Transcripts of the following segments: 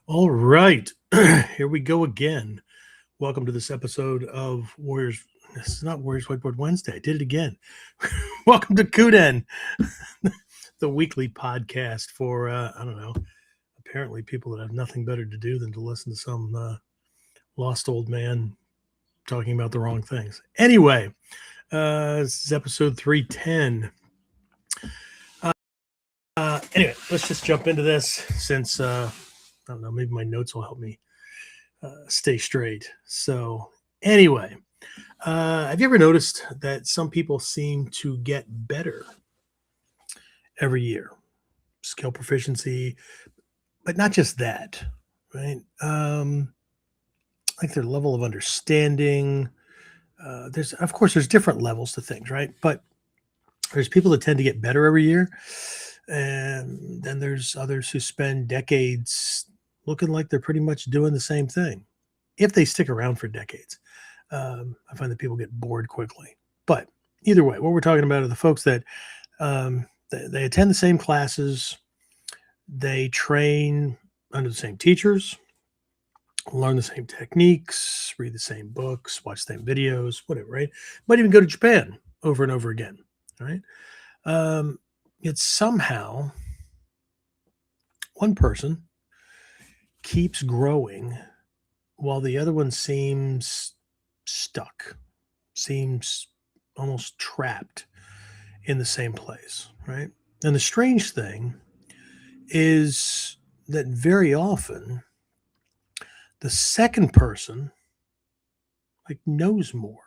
All right, here we go again. Welcome to this episode of Warriors. This is not Warriors Whiteboard Wednesday. I did it again. Welcome to KUDEN, the weekly podcast for, I don't know, apparently people that have nothing better to do than to listen to some lost old man talking about the wrong things. Anyway, this is episode 310. Anyway, let's just jump into this since, I don't know, maybe my notes will help me stay straight. So anyway, have you ever noticed that some people seem to get better every year? Skill proficiency, but not just that, right? Like their level of understanding. There's different levels to things, right? But there's people that tend to get better every year. And then there's others who spend decades looking like they're pretty much doing the same thing if they stick around for decades. I find that people get bored quickly. But either way, what we're talking about are the folks that they attend the same classes, they train under the same teachers, learn the same techniques, read the same books, watch the same videos, whatever, right? Might even go to Japan over and over again, right? It's somehow one person keeps growing while the other one seems stuck, seems almost trapped in the same place, right? And the strange thing is that very often the second person knows more,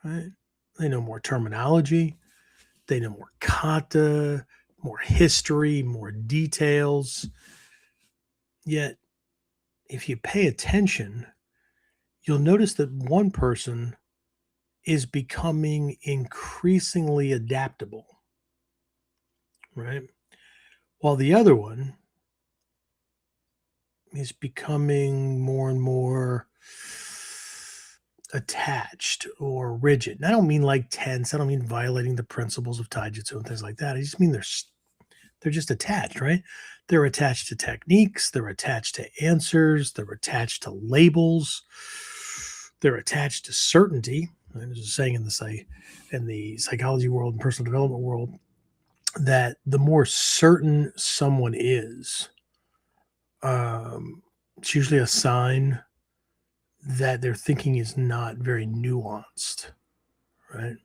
right? They know more terminology, they know more kata, more history, more details. Yet, if you pay attention, you'll notice that one person is becoming increasingly adaptable, right? While the other one is becoming more and more attached or rigid. And I don't mean like tense. I don't mean violating the principles of taijutsu and things like that. I just mean they're just attached, right? They're attached to techniques. They're attached to answers. They're attached to labels. They're attached to certainty. And there's a saying in the psychology world and personal development world that the more certain someone is, it's usually a sign that their thinking is not very nuanced, right?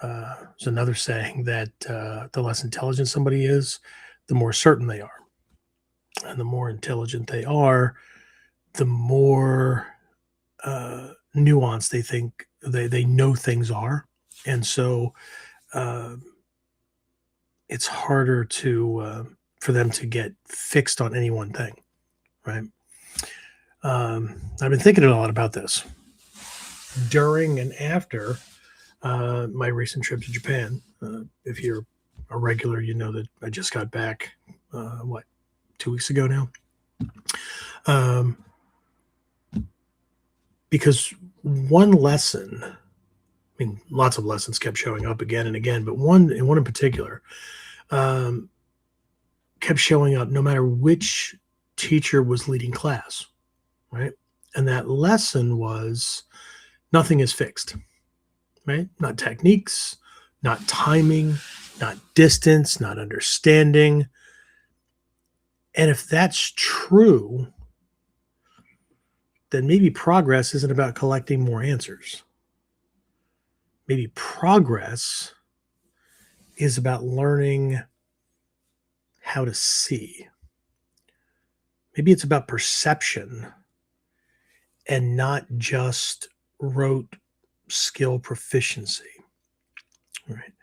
There's another saying that the less intelligent somebody is, the more certain they are. And the more intelligent they are, the more nuanced they think they know things are. And so it's harder for them to get fixed on any one thing, right? I've been thinking a lot about this during and after my recent trip to Japan. If you're a regular, you know that I just got back, 2 weeks ago now? Because one lesson, I mean, lots of lessons kept showing up again and again, but one in particular kept showing up no matter which teacher was leading class, right? And that lesson was nothing is fixed, right? Not techniques, not timing, not distance, not understanding. And if that's true, then maybe progress isn't about collecting more answers. Maybe progress is about learning how to see. Maybe it's about perception and not just rote skill proficiency. All right.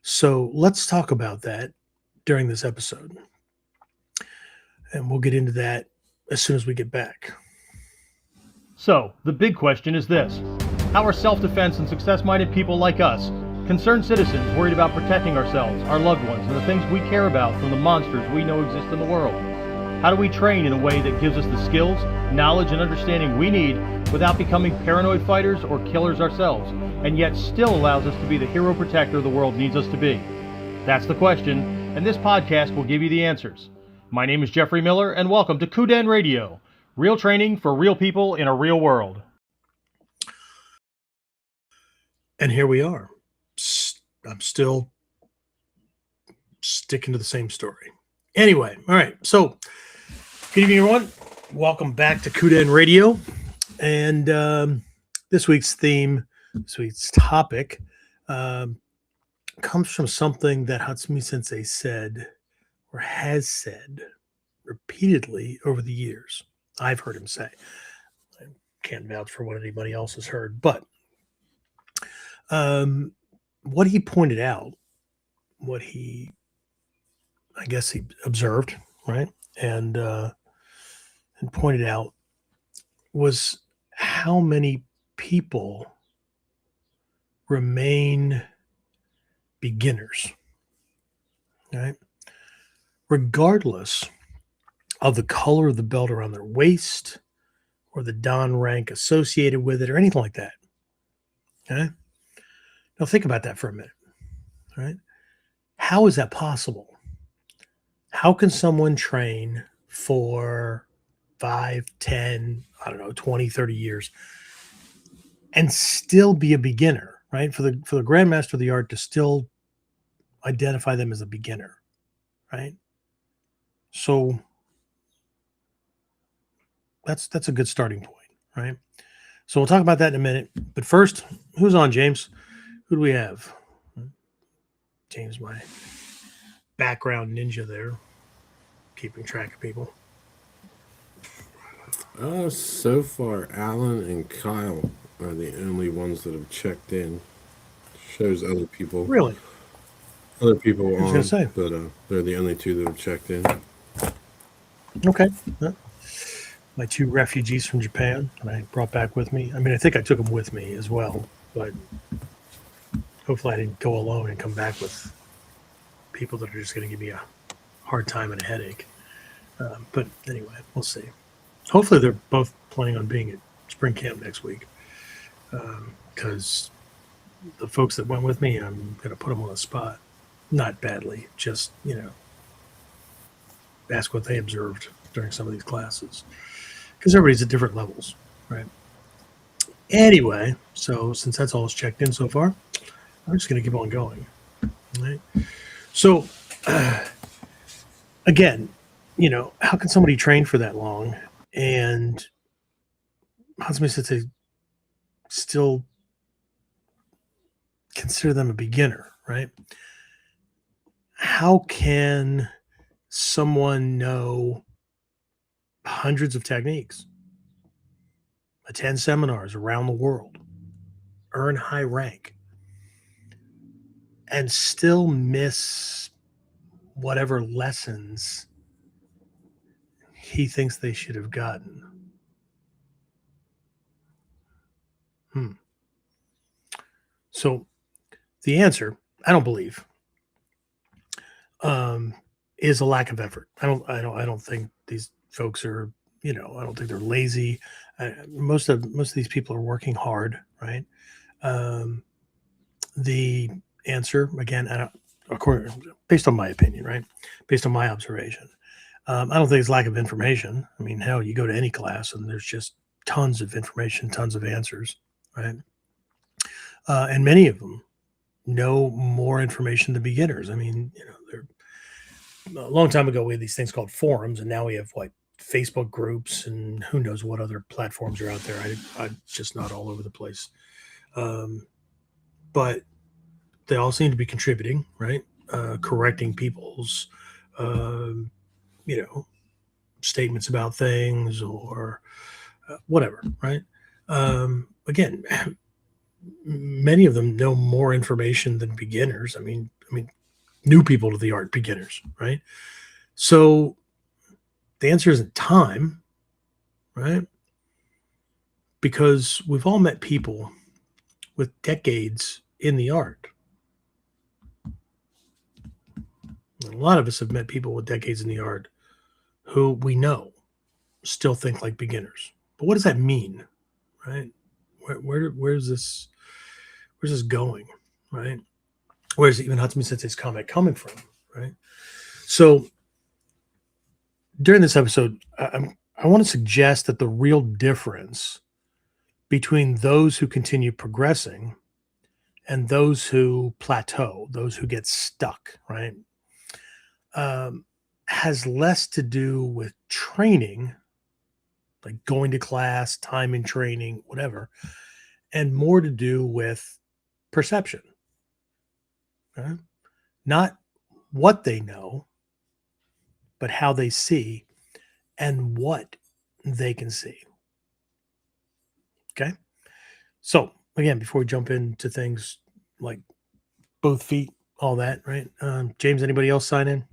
So let's talk about that during this episode. And we'll get into that as soon as we get back. So, the big question is this. How are self-defense and success-minded people like us, concerned citizens worried about protecting ourselves, our loved ones, and the things we care about from the monsters we know exist in the world? How do we train in a way that gives us the skills, knowledge, and understanding we need without becoming paranoid fighters or killers ourselves, and yet still allows us to be the hero protector the world needs us to be? That's the question, and this podcast will give you the answers. My name is Jeffrey Miller, and welcome to KUDEN Radio, real training for real people in a real world. And here we are. I'm still sticking to the same story. Anyway, all right. So, good evening, everyone. Welcome back to KUDEN Radio. And this week's topic, comes from something that Hatsumi Sensei said or has said repeatedly over the years. I've heard him say. I can't vouch for what anybody else has heard, but what he pointed out, I guess he observed, right? And pointed out was how many people remain beginners, right? Regardless of the color of the belt around their waist or the dan rank associated with it or anything like that. Okay. Now think about that for a minute, right? How is that possible? How can someone train for 5, 10, 20, 30 years and still be a beginner, right? For the grandmaster of the art to still identify them as a beginner, right? So that's a good starting point, right? So we'll talk about that in a minute. But first, who's on, James? Who do we have? James, my background ninja there, keeping track of people. So far, Alan and Kyle are the only ones that have checked in. Shows other people. Really? Other people I was on, gonna say. but they're the only two that have checked in. Okay. My 2 refugees from Japan that I brought back with me. I mean, I think I took them with me as well, but hopefully I didn't go alone and come back with people that are just going to give me a hard time and a headache. But anyway, we'll see. Hopefully they're both planning on being at spring camp next week, because the folks that went with me, I'm going to put them on the spot. Not badly, just, ask what they observed during some of these classes, because everybody's at different levels, right? Anyway, so since that's all that's checked in so far, I'm just going to keep on going. Right? So, again, how can somebody train for that long and Hatsumi Sensei still consider them a beginner, right? How can someone know hundreds of techniques, attend seminars around the world, earn high rank, and still miss whatever lessons he thinks they should have gotten? So the answer, I don't believe, is a lack of effort. I don't think these folks are, I don't think they're lazy. Most of these people are working hard, right? The answer, again, based on my opinion, right? Based on my observation, I don't think it's lack of information. I mean, hell, you go to any class and there's just tons of information, tons of answers, right? And many of them know more information than beginners. I mean, a long time ago, we had these things called forums, and now we have Facebook groups and who knows what other platforms are out there. I'm just not all over the place. But they all seem to be contributing, right? Correcting people's, statements about things or whatever, right? Again, many of them know more information than beginners. I mean, new people to the art, beginners, right? So the answer isn't time, right? Because we've all met people with decades in the art. A lot of us have met people with decades in the art who we know still think like beginners. But what does that mean, right? Where's this going, right? Where's even Hatsumi Sensei's comment coming from, right? So during this episode, I want to suggest that the real difference between those who continue progressing and those who plateau, those who get stuck, right, um, has less to do with training, like going to class, time in training, whatever, and more to do with perception. Okay? Not what they know, but how they see and what they can see. Okay. So, again, before we jump into things like both feet, all that, right? James, anybody else sign in?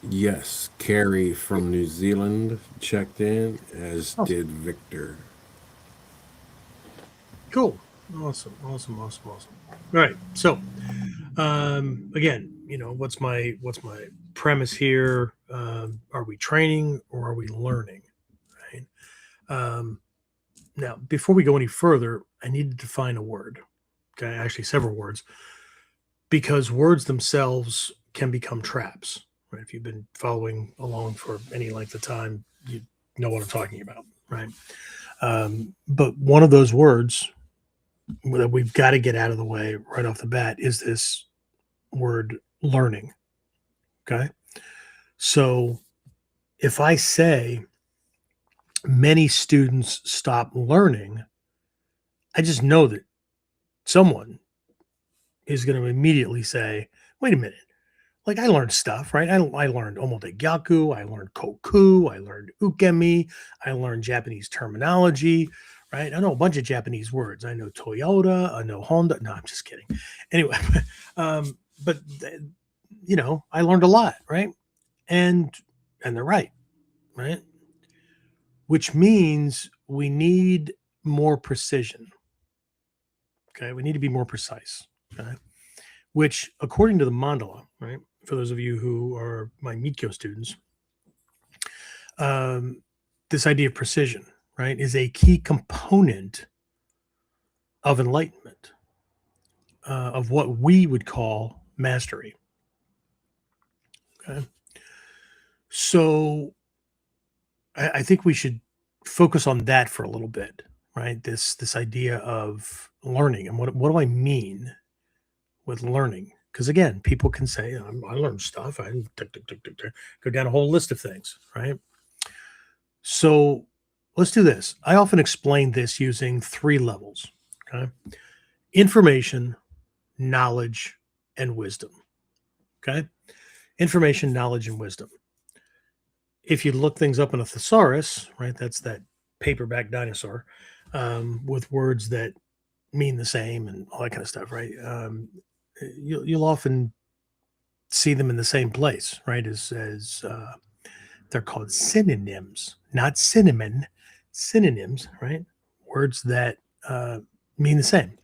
Yes, Carrie from New Zealand checked in, as Awesome. did Victor. Cool. Awesome. All right. So, again, what's my premise here? Are we training or are we learning? Right. Now, before we go any further, I need to define a word. Okay, actually, several words, because words themselves can become traps. Right. If you've been following along for any length of time, you know what I'm talking about, right? But one of those words that we've got to get out of the way right off the bat is this word learning. Okay. So if I say many students stop learning, I just know that someone is going to immediately say, wait a minute. Like I learned stuff, right? I learned Omotegyaku, I learned Koku, I learned Ukemi, I learned Japanese terminology, right? I know a bunch of Japanese words. I know Toyota, I know Honda. No, I'm just kidding. Anyway, but I learned a lot, right? And they're right? Which means we need more precision. Okay, we need to be more precise. Okay, which according to the mandala, right? For those of you who are my Mikyo students, this idea of precision, right, is a key component of enlightenment, of what we would call mastery. Okay. So I think we should focus on that for a little bit, right? This idea of learning and what do I mean with learning? Because again, people can say, I learned stuff. I go down a whole list of things, right? So let's do this. I often explain this using 3 levels. Okay. Information, knowledge, and wisdom. Okay. Information, knowledge, and wisdom. If you look things up in a thesaurus, right, that's that paperback dinosaur, with words that mean the same and all that kind of stuff, right? You'll often see them in the same place, right? As they're called synonyms, not cinnamon, synonyms, right? Words that mean the same.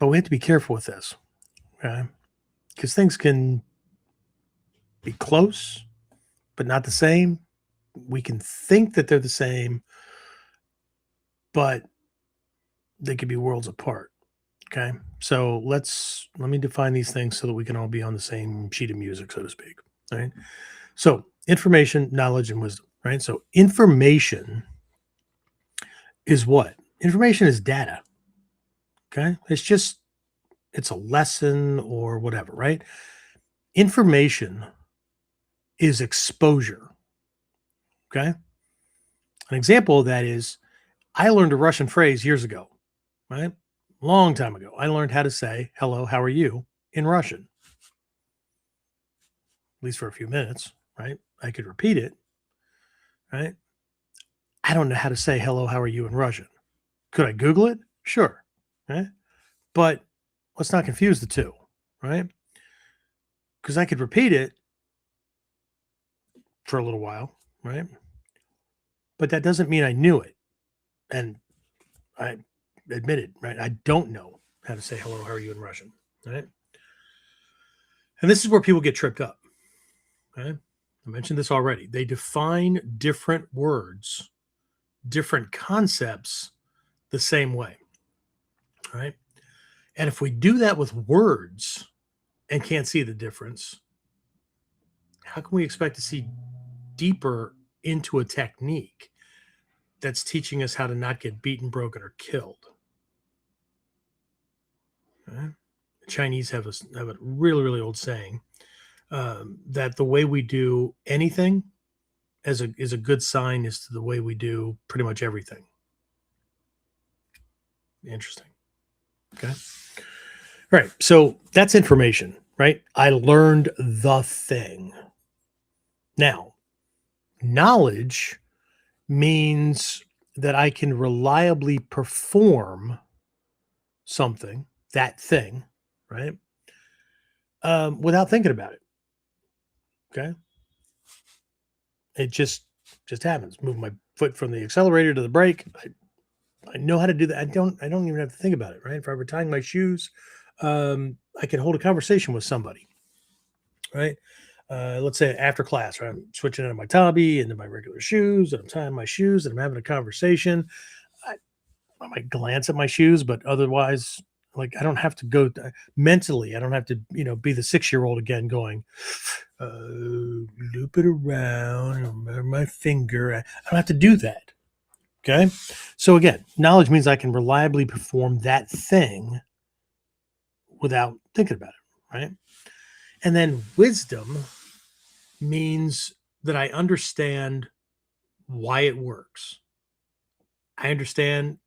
But we have to be careful with this, okay? Because things can be close, but not the same. We can think that they're the same, but they could be worlds apart. Okay. So let me define these things so that we can all be on the same sheet of music, so to speak. Right. So information, knowledge, and wisdom. Right. So information is what? Information is data. Okay. It's a lesson or whatever, right? Information is exposure. Okay. An example of that is I learned a Russian phrase years ago, right? Long time ago. I learned how to say, hello, how are you in Russian, at least for a few minutes, right? I could repeat it, right? I don't know how to say, hello, how are you in Russian. Could I Google it? Sure. Right. But let's not confuse the two, right? Because I could repeat it for a little while, right? But that doesn't mean I knew it. And I admitted, right? I don't know how to say hello, how are you in Russian, right? And this is where people get tripped up. Okay? I mentioned this already. They define different words, different concepts the same way, right? And if we do that with words, and can't see the difference, how can we expect to see deeper into a technique that's teaching us how to not get beaten, broken, or killed? Right? The Chinese have a really, really old saying that the way we do anything is a good sign as to the way we do pretty much everything. Interesting. Okay. Right. So that's information, right? I learned the thing. Now, knowledge means that I can reliably perform something, that thing, right? Without thinking about it. Okay. It just happens. Move my foot from the accelerator to the brake. I know how to do that. I don't even have to think about it, right? If I were tying my shoes, I could hold a conversation with somebody, right? Let's say after class, right? I'm switching out of my Tabi into my regular shoes, and I'm tying my shoes, and I'm having a conversation. I might glance at my shoes, but otherwise, like I don't have to go mentally. I don't have to, be the 6-year-old again going, loop it around my finger. I don't have to do that. Okay. So again, knowledge means I can reliably perform that thing without thinking about it. Right. And then wisdom means that I understand why it works. I understand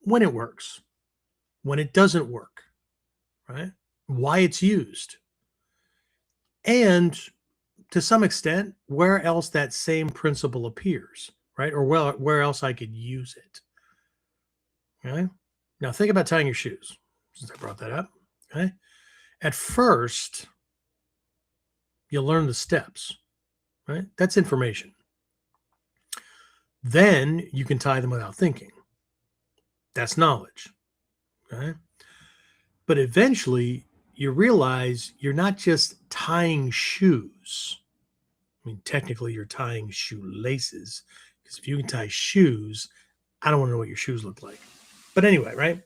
when it works, when it doesn't work, right? Why it's used. And to some extent, where else that same principle appears, right? Or where else I could use it. Okay. Now think about tying your shoes, since I brought that up. Okay. At first, you'll learn the steps, right? That's information. Then you can tie them without thinking. That's knowledge. Okay. But eventually you realize you're not just tying shoes. I mean, technically you're tying shoelaces, because if you can tie shoes, I don't want to know what your shoes look like. But anyway, right?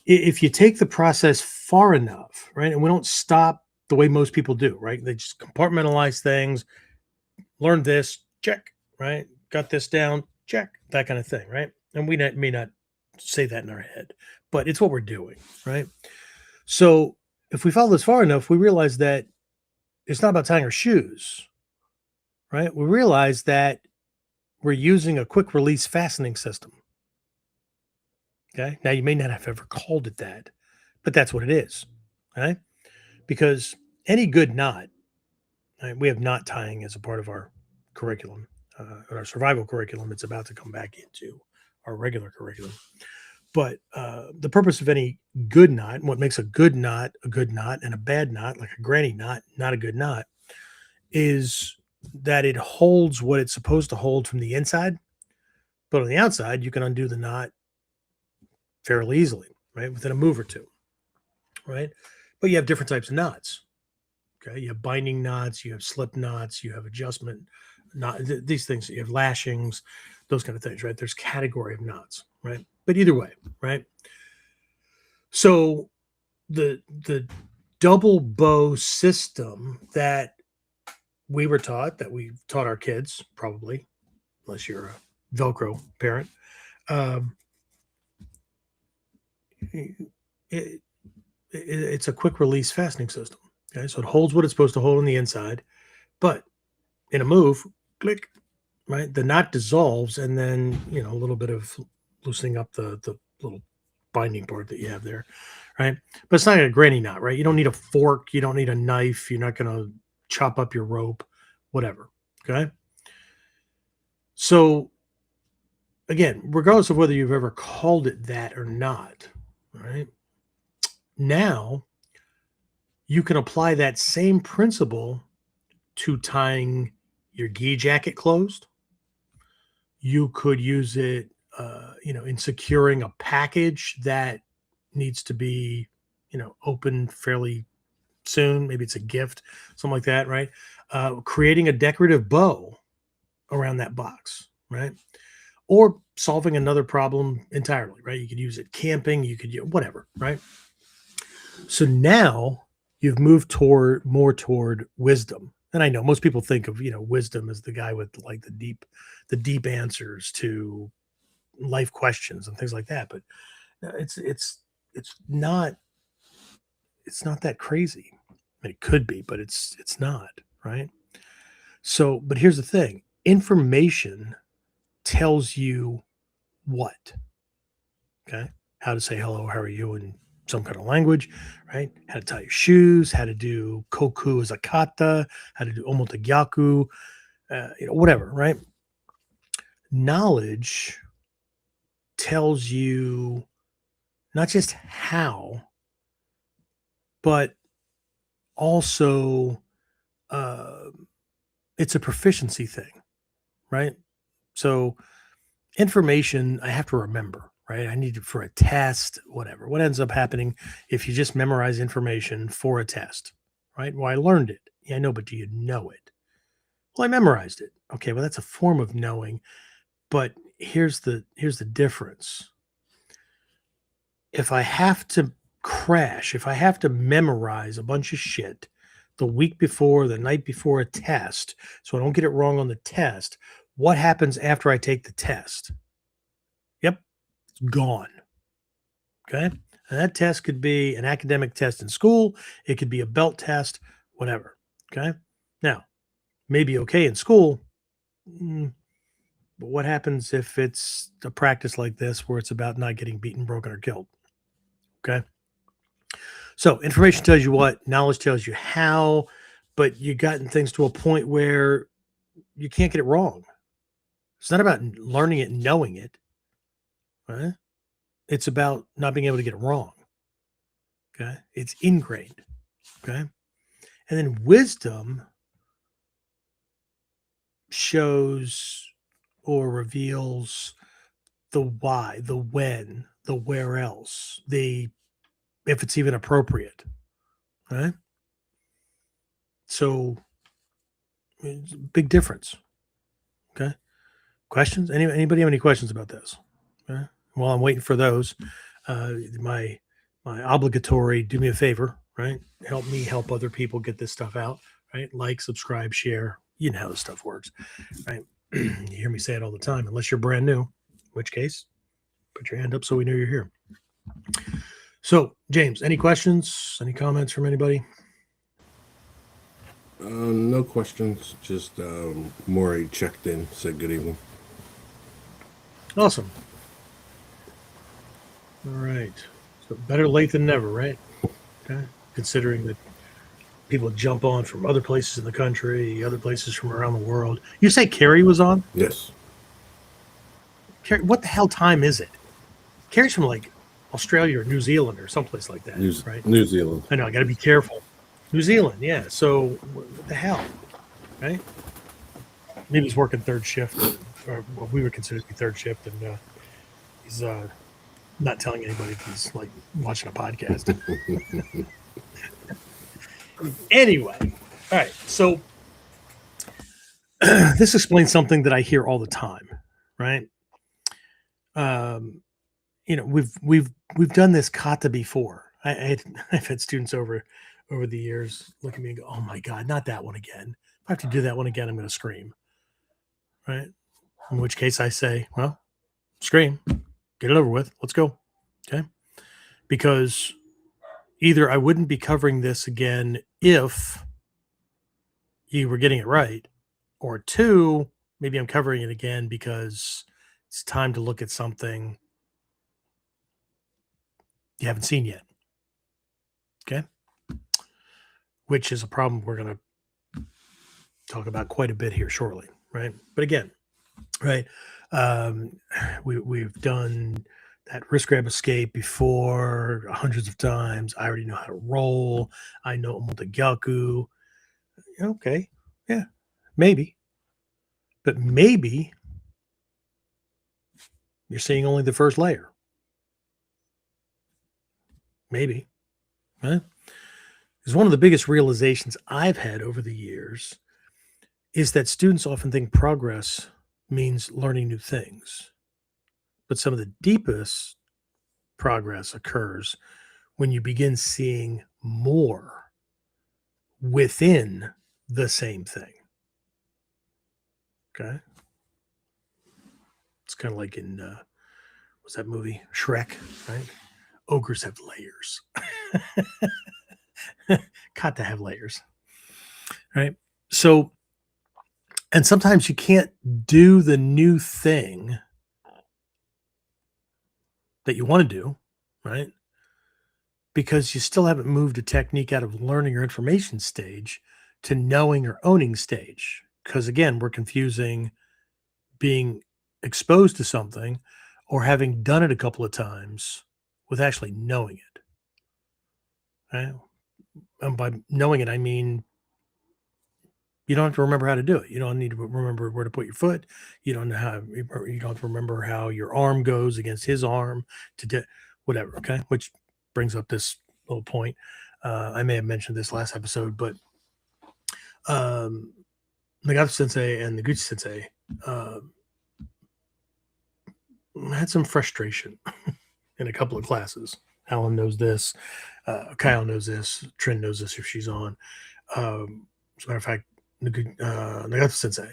If you take the process far enough, right, and we don't stop the way most people do, right? They just compartmentalize things, learn this, check, right? Got this down, check, that kind of thing, right? And we may not say that in our head, but it's what we're doing, right? So if we follow this far enough, we realize that it's not about tying our shoes, right? We realize that we're using a quick release fastening system. Okay. Now you may not have ever called it that, but that's what it is. Okay. Because any good knot, right, we have knot tying as a part of our curriculum, our survival curriculum. It's about to come back into our regular curriculum. But the purpose of any good knot, and what makes a good knot, and a bad knot, like a granny knot, not a good knot, is that it holds what it's supposed to hold from the inside. But on the outside, you can undo the knot fairly easily, right? Within a move or two, right? But you have different types of knots. Okay. You have binding knots, you have slip knots, you have adjustment knot, these things, you have lashings, those kind of things, right? There's category of knots, right? But either way, right? So the double bow system that we were taught, that we taught our kids, probably, unless you're a Velcro parent, it's a quick release fastening system. Okay, so it holds what it's supposed to hold on the inside, but in a move, click, right? The knot dissolves, and then a little bit of loosening up the little binding part that you have there, right? But it's not a granny knot, right? You don't need a fork, you don't need a knife, you're not going to chop up your rope, whatever. Okay. So again, regardless of whether you've ever called it that or not, right? Now you can apply that same principle to tying your gi jacket closed. You could use it, in securing a package that needs to be, opened fairly soon. Maybe it's a gift, something like that, right? Creating a decorative bow around that box, right? Or solving another problem entirely, right? You could use it camping, you could use whatever, right? So now you've moved more toward wisdom. And I know most people think of, wisdom as the guy with like the deep answers to life questions and things like that. But it's not that crazy. I mean, it could be, but it's not, right? So, but here's the thing. Information tells you what, okay? How to say hello, how are you in some kind of language, right? How to tie your shoes, how to do koku as a kata, how to do omotagyaku, whatever, right? Knowledge tells you not just how, but also it's a proficiency thing, right? So information I have to remember, right? I need it for a test, whatever. What ends up happening if you just memorize information for a test, right? Well, I learned it. Yeah, I know, but do you know it? Well, I memorized it. Okay, well, that's a form of knowing. But here's the difference. If I have to if I have to memorize a bunch of shit the week before, the night before a test, so I don't get it wrong on the test, what happens after I take the test? Yep, it's gone. Okay. And that test could be an academic test in school. It could be a belt test, whatever. Okay. Now, maybe okay in school. But what happens if it's a practice like this where it's about not getting beaten, broken, or killed? Okay. So information tells you what, knowledge tells you how, but you gotten things to a point where you can't get it wrong. It's not about learning it and knowing it, right? It's about not being able to get it wrong. Okay. It's ingrained. Okay. And then wisdom shows or reveals the why, the when, the where else, if it's even appropriate. Right. So it's a big difference. Okay. Questions? Anybody have any questions about this? Okay. Well, I'm waiting for those. My obligatory, do me a favor, right? Help me help other people get this stuff out, right? Like, subscribe, share. You know how this stuff works, right? You hear me say it all the time, unless you're brand new, in which case, put your hand up so we know you're here. So, James, any questions, any comments from anybody? No questions. Just Maury checked in, said good evening. Awesome. All right. So better late than never, right? Okay. Considering that people jump on from other places in the country, other places from around the world. You say Carrie was on? Yes. Carrie, what the hell time is it? Carrie's from like Australia or New Zealand or someplace like that, right? New Zealand. I know. I got to be careful. New Zealand, yeah. So what the hell, right? Maybe he's working third shift, or what we would consider to be third shift, and he's not telling anybody he's like watching a podcast. Anyway, all right. So this explains something that I hear all the time, right? We've done this kata before. I've had students over the years look at me and go, "Oh my God, not that one again! If I have to do that one again, I'm going to scream." Right? In which case, I say, "Well, scream, get it over with. Let's go." Okay? Because either I wouldn't be covering this again if you were getting it right, or two, maybe I'm covering it again because it's time to look at something you haven't seen yet. Okay? Which is a problem we're going to talk about quite a bit here shortly, right? But again, right, we've done that risk grab escape before hundreds of times. I already know how to roll. I know omotagyaku. Okay, yeah, maybe. But maybe you're seeing only the first layer. Maybe. Right? Because one of the biggest realizations I've had over the years is that students often think progress means learning new things. But some of the deepest progress occurs when you begin seeing more within the same thing. Okay. It's kind of like in, what's that movie? Shrek, right? Ogres have layers. Got to have layers. Right. So, and sometimes you can't do the new thing that you want to do, right? Because you still haven't moved a technique out of learning or information stage to knowing or owning stage. Because again, we're confusing being exposed to something or having done it a couple of times with actually knowing it. Right? And by knowing it, I mean you don't have to remember how to do it. You don't need to remember where to put your foot. You don't know how. You don't have to remember how your arm goes against his arm to do whatever. Okay, which brings up this little point. I may have mentioned this last episode, but Nagato Sensei and Noguchi Sensei had some frustration in a couple of classes. Alan knows this. Kyle knows this. Trin knows this if she's on. As a matter of fact, Nagato Sensei,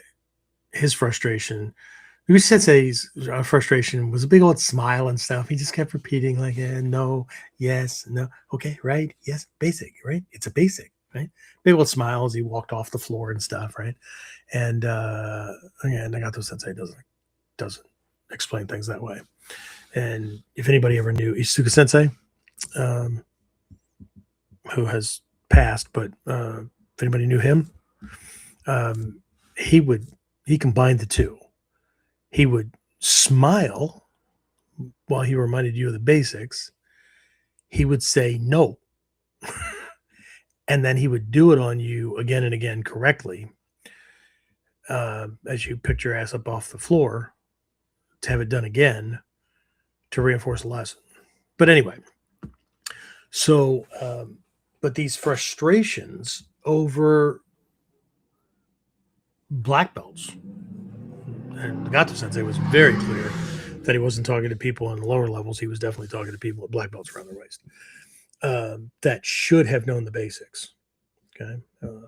his frustration, Noguchi Sensei's frustration was a big old smile and stuff. He just kept repeating like, no, yes, no, okay, right, yes, basic, right? It's a basic, right? Big old smile as he walked off the floor and stuff, right? And again, Nagato Sensei doesn't explain things that way. And if anybody ever knew Isuka Sensei, who has passed, but if anybody knew him, he combined the two. He would smile while he reminded you of the basics. He would say no. And then he would do it on you again and again correctly as you picked your ass up off the floor to have it done again to reinforce the lesson. But anyway, so, but these frustrations over black belts, and Nagato Sensei was very clear that he wasn't talking to people in the lower levels. He was definitely talking to people with black belts around their waist that should have known the basics. Okay,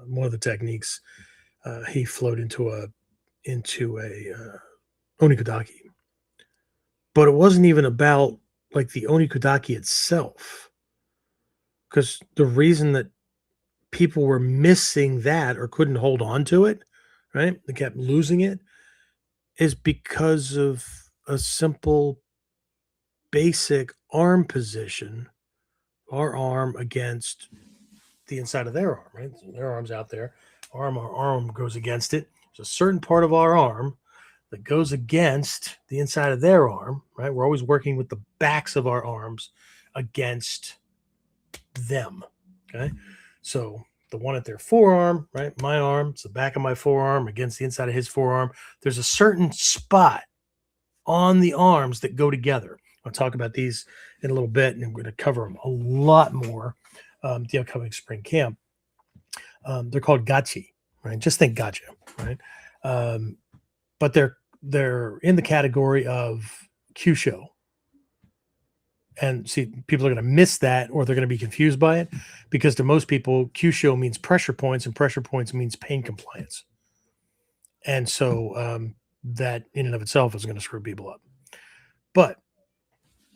one of the techniques he flowed into a onikudaki, but it wasn't even about like the onikudaki itself, because the reason that people were missing that or couldn't hold on to it, right? They kept losing it, is because of a simple basic arm position, our arm against the inside of their arm, right? So their arm's out there, our arm goes against it. There's a certain part of our arm that goes against the inside of their arm, right? We're always working with the backs of our arms against them, okay? So the one at their forearm, right? My arm, it's the back of my forearm against the inside of his forearm. There's a certain spot on the arms that go together. I'll talk about these in a little bit, and I'm going to cover them a lot more the upcoming spring camp. They're called gachi, right? Just think gotcha, right? But they're in the category of kyusho. And see, people are going to miss that, or they're going to be confused by it, because to most people, kyusho means pressure points, and pressure points means pain compliance. And so that in and of itself is going to screw people up. But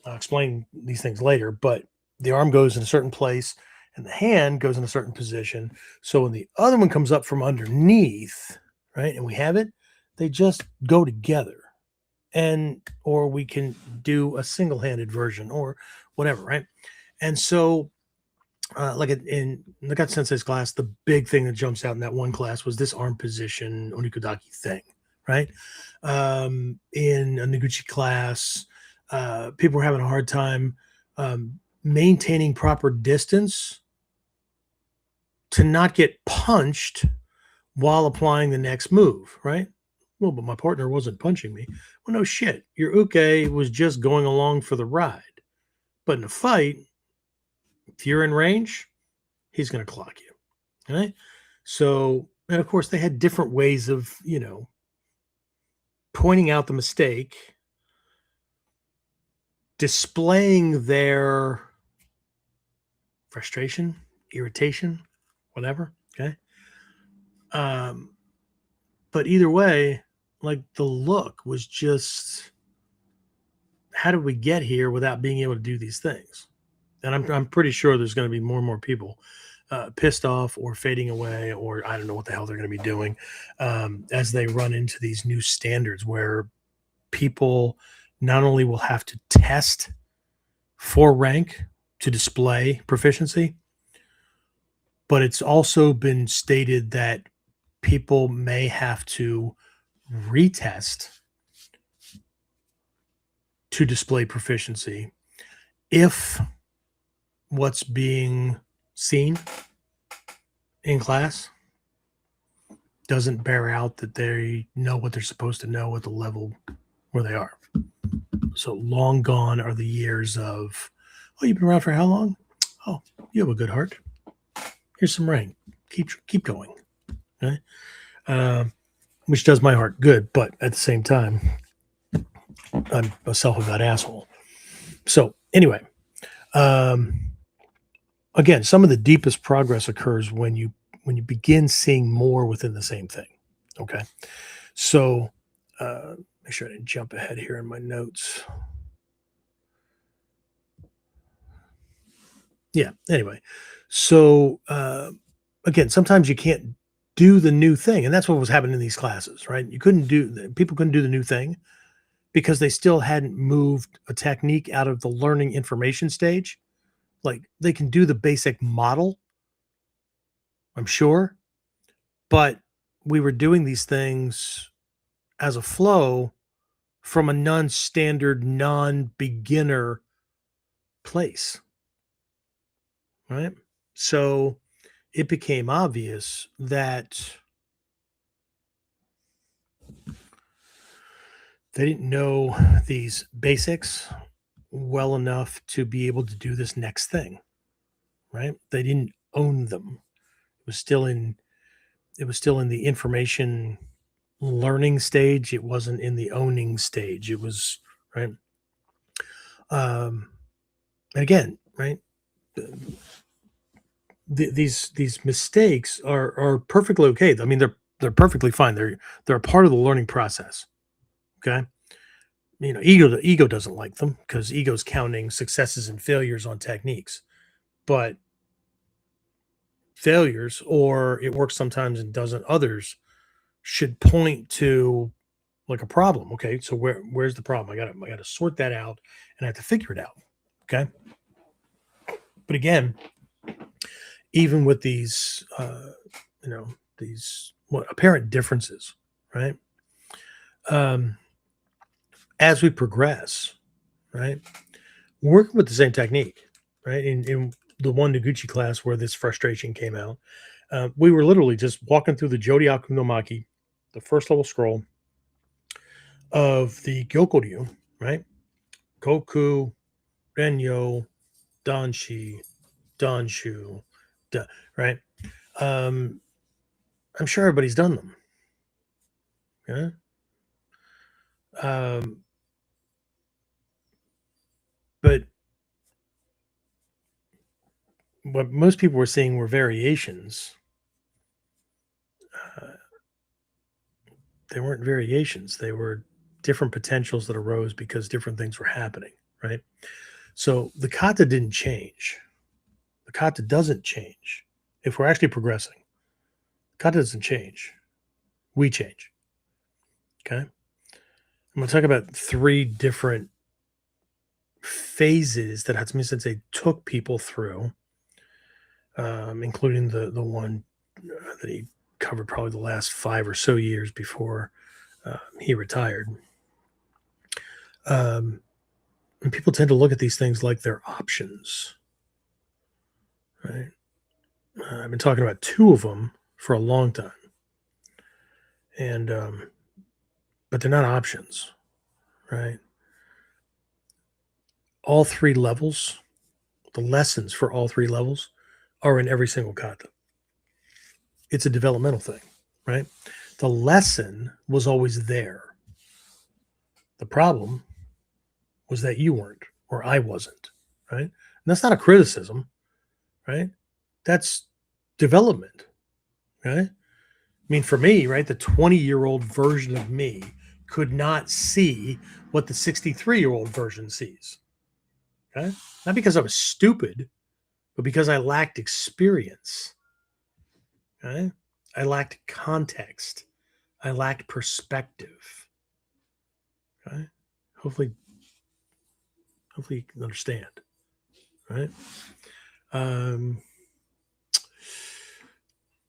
I'll explain these things later. But the arm goes in a certain place and the hand goes in a certain position. So when the other one comes up from underneath, right, and we have it, they just go together. And or we can do a single-handed version or whatever, right? And so like in Nagato Sensei's class, the big thing that jumps out in that one class was this arm position onikudaki thing, right? In a Noguchi class, people were having a hard time maintaining proper distance to not get punched while applying the next move, right? Well, but my partner wasn't punching me. Well, no shit. Your uke was just going along for the ride. But in a fight, if you're in range, he's going to clock you. Right? So, and of course, they had different ways of, pointing out the mistake, displaying their frustration, irritation, whatever. Okay. But either way, like the look was just, how did we get here without being able to do these things? And I'm pretty sure there's going to be more and more people pissed off or fading away, or I don't know what the hell they're going to be doing as they run into these new standards where people not only will have to test for rank to display proficiency, but it's also been stated that people may have to retest to display proficiency if what's being seen in class doesn't bear out that they know what they're supposed to know at the level where they are. So long gone are the years of, oh, you've been around for how long? Oh, you have a good heart. Here's some rain. Keep going. Okay? Which does my heart good, but at the same time, I'm a self-avowed asshole. So anyway, again, some of the deepest progress occurs when you begin seeing more within the same thing. Okay, so make sure I didn't jump ahead here in my notes. Yeah. Anyway, so again, sometimes you can't do the new thing, and that's what was happening in these classes, right? People couldn't do the new thing because they still hadn't moved a technique out of the learning information stage. Like they can do the basic model, I'm sure, but we were doing these things as a flow from a non-standard, non-beginner place, right? So it became obvious that they didn't know these basics well enough to be able to do this next thing, right? They didn't own them. It was still in the information learning stage. It wasn't in the owning stage. It was right. And again, right? These mistakes are perfectly okay. I mean, they're perfectly fine. They're a part of the learning process. Okay. You know, ego doesn't like them because ego's counting successes and failures on techniques, but failures, or it works sometimes and doesn't others, should point to like a problem. Okay, so where's the problem? I gotta sort that out and I have to figure it out. Okay, but again, even with these these apparent differences, right? As we progress, right, we're working with the same technique, right? In the one Noguchi class where this frustration came out, we were literally just walking through the Jodyaku no Maki, the first level scroll of the Gyokoryu, right? Koku, Renyo, Danshi, Danshu, right? I'm sure everybody's done them. Yeah. But what most people were seeing were variations. They weren't variations. They were different potentials that arose because different things were happening, right? So the kata didn't change. The kata doesn't change. If we're actually progressing, kata doesn't change. We change. Okay. I'm going to talk about 3 different phases that Hatsumi Sensei took people through, including the one that he covered probably the last 5 or so years before he retired. And people tend to look at these things like they're options, right? I've been talking about 2 of them for a long time, and but they're not options, right? All 3 levels, the lessons for all 3 levels are in every single kata. It's a developmental thing, right? The lesson was always there. The problem was that you weren't, or I wasn't, right? And that's not a criticism, right? That's development, right? I mean, for me, right, the 20-year-old version of me could not see what the 63-year-old version sees. Okay? Not because I was stupid, but because I lacked experience. Okay? I lacked context. I lacked perspective. Okay? Hopefully you can understand. Right?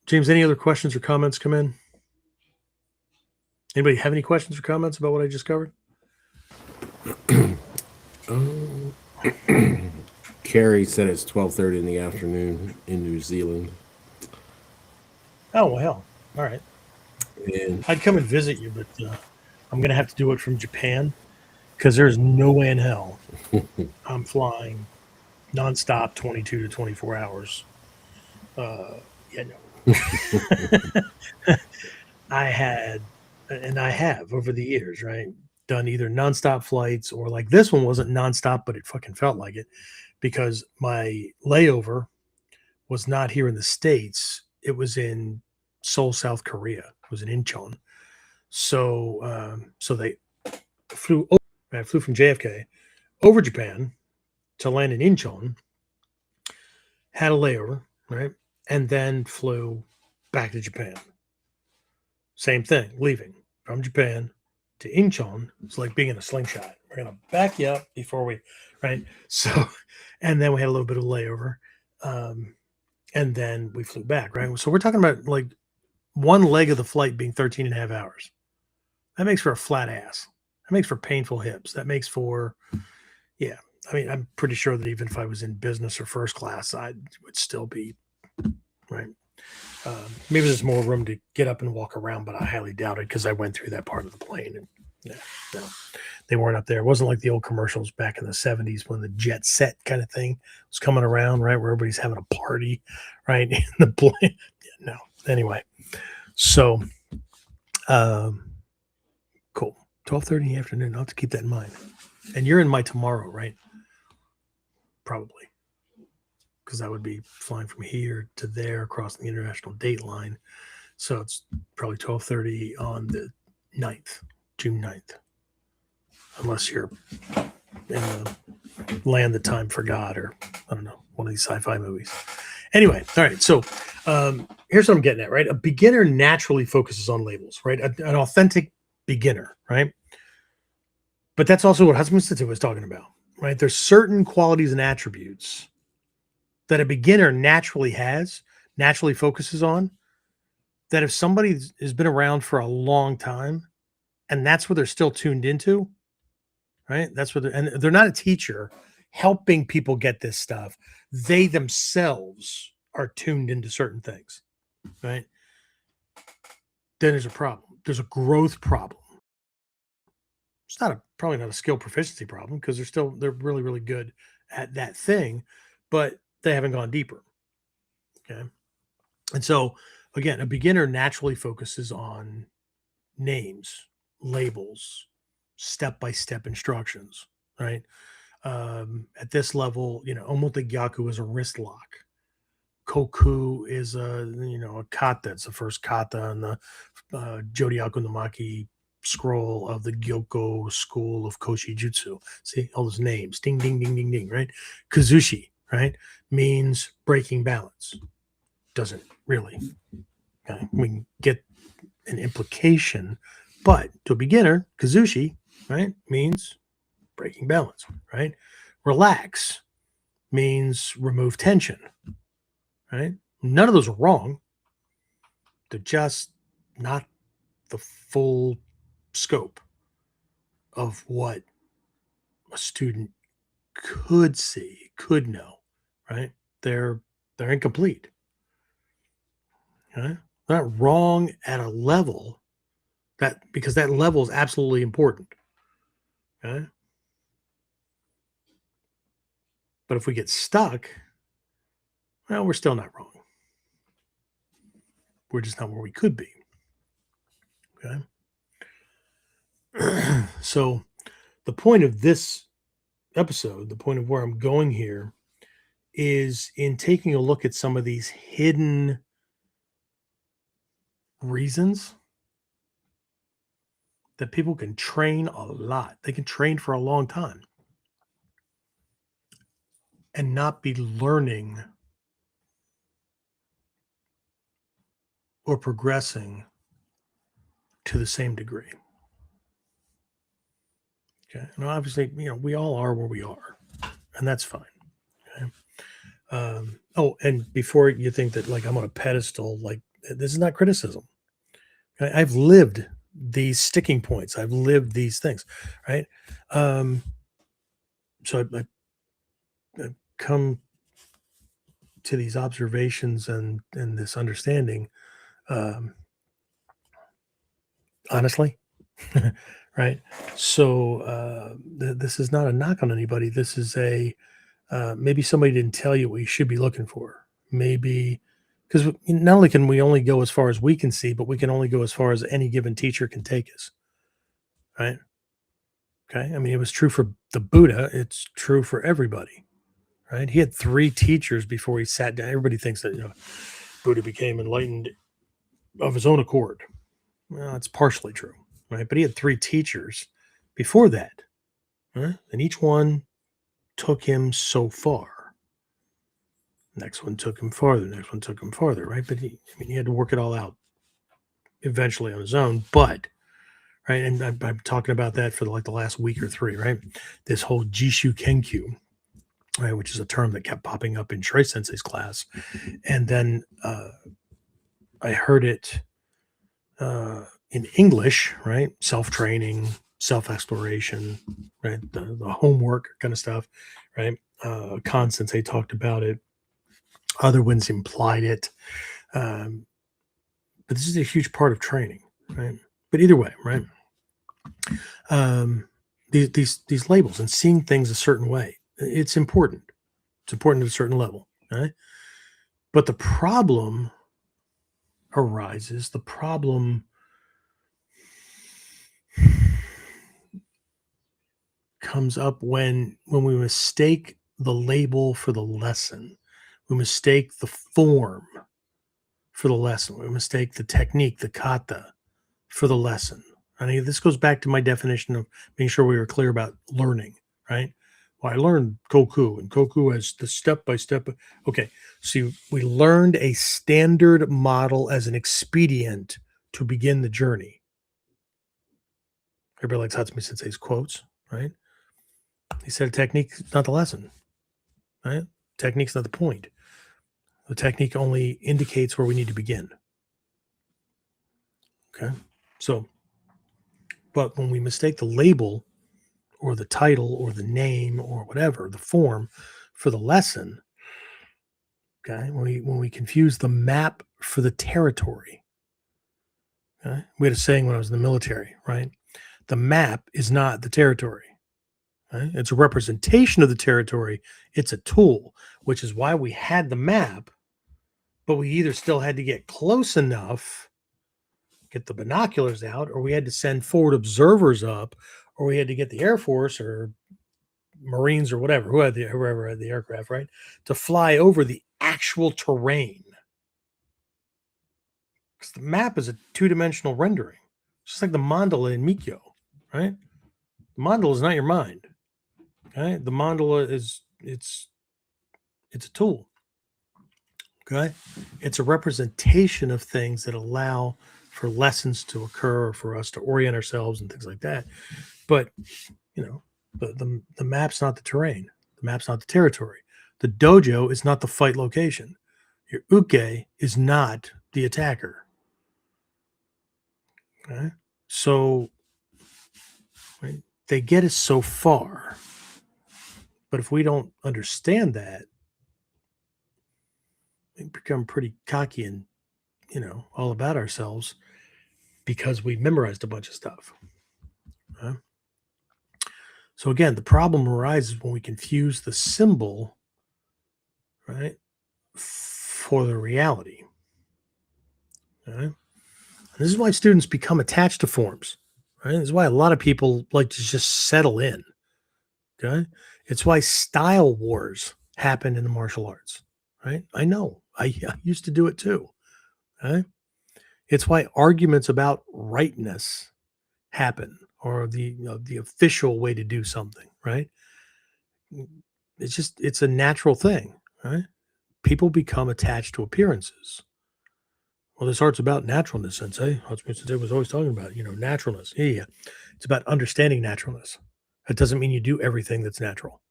James, any other questions or comments come in? Anybody have any questions or comments about what I just covered? Carrie said it's 12:30 in the afternoon in New Zealand. Oh, well, hell. All right. And I'd come and visit you, but I'm going to have to do it from Japan because there's no way in hell I'm flying nonstop 22 to 24 hours. Yeah, no. I have over the years, right, done either nonstop flights or like this one wasn't nonstop, but it fucking felt like it because my layover was not here in the States. It was in Seoul, South Korea. It was in Incheon. So they flew over, I flew from JFK over Japan to land in Incheon, had a layover, right? And then flew back to Japan. Same thing, leaving from Japan to Incheon. It's like being in a slingshot. We're going to back you up before we, right? So, and then we had a little bit of layover. And then we flew back, right? So we're talking about like one leg of the flight being 13 and a half hours. That makes for a flat ass. That makes for painful hips. That makes for, yeah. I mean, I'm pretty sure that even if I was in business or first class, I would still be, right? Maybe there's more room to get up and walk around, but I highly doubt it because I went through that part of the plane. And yeah, no, they weren't up there. It wasn't like the old commercials back in the 70s when the jet set kind of thing was coming around, right? Where everybody's having a party, right? In the plane. Yeah, no. Anyway, so cool. 12:30 in the afternoon. I'll have to keep that in mind. And you're in my tomorrow, right? Probably. Because I would be flying from here to there across the international date line. So it's probably 12:30 on the 9th, June 9th. Unless you're in the land that time forgot, or I don't know, one of these sci-fi movies. Anyway, all right. So here's what I'm getting at, right? A beginner naturally focuses on labels, right? An authentic beginner, right? But that's also what Husband Institute was talking about, right? There's certain qualities and attributes that a beginner naturally focuses on, that if somebody has been around for a long time and that's what they're still tuned into, right? That's what they're not a teacher helping people get this stuff. They themselves are tuned into certain things, right? Then there's a problem. There's a growth problem. It's probably not a skill proficiency problem because they're really, really good at that thing, but they haven't gone deeper. Okay. And so again, a beginner naturally focuses on names, labels, step-by-step instructions, right? At this level, Omotegyaku is a wrist lock. Koku is a kata. It's the first kata in the Jodyaku no Maki scroll of the Gyoko school of Koshi Jutsu. See all those names, ding, ding, ding, ding, ding, right? Kazushi, right, means breaking balance. Doesn't really. Okay? We can get an implication, but to a beginner, Kazushi, right, means breaking balance, right? Relax means remove tension, right? None of those are wrong. They're just not the full scope of what a student could see, could know, right? They're incomplete. Okay? They're not wrong at a level because that level is absolutely important. Okay? But if we get stuck, well, we're still not wrong. We're just not where we could be. Okay. So the point of this episode, the point of where I'm going here is in taking a look at some of these hidden reasons that people can train a lot. They can train for a long time and not be learning or progressing to the same degree. Okay. And obviously, we all are where we are, and that's fine. Okay. And before you think that like I'm on a pedestal, like this is not criticism. Okay? I've lived these sticking points. I've lived these things, right? So I've come to these observations and this understanding, honestly, right? So this is not a knock on anybody. This is maybe somebody didn't tell you what you should be looking for. Maybe because not only can we only go as far as we can see, but we can only go as far as any given teacher can take us, right? Okay. I mean, it was true for the Buddha. It's true for everybody, right? He had 3 teachers before he sat down. Everybody thinks that Buddha became enlightened of his own accord. Well, it's partially true, right? But he had 3 teachers before that, right? And each one took him so far. Next one took him farther. Next one took him farther, right? But he had to work it all out eventually on his own. But right, and I'm talking about that for like the last week or 3, right? This whole Jishu Kenkyu, right, which is a term that kept popping up in Shrey Sensei's class, and then I heard it in English, right? Self-training, self-exploration, right? The homework kind of stuff, right? Khan Sensei talked about it. Other ones implied it. But this is a huge part of training, right? But either way, right? These labels and seeing things a certain way, it's important. It's important at a certain level, right? But the problem arises. The problem comes up when we mistake the label for the lesson. We mistake the form for the lesson. We mistake the technique, the kata, for the lesson. I mean, this goes back to my definition of making sure we were clear about learning, right? Well, I learned Koku, and Koku has the step-by-step. Okay, so we learned a standard model as an expedient to begin the journey. Everybody likes Hatsumi Sensei's quotes, right? He said technique is not the lesson, right? Technique's not the point. The technique only indicates where we need to begin. Okay, so, but when we mistake the label or the title or the name or whatever, the form for the lesson, okay, when we confuse the map for the territory, okay, we had a saying when I was in the military, right? The map is not the territory. Right? It's a representation of the territory. It's a tool, which is why we had the map, but we either still had to get close enough, get the binoculars out, or we had to send forward observers up, or we had to get the Air Force or Marines or whatever, whoever had the aircraft, right, to fly over the actual terrain. Because the map is a 2-dimensional rendering. It's just like the mandala in Mikyo, right? The mandala is not your mind. Okay, the mandala is it's a tool. Okay, it's a representation of things that allow for lessons to occur, or for us to orient ourselves and things like that. But the map's not the terrain. The map's not the territory. The dojo is not the fight location. Your uke is not the attacker. Okay, so right, they get us so far. But if we don't understand that, we become pretty cocky and, all about ourselves because we've memorized a bunch of stuff. Right? So again, the problem arises when we confuse the symbol, right, for the reality. Right? And this is why students become attached to forms. Right? This is why a lot of people like to just settle in. Okay? It's why style wars happen in the martial arts, right? I know. I used to do it too. Right? It's why arguments about rightness happen, or the official way to do something, right? It's a natural thing, right? People become attached to appearances. Well, this art's about naturalness, Sensei. That's what Sensei was always talking about, naturalness. Yeah, yeah. It's about understanding naturalness. That doesn't mean you do everything that's natural.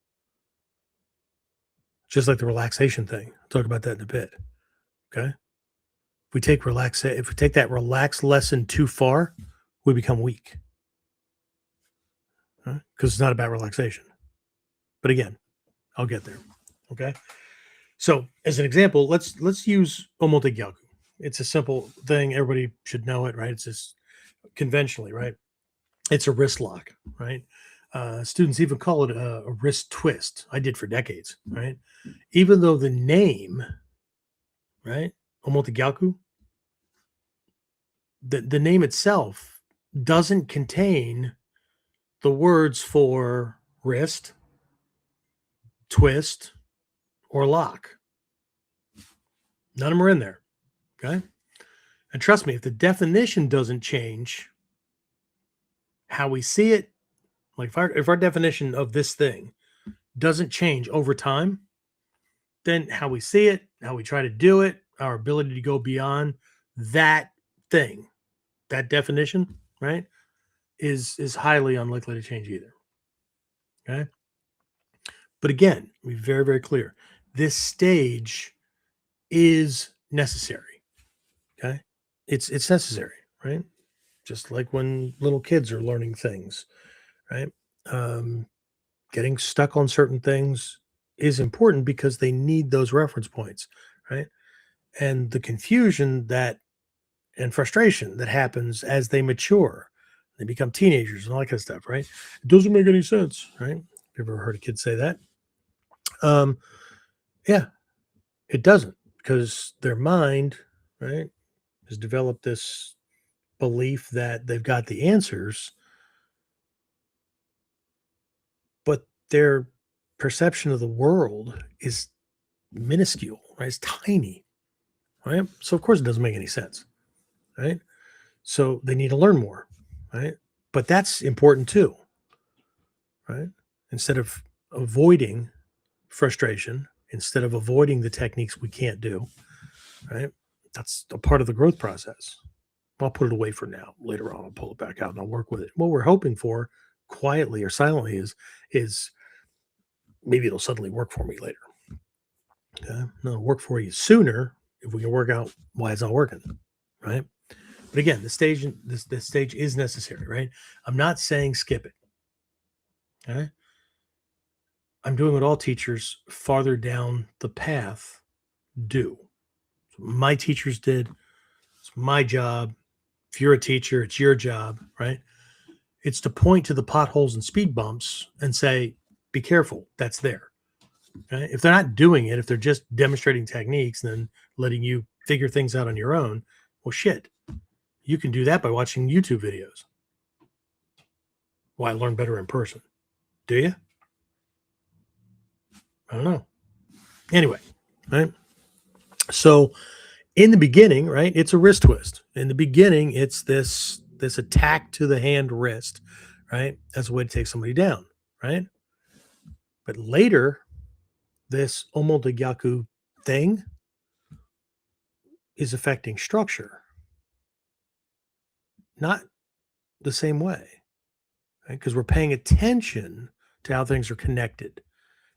Just like the relaxation thing. I'll talk about that in a bit. Okay. If we take that relaxed lesson too far, we become weak. Right? Because it's not about relaxation. But again, I'll get there. Okay. So as an example, let's use Omotegyaku. It's a simple thing. Everybody should know it, right? It's just conventionally, right? It's a wrist lock, right? Students even call it a wrist twist. I did for decades, right? Even though the name, right, Omotegyaku, the name itself doesn't contain the words for wrist, twist, or lock. None of them are in there, okay? And trust me, if the definition doesn't change, how we see it, like if our definition of this thing doesn't change over time, then how we see it, how we try to do it, our ability to go beyond that thing, that definition, right, is highly unlikely to change either. Okay. But again, be very, very clear. This stage is necessary. Okay. It's necessary, right? Just like when little kids are learning things, right? Getting stuck on certain things is important because they need those reference points, right? And the confusion and frustration that happens as they mature, they become teenagers and all that kind of stuff, right? It doesn't make any sense, right? You ever heard a kid say that? Yeah, it doesn't, because their mind, right, has developed this belief that they've got the answers, but their perception of the world is minuscule, right? It's tiny, right? So of course it doesn't make any sense, right? So they need to learn more, right? But that's important too, right? Instead of avoiding frustration, instead of avoiding the techniques we can't do, right? That's a part of the growth process. I'll put it away for now. Later on, I'll pull it back out and I'll work with it. What we're hoping for, quietly or silently, is maybe it'll suddenly work for me later. Okay? No, it'll work for you sooner if we can work out why it's not working, right? But again, this stage is necessary, right? I'm not saying skip it. Okay? I'm doing what all teachers farther down the path do. My teachers did. It's my job. If you're a teacher, it's your job, right? It's to point to the potholes and speed bumps and say, be careful, that's there. Okay? If they're not doing it, if they're just demonstrating techniques and then letting you figure things out on your own, well, shit, you can do that by watching YouTube videos. Why, learn better in person. Do you? I don't know. Anyway, right? So in the beginning, right, it's a wrist twist. In the beginning, it's this attack to the hand wrist, right? As a way to take somebody down, right? But later, this Omotegyaku thing is affecting structure, not the same way, right? Because we're paying attention to how things are connected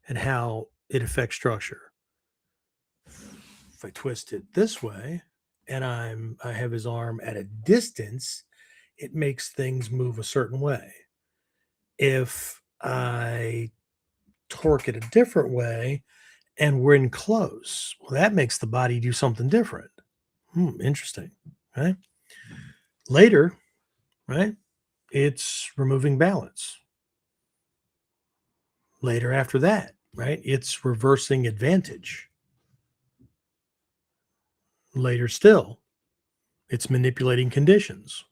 and how it affects structure. If I twist it this way and I have his arm at a distance, it makes things move a certain way. If I torque it a different way and we're in close, well, that makes the body do something different. Interesting, right? Later, right, it's removing balance. Later after that, right, it's reversing advantage. Later still, it's manipulating conditions.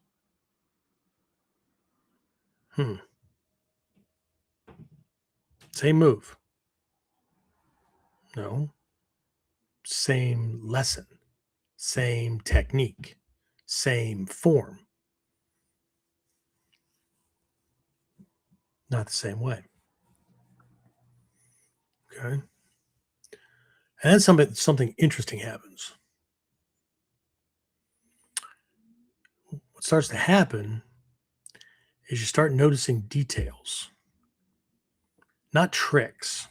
Same move. No. Same lesson, same technique, same form. Not the same way. Okay. And then something interesting happens. What starts to happen is you start noticing details, not tricks,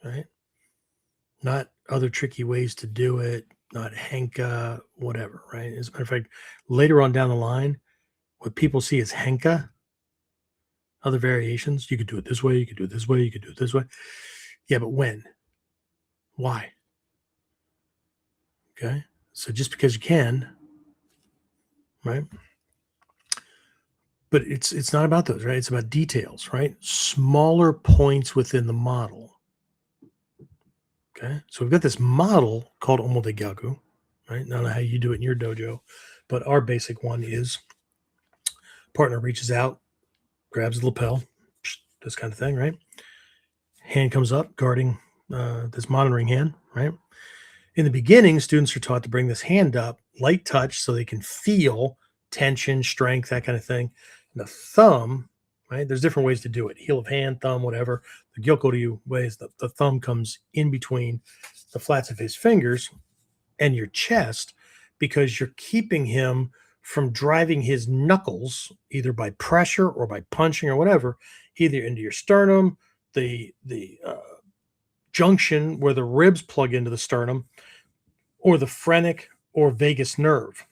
right? Not other tricky ways to do it, not Henka, whatever, right? As a matter of fact, later on down the line, what people see as Henka, other variations, you could do it this way, you could do it this way, you could do it this way. Yeah, but when? Why? Okay. So just because you can, right? But it's not about those, right? It's about details, right? Smaller points within the model. Okay. So we've got this model called Omodegyaku, right? I don't know how you do it in your dojo, but our basic one is partner reaches out, grabs the lapel, this kind of thing, right? Hand comes up, guarding this monitoring hand, right? In the beginning, students are taught to bring this hand up, light touch, so they can feel tension, strength, that kind of thing. And the thumb, right? There's different ways to do it. Heel of hand, thumb, whatever. The Gyokoryu way is the thumb comes in between the flats of his fingers and your chest, because you're keeping him from driving his knuckles either by pressure or by punching or whatever, either into your sternum, the junction where the ribs plug into the sternum, or the phrenic or vagus nerve.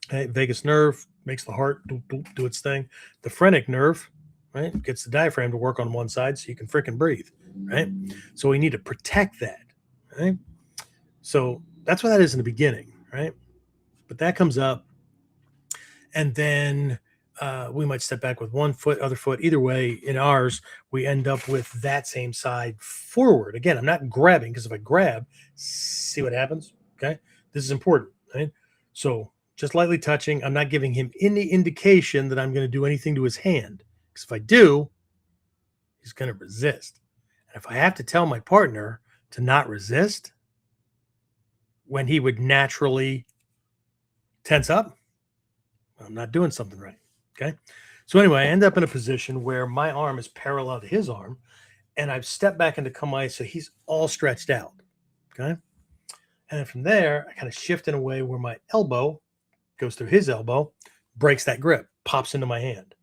Okay? Vagus nerve makes the heart do its thing. The phrenic nerve, right, gets the diaphragm to work on one side so you can freaking breathe, right? So we need to protect that, right? So that's what that is in the beginning, right? But that comes up, and then we might step back with one foot, other foot. Either way, in ours, we end up with that same side forward. Again, I'm not grabbing, because if I grab, see what happens? Okay. This is important, right? So just lightly touching. I'm not giving him any indication that I'm going to do anything to his hand, because if I do, he's going to resist. And if I have to tell my partner to not resist when he would naturally tense up, I'm not doing something right. Okay. So anyway, I end up in a position where my arm is parallel to his arm, and I've stepped back into kamae, so he's all stretched out. Okay. And then from there, I kind of shift in a way where my elbow goes through his elbow, breaks that grip, pops into my hand.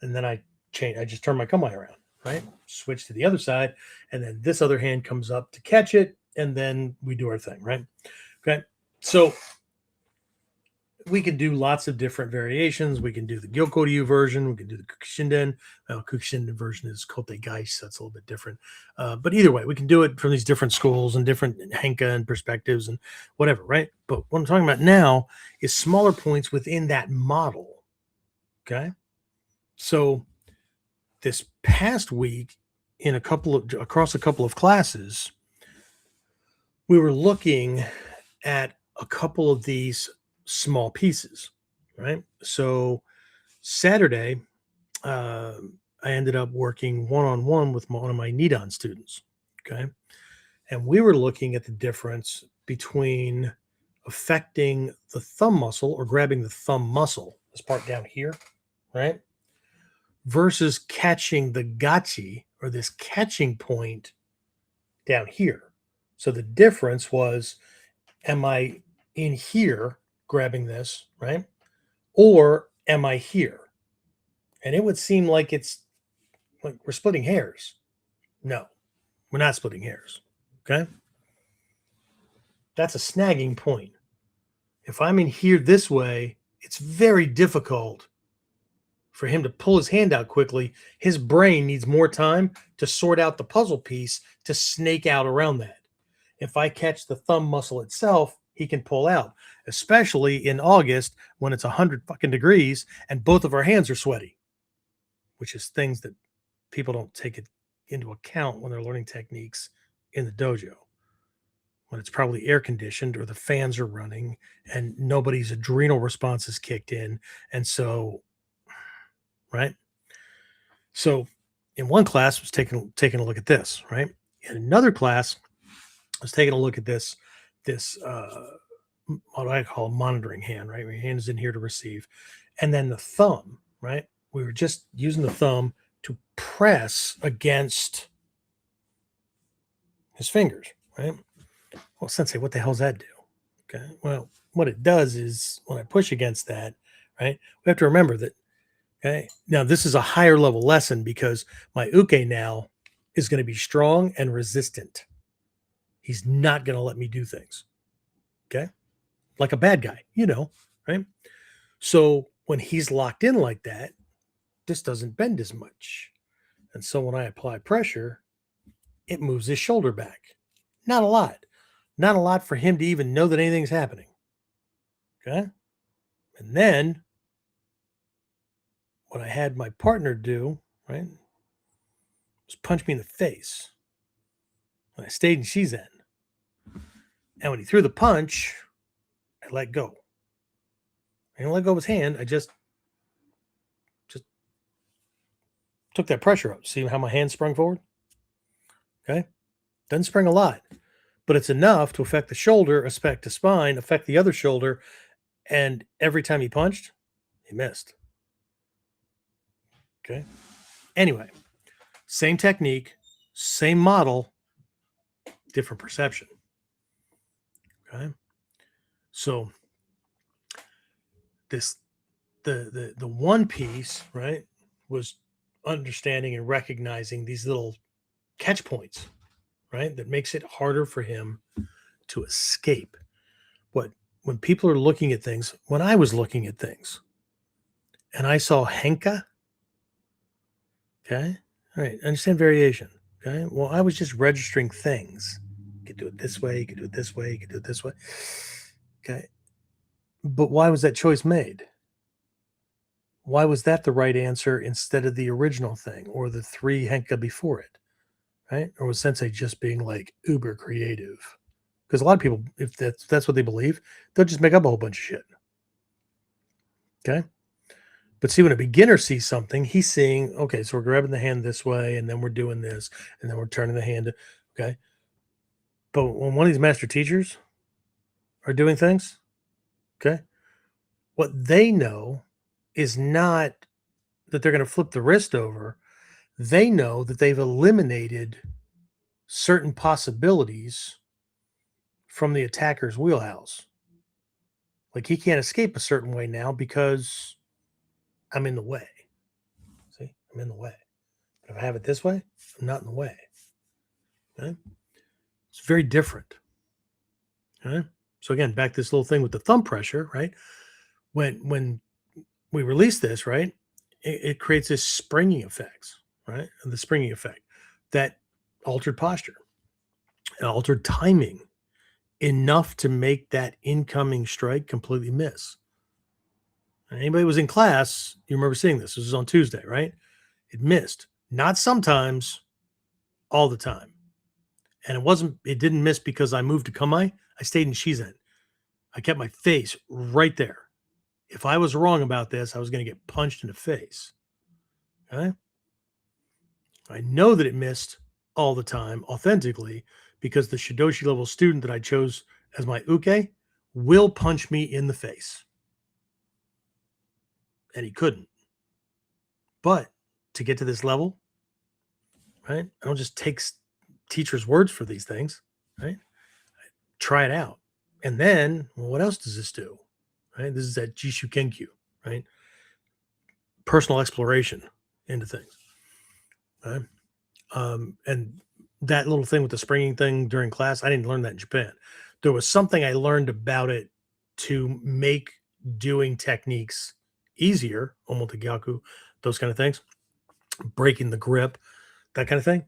And then I just turn my kamae around, right? Switch to the other side. And then this other hand comes up to catch it. And then we do our thing, right? Okay. So we can do lots of different variations. We can do the Gyokoryu version. We can do the Kukushinden. Kukushinden version is Kote Gaish, so that's a little bit different. But either way, we can do it from these different schools and different Henka and perspectives and whatever, right? But what I'm talking about now is smaller points within that model, okay? So this past week, across a couple of classes, we were looking at a couple of these small pieces, right? So Saturday, I ended up working one-on-one with one of my Nidan students, okay? And we were looking at the difference between affecting the thumb muscle or grabbing the thumb muscle, this part down here, right? Versus catching the gachi, or this catching point down here. So the difference was, am I in here grabbing this, right? Or am I here? And it would seem like it's like we're splitting hairs. No, we're not splitting hairs. Okay. That's a snagging point. If I'm in here this way, it's very difficult for him to pull his hand out quickly. His brain needs more time to sort out the puzzle piece to snake out around that. If I catch the thumb muscle itself, he can pull out, especially in August when it's 100 fucking degrees and both of our hands are sweaty, which is things that people don't take it into account when they're learning techniques in the dojo, when it's probably air conditioned or the fans are running and nobody's adrenal response is kicked in. And so, right. So in one class was taking a look at this, right? In another class, I was taking a look at this what I call a monitoring hand, right? Your hand is in here to receive. And then the thumb, right? We were just using the thumb to press against his fingers, right? Well, sensei, what the hell does that do? Okay. Well, what it does is when I push against that, right? We have to remember that, okay. Now, this is a higher level lesson because my uke now is going to be strong and resistant. He's not going to let me do things. Okay. Like a bad guy, right? So when he's locked in like that, this doesn't bend as much. And so when I apply pressure, it moves his shoulder back. Not a lot. Not a lot for him to even know that anything's happening. Okay. And then what I had my partner do, right, was punch me in the face. And I stayed in Shizen. And when he threw the punch, I let go. I didn't let go of his hand. I just took that pressure out. See how my hand sprung forward? Okay. Doesn't spring a lot, but it's enough to affect the shoulder, affect the spine, affect the other shoulder. And every time he punched, he missed. Okay. Anyway, same technique, same model, different perception. Okay. So the one piece, right, was understanding and recognizing these little catch points, right, that makes it harder for him to escape. When people are looking at things, when I was looking at things and I saw henka, okay, all right, understand variation, okay, well, I was just registering things. You could do it this way, you could do it this way, you could do it this way, okay, but why was that choice made? Why was that the right answer instead of the original thing or the 3 henka before it, right? Or was sensei just being like uber creative? Because a lot of people, if that's what they believe, they'll just make up a whole bunch of shit. Okay. But see, when a beginner sees something, he's seeing, okay, so we're grabbing the hand this way, and then we're doing this, and then we're turning the hand. Okay. But when one of these master teachers are doing things, okay, what they know is not that they're going to flip the wrist over. They know that they've eliminated certain possibilities from the attacker's wheelhouse. Like he can't escape a certain way now because I'm in the way. See, I'm in the way. But if I have it this way, I'm not in the way. Okay? It's very different. Okay? So again, back to this little thing with the thumb pressure, right? When we release this, right, it creates this springing effects, right? And the springing effect that altered posture, altered timing, enough to make that incoming strike completely miss. And anybody who was in class, you remember seeing this. This was on Tuesday, right? It missed. Not sometimes, all the time. And it didn't miss because I moved to Kamai. I stayed in Shizen. I kept my face right there. If I was wrong about this, I was going to get punched in the face. Okay? I know that it missed all the time authentically because the Shidoshi level student that I chose as my uke will punch me in the face. And he couldn't. But to get to this level, right, I don't just take teachers' words for these things, right? I try it out. And then, well, what else does this do? Right? This is that Jishu Kenkyu, right? Personal exploration into things. Right? And that little thing with the springing thing during class, I didn't learn that in Japan. There was something I learned about it to make doing techniques easier, omotagyaku, those kind of things, breaking the grip, that kind of thing.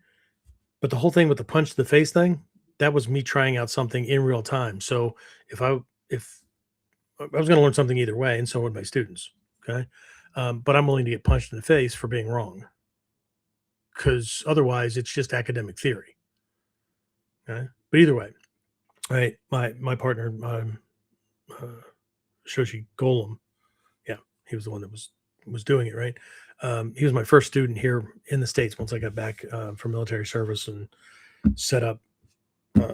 But the whole thing with the punch to the face thing, that was me trying out something in real time. So if I was going to learn something either way, and so would my students, okay? But I'm willing to get punched in the face for being wrong, because otherwise it's just academic theory. Okay? But either way, right? My partner, Shoshi Golem, yeah, he was the one that was doing it, right? He was my first student here in the States once I got back from military service, and set up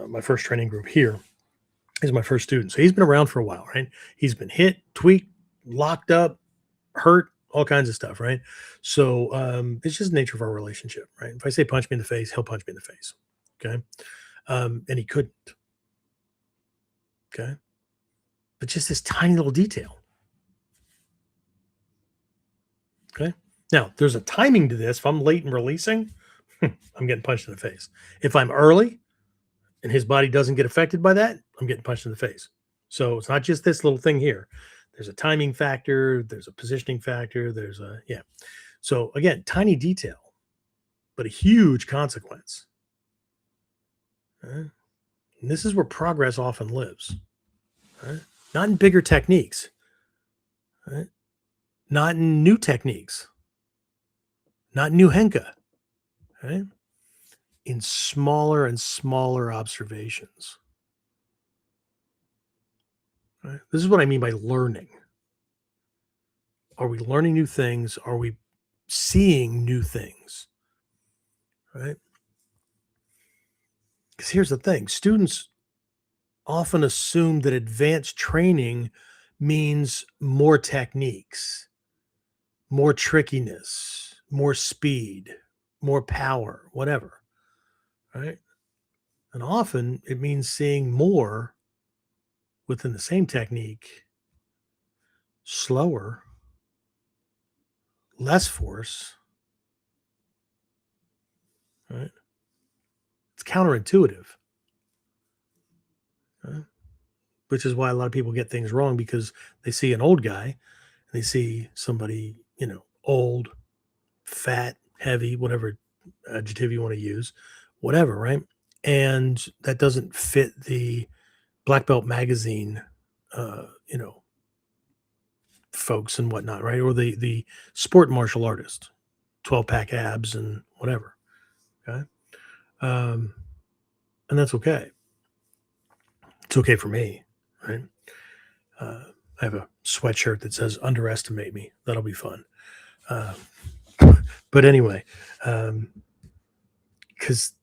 my first training group here. He's my first student. So he's been around for a while, right? He's been hit, tweaked, locked up, hurt, all kinds of stuff, right? So it's just the nature of our relationship, right? If I say punch me in the face, he'll punch me in the face. Okay. And he couldn't. Okay. But just this tiny little detail. Okay. Now, there's a timing to this. If I'm late in releasing, I'm getting punched in the face. If I'm early and his body doesn't get affected by that, I'm getting punched in the face. So it's not just this little thing here. There's a timing factor. There's a positioning factor. There's a, yeah. So again, tiny detail, but a huge consequence. And this is where progress often lives. Right? Not in bigger techniques. Right? Not in new techniques. Not new henka. Right? In smaller and smaller observations. Right? This is what I mean by learning. Are we learning new things? Are we seeing new things? Right? Because here's the thing. Students often assume that advanced training means more techniques, more trickiness, more speed, more power, whatever. Right? And often it means seeing more within the same technique, slower, less force. Right? It's counterintuitive. Right? Which is why a lot of people get things wrong, because they see an old guy and they see somebody, old, fat, heavy, whatever adjective you want to use, whatever, right? And that doesn't fit the Black Belt magazine, folks and whatnot, right? Or the sport martial artist, 12-pack abs and whatever. Okay. And that's okay. It's okay for me, right? I have a sweatshirt that says "Underestimate me." That'll be fun. But anyway, because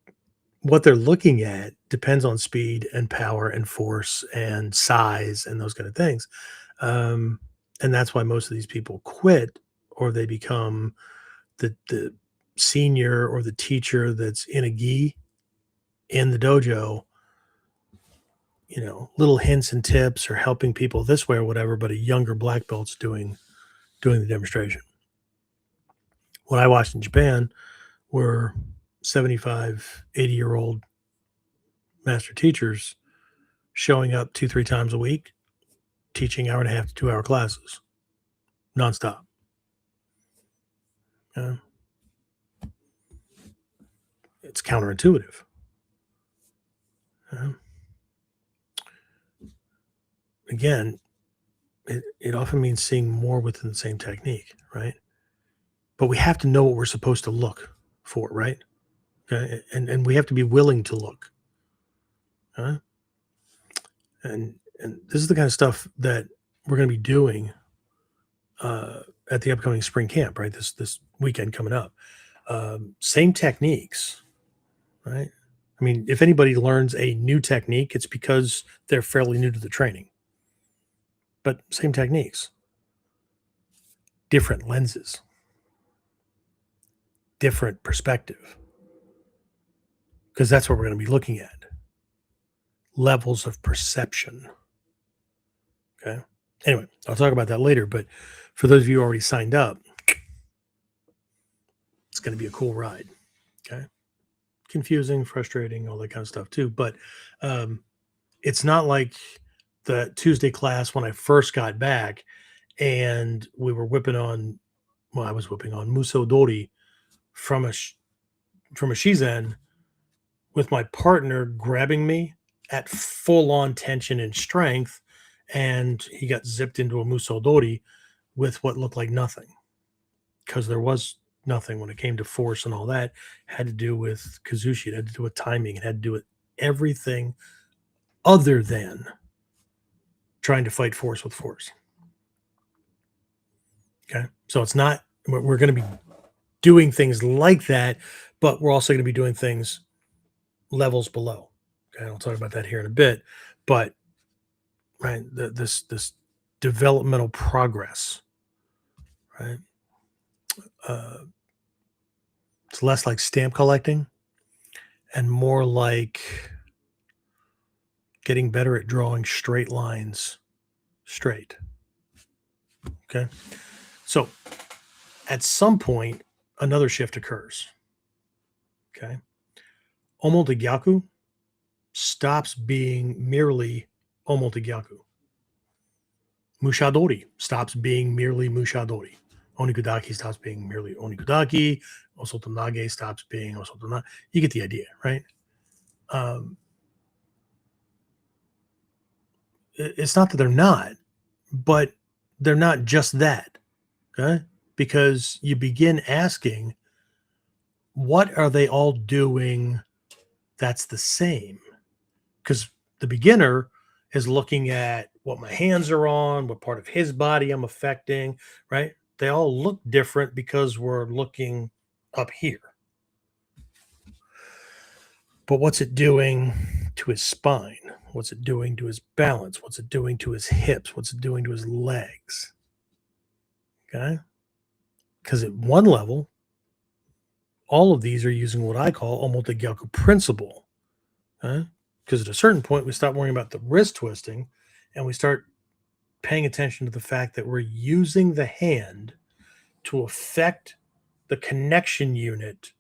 what they're looking at depends on speed and power and force and size and those kind of things. And that's why most of these people quit, or they become the senior or the teacher that's in a gi in the dojo, little hints and tips or helping people this way or whatever, but a younger black belt's doing the demonstration. What I watched in Japan were 75, 80-year-old master teachers showing up 2-3 times a week, teaching 1.5 to 2 hour classes, nonstop. It's counterintuitive. Again, it often means seeing more within the same technique, right? But we have to know what we're supposed to look for, right? Okay, and we have to be willing to look. And this is the kind of stuff that we're going to be doing at the upcoming spring camp, right? This weekend coming up. Same techniques, right? I mean, if anybody learns a new technique, it's because they're fairly new to the training. But same techniques, different lenses, different perspective, because that's what we're going to be looking at. Levels of perception. Okay. Anyway, I'll talk about that later. But for those of you who already signed up, it's going to be a cool ride. Okay. Confusing, frustrating, all that kind of stuff too. But it's not like the Tuesday class when I first got back and we were I was whipping on Muso Dori from a Shizen with my partner grabbing me at full on tension and strength. And he got zipped into a Muso Dori with what looked like nothing, because there was nothing when it came to force and all that. It had to do with Kazushi. It had to do with timing. It had to do with everything other than trying to fight force with force. Okay. So it's not, we're going to be doing things like that, but we're also going to be doing things levels below. Okay, I'll talk about that here in a bit, but right, this developmental progress, right? Uh, it's less like stamp collecting and more like getting better at drawing straight lines straight. Okay, so at some point, another shift occurs. Okay, Omotegyaku stops being merely Omotegyaku. Mushadori stops being merely Mushadori. Onikudaki stops being merely Onikudaki. Osotonage stops being Osotonage. You get the idea, right? It's not that they're not, but they're not just that. Okay? Because you begin asking, what are they all doing that's the same? Because the beginner is looking at what my hands are on, what part of his body I'm affecting, right? They all look different because we're looking up here. But what's it doing to his spine? What's it doing to his balance? What's it doing to his hips? What's it doing to his legs? Okay? Because at one level, all of these are using what I call Omotegyaku principle. Okay? Because at a certain point, we stop worrying about the wrist twisting and we start paying attention to the fact that we're using the hand to affect the connection unit,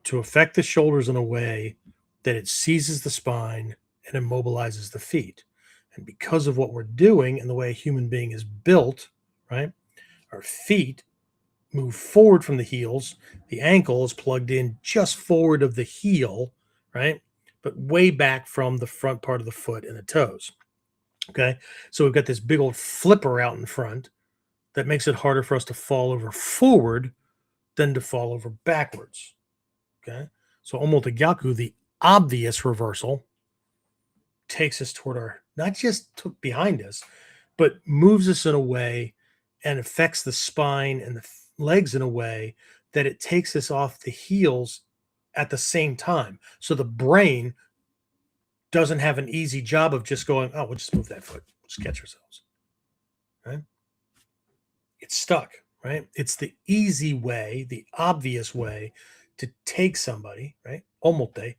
to affect the shoulders in a way that it seizes the spine and immobilizes the feet. And because of what we're doing and the way a human being is built, right, our feet move forward from the heels. The ankle is plugged in just forward of the heel, right, but way back from the front part of the foot and the toes. Okay. So we've got this big old flipper out in front that makes it harder for us to fall over forward than to fall over backwards. Okay. So Omotegyaku, the obvious reversal, takes us toward our, not just behind us, but moves us in a way and affects the spine and the legs in a way that it takes us off the heels at the same time. So the brain doesn't have an easy job of just going, oh, we'll just move that foot. We'll just catch ourselves. Right? It's stuck, right? It's the easy way, the obvious way to take somebody, right? Omote,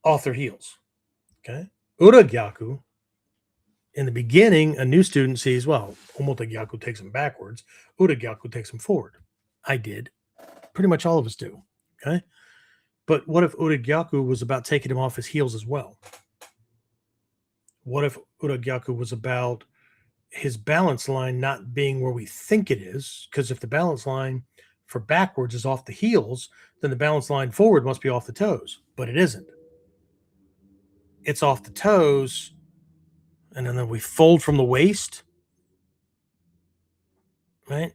off their heels. Okay. Uragyaku, in the beginning, a new student sees, well, Omotegyaku takes him backwards. Uragyaku takes him forward. I did. Pretty much all of us do. Okay. But what if Uragyaku was about taking him off his heels as well? What if Uragyaku was about his balance line not being where we think it is? Because if the balance line for backwards is off the heels, then the balance line forward must be off the toes. But it isn't. It's off the toes, and then we fold from the waist, right?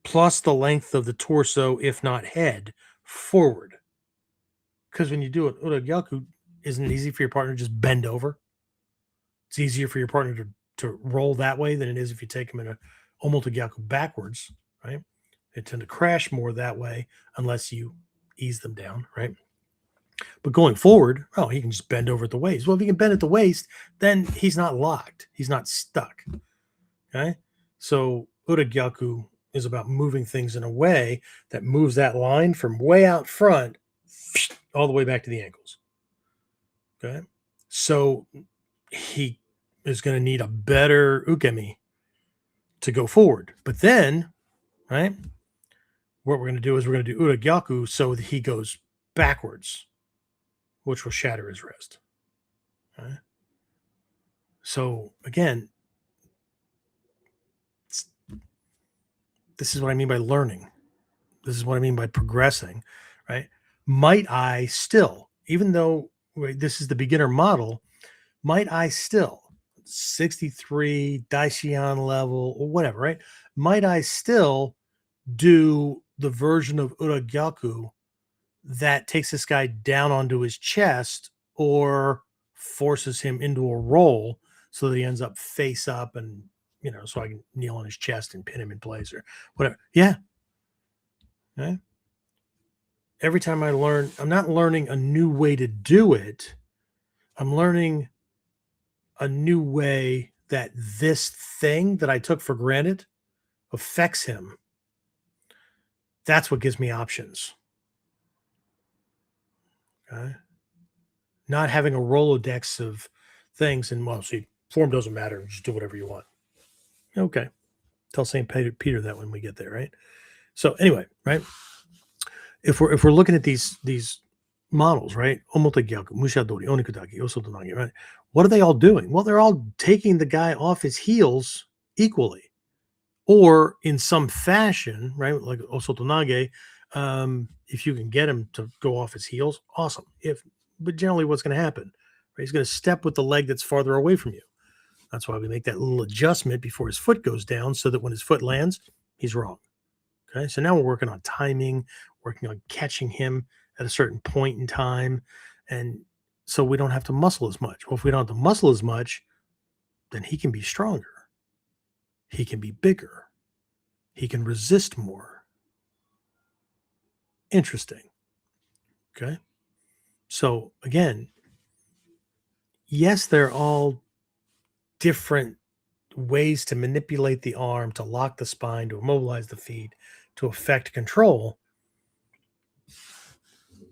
Plus the length of the torso, if not head, forward. Because when you do it, Uragyaku, isn't it easy for your partner to just bend over? It's easier for your partner to roll that way than it is if you take them in a Omotegyaku backwards, right? They tend to crash more that way unless you ease them down, right? But going forward, oh, he can just bend over at the waist. Well, if he can bend at the waist, then he's not locked. He's not stuck. Okay? So Uragyaku is about moving things in a way that moves that line from way out front all the way back to the ankles. Okay? So he is going to need a better ukemi to go forward. But then, right, what we're going to do is we're going to do Uragyaku so that he goes backwards, which will shatter his wrist. Okay? So again, this is what I mean by learning. This is what I mean by progressing, right? Might I still, even though this is the beginner model, might I still, 63 dai-shihan level or whatever, right? Might I still do the version of Uragyaku that takes this guy down onto his chest or forces him into a roll so that he ends up face up and, so I can kneel on his chest and pin him in place or whatever. Yeah. Okay. every time I learn, I'm not learning a new way to do it. I'm learning a new way that this thing that I took for granted affects him. That's what gives me options. Okay. Not having a Rolodex of things and, well, see, form doesn't matter. Just do whatever you want. Okay. Tell St. Peter that when we get there, right? So anyway, right? If we're looking at these models, right? Omotagyaku, Mushadori, Onikudaki, Osotonagi, right? What are they all doing? Well, they're all taking the guy off his heels equally, or in some fashion, right? Like Osotonage, if you can get him to go off his heels, awesome. But generally, what's going to happen? Right? He's going to step with the leg that's farther away from you. That's why we make that little adjustment before his foot goes down, so that when his foot lands, he's wrong. Okay, so now we're working on timing, working on catching him at a certain point in time, and so we don't have to muscle as much. Well, if we don't have to muscle as much, then he can be stronger. He can be bigger. He can resist more. Interesting. Okay. So again, yes, they're all different ways to manipulate the arm, to lock the spine, to immobilize the feet, to affect control.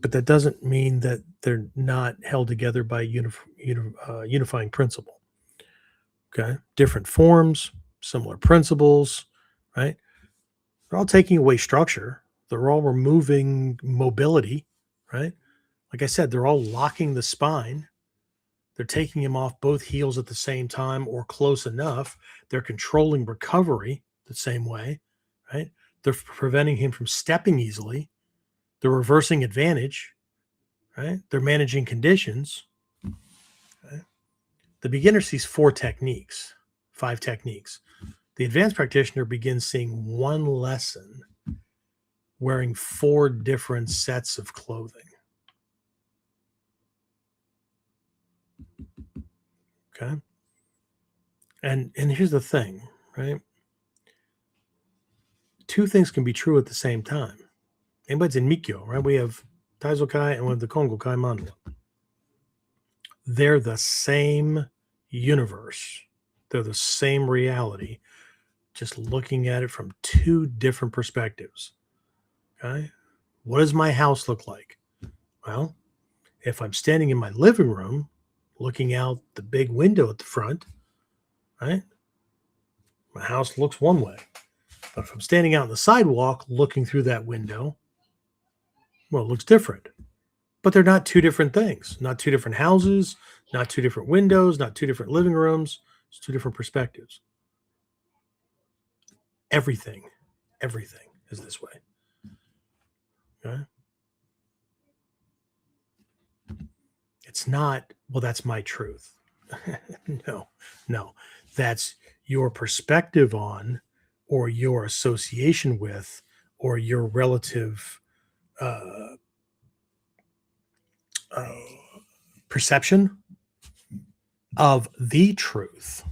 But that doesn't mean that they're not held together by unifying principle. Okay. Different forms, similar principles, right? They're all taking away structure. They're all removing mobility, right? Like I said, they're all locking the spine. They're taking him off both heels at the same time or close enough. They're controlling recovery the same way, right? They're preventing him from stepping easily. They're reversing advantage, right? They're managing conditions. Right? The beginner sees 5 techniques. The advanced practitioner begins seeing one lesson wearing 4 different sets of clothing. Okay. And here's the thing, right? 2 things can be true at the same time. Anybody's in Mikyo, right? We have Taizokai and we have the Kongokai Mandala. They're the same universe. They're the same reality, just looking at it from 2 different perspectives. Okay. What does my house look like? Well, if I'm standing in my living room, looking out the big window at the front, right? My house looks one way. But if I'm standing out on the sidewalk looking through that window, well, it looks different. But they're not 2 different things, not 2 different houses, not 2 different windows, not 2 different living rooms. It's 2 different perspectives. Everything is this way. Okay? It's not, well, that's my truth. No. That's your perspective on, or your association with, or your relative perception of the truth,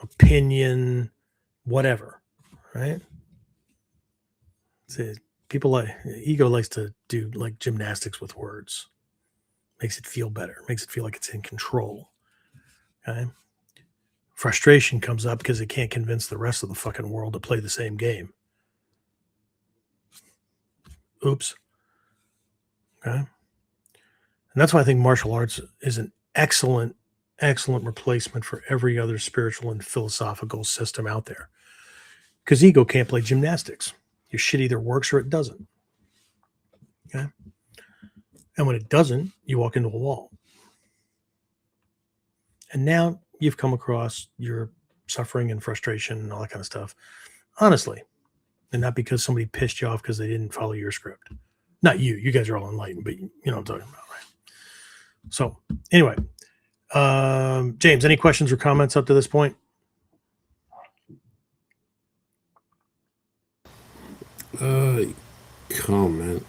opinion, whatever, right? People like ego likes to do like gymnastics with words. Makes it feel better. Makes it feel like it's in control. Okay. Frustration comes up because it can't convince the rest of the fucking world to play the same game. Oops. Okay. And that's why I think martial arts is an excellent replacement for every other spiritual and philosophical system out there. Because ego can't play gymnastics. Your shit either works or it doesn't. Okay. And when it doesn't, you walk into a wall. And now you've come across your suffering and frustration and all that kind of stuff, honestly, and not because somebody pissed you off because they didn't follow your script. Not you. You guys are all enlightened, but you know what I'm talking about, right? So anyway, James, any questions or comments up to this point? Comment.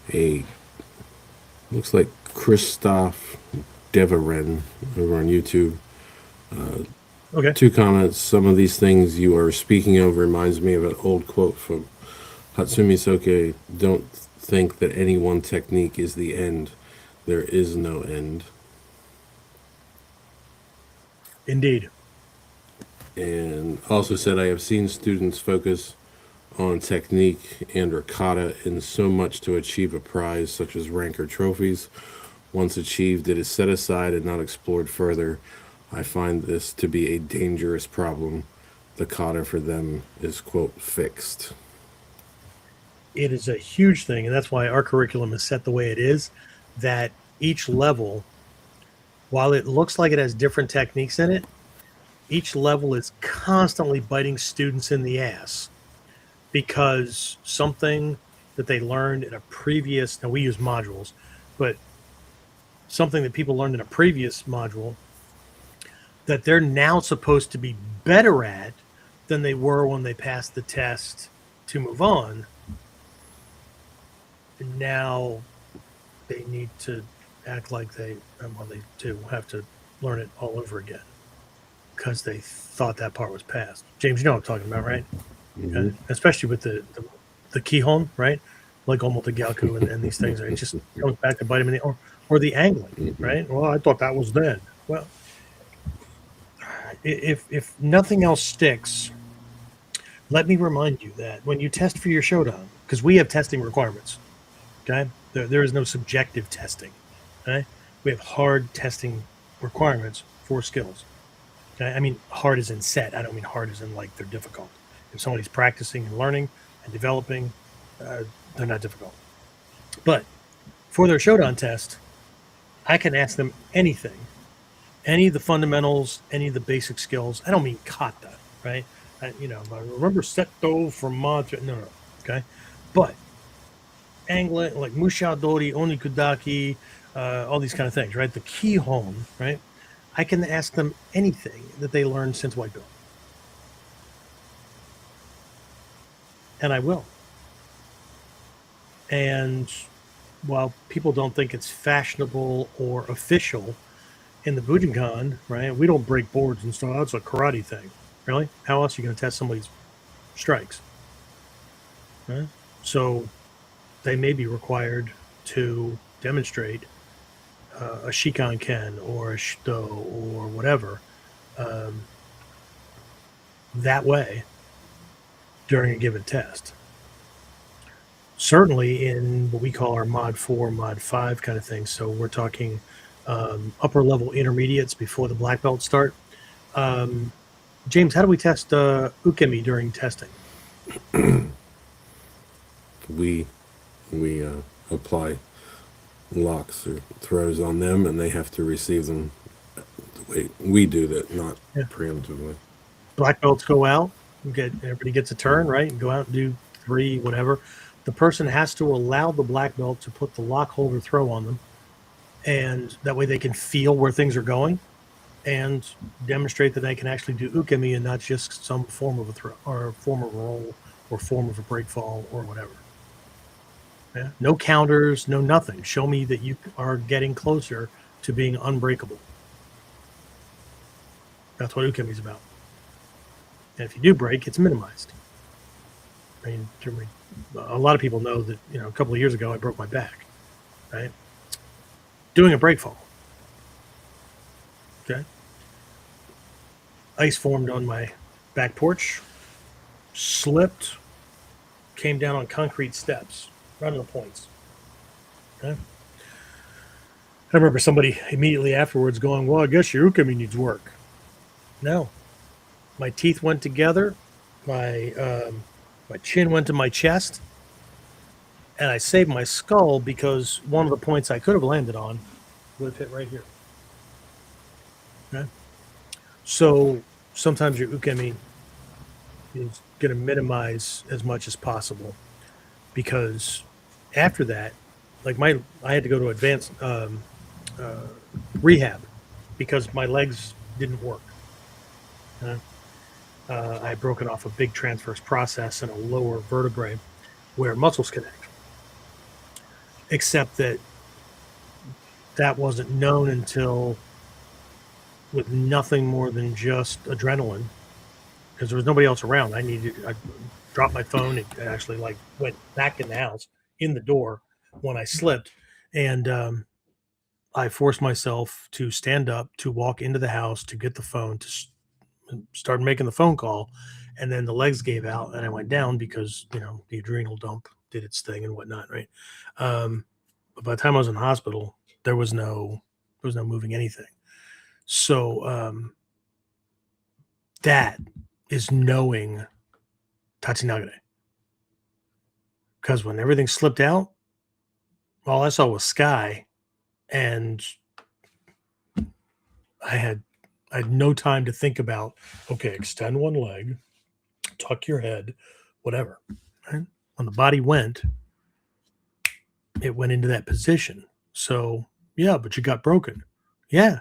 Hey, looks like Christoph Deveren over on YouTube Okay. 2 comments. Some of these things you are speaking of reminds me of an old quote from Hatsumi Soke. Don't think that any one technique is the end. There is no end. Indeed. And also said, I have seen students focus on technique and or kata in so much to achieve a prize such as rank or trophies. Once achieved, it is set aside and not explored further. I find this to be a dangerous problem. The kata for them is, quote, fixed. It is a huge thing, and that's why our curriculum is set the way it is, that each level, while it looks like it has different techniques in it, each level is constantly biting students in the ass because something that they learned in a previous, now we use modules, but something that people learned in a previous module that they're now supposed to be better at than they were when they passed the test to move on. And now they need to act like they do have to learn it all over again because they thought that part was passed. James, you know what I'm talking about, right? Mhm. Especially with the keyhole, right? Like almost the Galku and these things, it just comes back to bite them in the or the angling, right? Well, I thought that was then. Well, if nothing else sticks, let me remind you that when you test for your Shodan, because we have testing requirements, okay? There is no subjective testing, okay? We have hard testing requirements for skills, okay? I mean, hard as in set. I don't mean hard as in like they're difficult. If somebody's practicing and learning and developing, they're not difficult. But for their Shodan test, I can ask them anything, any of the fundamentals, any of the basic skills. I don't mean kata, right? I remember Setto from mod. No, okay. But angling, like Mushadori, Onikudaki, all these kind of things, right? The keyhole, right? I can ask them anything that they learned since white belt. And I will. And while people don't think it's fashionable or official in the Bujinkan, right? We don't break boards and stuff. That's a karate thing. Really? How else are you going to test somebody's strikes? Right? So they may be required to demonstrate a Shikan Ken or a Shito or whatever that way during a given test. Certainly in what we call our Mod 4, Mod 5 kind of thing. So we're talking upper level intermediates before the black belts start. James, how do we test ukemi during testing? We apply locks or throws on them, and they have to receive them the way we do that, not preemptively. Black belts go out. Everybody gets a turn, right? And go out and do 3, whatever. The person has to allow the black belt to put the lock holder throw on them, and that way they can feel where things are going and demonstrate that they can actually do ukemi and not just some form of a throw or form of a roll or form of a break fall or whatever. Yeah? No counters, no nothing. Show me that you are getting closer to being unbreakable. That's what ukemi is about. And if you do break, it's minimized. I mean, a lot of people know that, a couple of years ago I broke my back, right? Doing a break fall. Okay. Ice formed on my back porch, slipped, came down on concrete steps, right on the points. Okay. I remember somebody immediately afterwards going, well, I guess your ukemi needs work. No. My teeth went together. My chin went to my chest. And I saved my skull because one of the points I could have landed on would have hit right here. Okay. So sometimes your ukemi is going to minimize as much as possible because after that, like I had to go to advanced rehab because my legs didn't work. I had broken off a big transverse process in a lower vertebrae where muscles connect. Except that wasn't known until with nothing more than just adrenaline, because there was nobody else around. I dropped my phone. It actually like went back in the house in the door when I slipped, and I forced myself to stand up, to walk into the house, to get the phone, to start making the phone call, and then the legs gave out, and I went down because the adrenal dump did its thing and whatnot, right? But by the time I was in the hospital, there was no moving anything. So that is knowing Tatsunagare. Because when everything slipped out, all I saw was sky, and I had no time to think about, okay, extend one leg, tuck your head, whatever. Right? When the body went, it went into that position. So yeah, but you got broken. Yeah,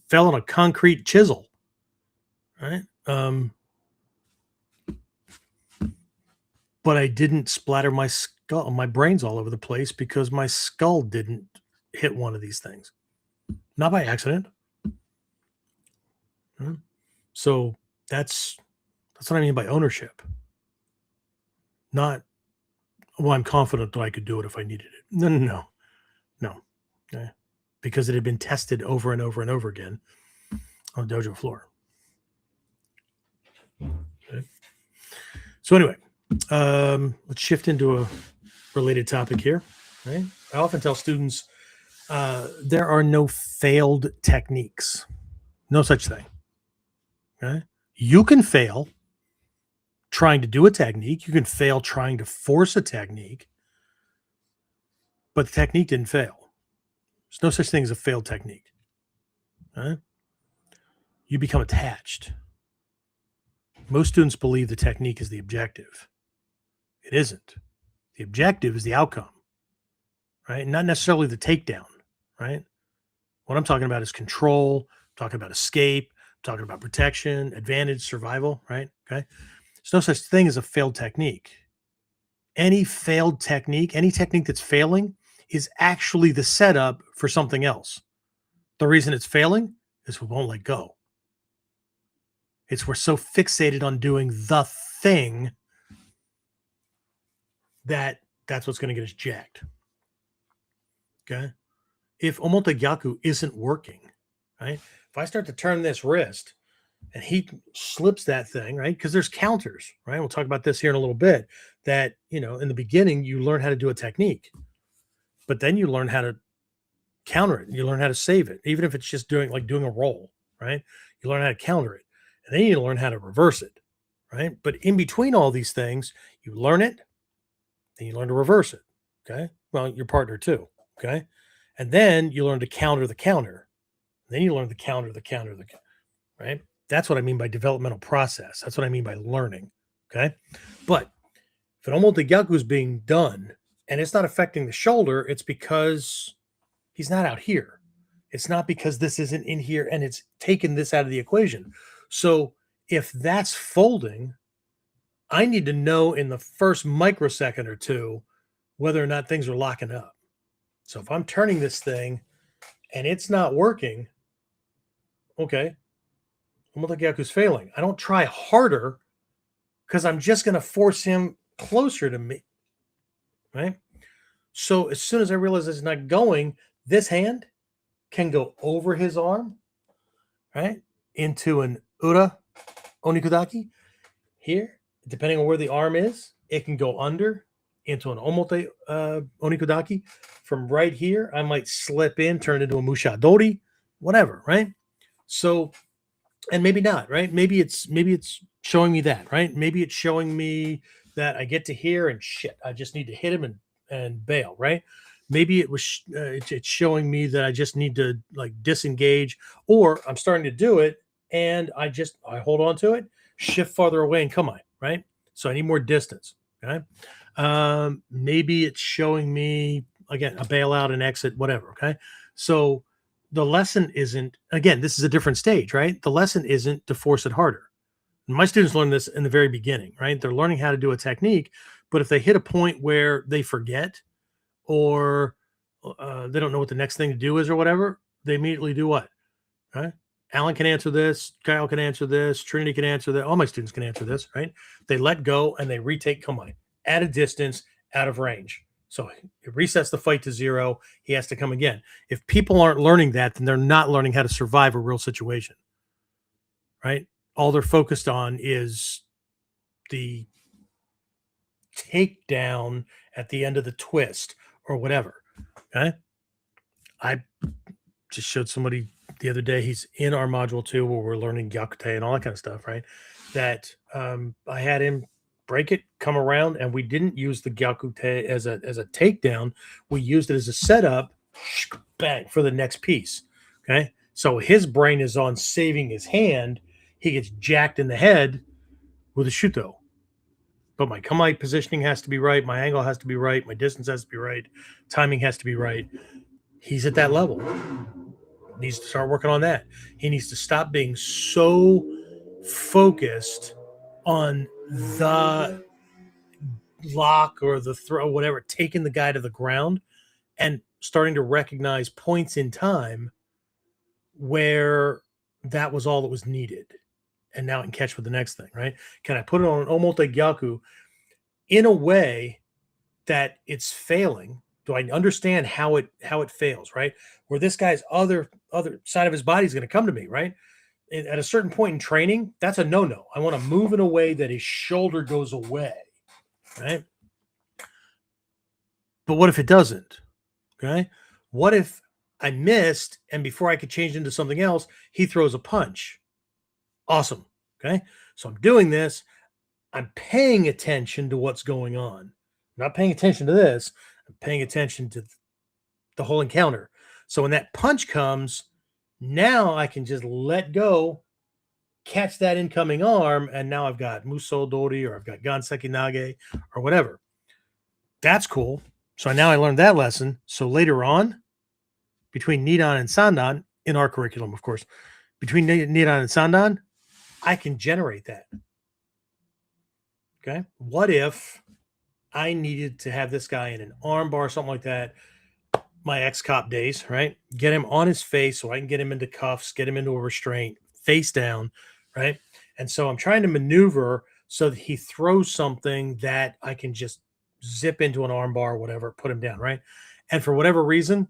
fell on a concrete chisel. Right. But I didn't splatter my skull, my brains all over the place because my skull didn't hit one of these things. Not by accident. So that's what I mean by ownership. Not, well, I'm confident that I could do it if I needed it. No. Okay. Because it had been tested over and over and over again on the dojo floor. Okay. So anyway, let's shift into a related topic here. Right? I often tell students there are no failed techniques. No such thing. Okay? You can fail trying to do a technique. You can fail trying to force a technique, but the technique didn't fail. There's no such thing as a failed technique. Right? You become attached. Most students believe the technique is the objective. It isn't. The objective is the outcome, right? Not necessarily the takedown, right? What I'm talking about is control, I'm talking about escape, I'm talking about protection, advantage, survival, right? Okay. There's no such thing as a failed technique. Any failed technique, any technique that's failing, is actually the setup for something else. The reason it's failing is we won't let go. It's we're so fixated on doing the thing that's what's going to get us jacked. Okay. If Omote Gyaku isn't working, right? If I start to turn this wrist and he slips that thing, right? Because there's counters, right? We'll talk about this here in a little bit. That, in the beginning, you learn how to do a technique, but then you learn how to counter it. You learn how to save it, even if it's just doing a roll, right? You learn how to counter it, and then you learn how to reverse it, right? But in between all these things, you learn it, then you learn to reverse it. Okay. Well, your partner too. Okay. And then you learn to counter the counter. Then you learn to counter the counter, right? That's what I mean by developmental process. That's what I mean by learning. Okay. But if an omote gyaku is being done and it's not affecting the shoulder, it's because he's not out here. It's not because this isn't in here and it's taken this out of the equation. So if that's folding, I need to know in the first microsecond or two whether or not things are locking up. So if I'm turning this thing and it's not working, okay, Omote Gyaku's failing. I don't try harder because I'm just going to force him closer to me, right? So as soon as I realize it's not going, this hand can go over his arm, right, into an ura onikudaki here. Depending on where the arm is, it can go under into an omote onikudaki. From right here, I might slip in, turn into a mushadori, whatever, right? So, and maybe not, right? Maybe it's showing me that, right? Maybe it's showing me that I get to here and shit, I just need to hit him and bail, right? Maybe it was it's showing me that I just need to disengage, or I'm starting to do it and I hold on to it, shift farther away and come on. Right? So I need more distance. Okay. Maybe it's showing me, again, a bailout, an exit, whatever. Okay. So the lesson isn't, again, this is a different stage, right? The lesson isn't to force it harder. And my students learn this in the very beginning, right? They're learning how to do a technique, but if they hit a point where they forget or they don't know what the next thing to do is or whatever, they immediately do what? Right? Alan can answer this. Kyle can answer this. Trinity can answer that. All my students can answer this, right? They let go and they retake Kamai at a distance, out of range. So it resets the fight to 0. He has to come again. If people aren't learning that, then they're not learning how to survive a real situation, right? All they're focused on is the takedown at the end of the twist or whatever. Okay. I just showed somebody the other day, he's in our module 2 where we're learning Gyakute and all that kind of stuff, right? That I had him break it, come around, and we didn't use the Gyakute as a takedown. We used it as a setup, bang, for the next piece. Okay. So his brain is on saving his hand. He gets jacked in the head with a shuto. But my Kamai positioning has to be right. My angle has to be right. My distance has to be right. Timing has to be right. He's at that level. Needs to start working on that. He needs to stop being so focused on the lock or the throw, whatever, taking the guy to the ground, and starting to recognize points in time where that was all that was needed. And now I can catch with the next thing, right? Can I put it on an Omote Gyaku in a way that it's failing? Do I understand how it fails, right? Where this guy's other side of his body is going to come to me, right? And at a certain point in training, that's a no-no. I want to move in a way that his shoulder goes away, right? But what if it doesn't? Okay. What if I missed and before I could change into something else, he throws a punch? Awesome. Okay. So I'm doing this. I'm paying attention to what's going on. I'm not paying attention to this. I'm paying attention to the whole encounter. So when that punch comes, now I can just let go, catch that incoming arm, and now I've got Muso Dori or I've got Ganseki Nage or whatever. That's cool. So now I learned that lesson. So later on, between Nidan and Sandan, in our curriculum, of course, between Nidan and Sandan, I can generate that. Okay. What if I needed to have this guy in an arm bar or something like that? My ex-cop days, right? Get him on his face so I can get him into cuffs, get him into a restraint, face down, right? And so I'm trying to maneuver so that he throws something that I can just zip into an arm bar or whatever, put him down, right? And for whatever reason,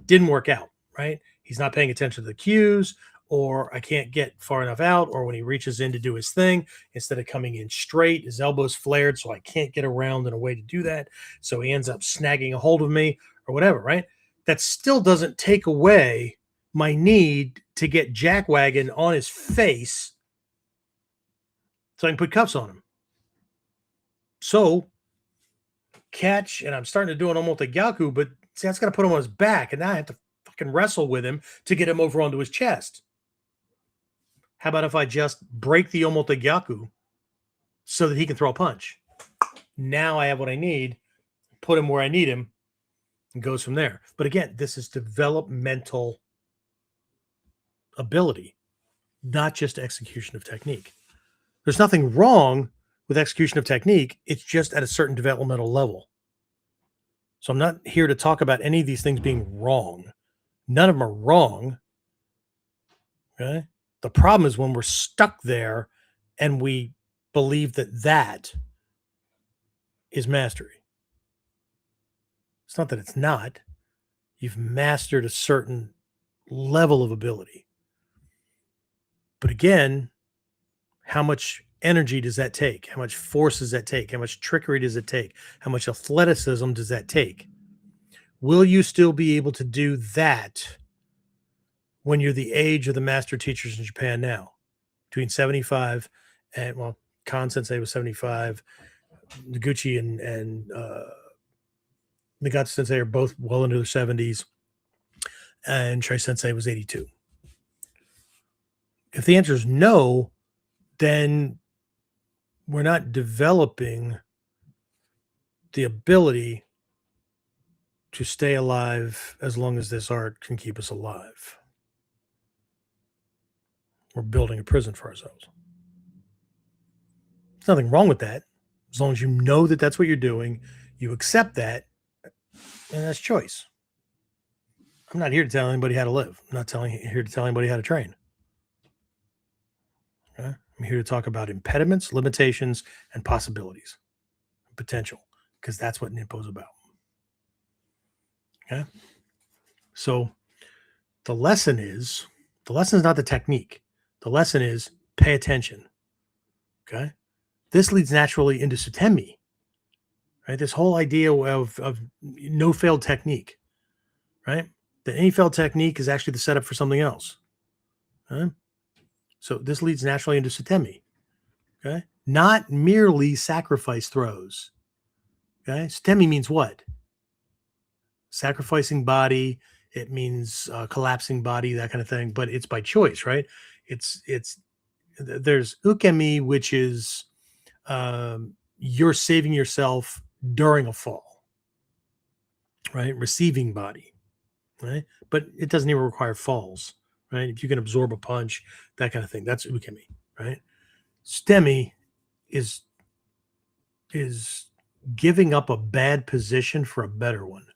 didn't work out, right? He's not paying attention to the cues, or I can't get far enough out, or when he reaches in to do his thing, instead of coming in straight, his elbow's flared, so I can't get around in a way to do that. So he ends up snagging a hold of me or whatever, right? That still doesn't take away my need to get Jackwagon on his face so I can put cuffs on him. So catch, and I'm starting to do an Omote Gyaku, but see, that's going to put him on his back, and now I have to fucking wrestle with him to get him over onto his chest. How about if I just break the Omote Gyaku so that he can throw a punch? Now I have what I need, put him where I need him, and goes from there. But again, this is developmental ability, not just execution of technique. There's nothing wrong with execution of technique. It's just at a certain developmental level. So I'm not here to talk about any of these things being wrong. None of them are wrong. Okay. The problem is when we're stuck there and we believe that that is mastery. It's not that it's not. You've mastered a certain level of ability. But again, how much energy does that take? How much force does that take? How much trickery does it take? How much athleticism does that take? Will you still be able to do that when you're the age of the master teachers in Japan now? Between 75 and, well, Kan Sensei was 75. Noguchi and Nagatsu Sensei are both well into their 70s. And Shrai Sensei was 82. If the answer is no, then we're not developing the ability to stay alive as long as this art can keep us alive. We're building a prison for ourselves. There's nothing wrong with that. As long as you know that that's what you're doing, you accept that, and that's choice. I'm not here to tell anybody how to live. I'm not here to tell anybody how to train. I'm here to talk about impediments, limitations, and possibilities, potential, because that's what Nippo is about. Okay. So the lesson is not the technique. The lesson is pay attention. Okay. This leads naturally into Sutemi, right? This whole idea of no failed technique, right? That any failed technique is actually the setup for something else. Okay? So this leads naturally into Sutemi. Okay. Not merely sacrifice throws. Okay. Sutemi means what? Sacrificing body. It means collapsing body, that kind of thing. But it's by choice, right? There's ukemi, which is you're saving yourself during a fall, right? Receiving body, right? But it doesn't even require falls, right? If you can absorb a punch, that kind of thing, that's ukemi, right? Stemi is giving up a bad position for a better one.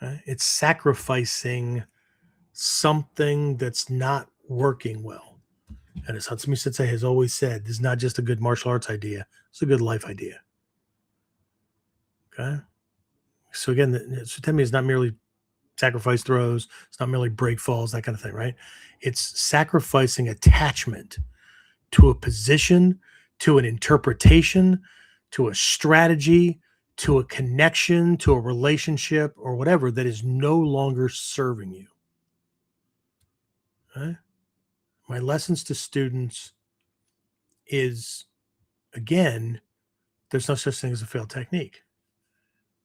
Right? It's sacrificing something that's not working well. And as Hatsumi Sensei has always said, this is not just a good martial arts idea, it's a good life idea. Okay. So again, the Sutemi is not merely sacrifice throws, it's not merely break falls, that kind of thing, right? It's sacrificing attachment to a position, to an interpretation, to a strategy, to a connection, to a relationship, or whatever that is no longer serving you. Okay? My lessons to students is, again, there's no such thing as a failed technique.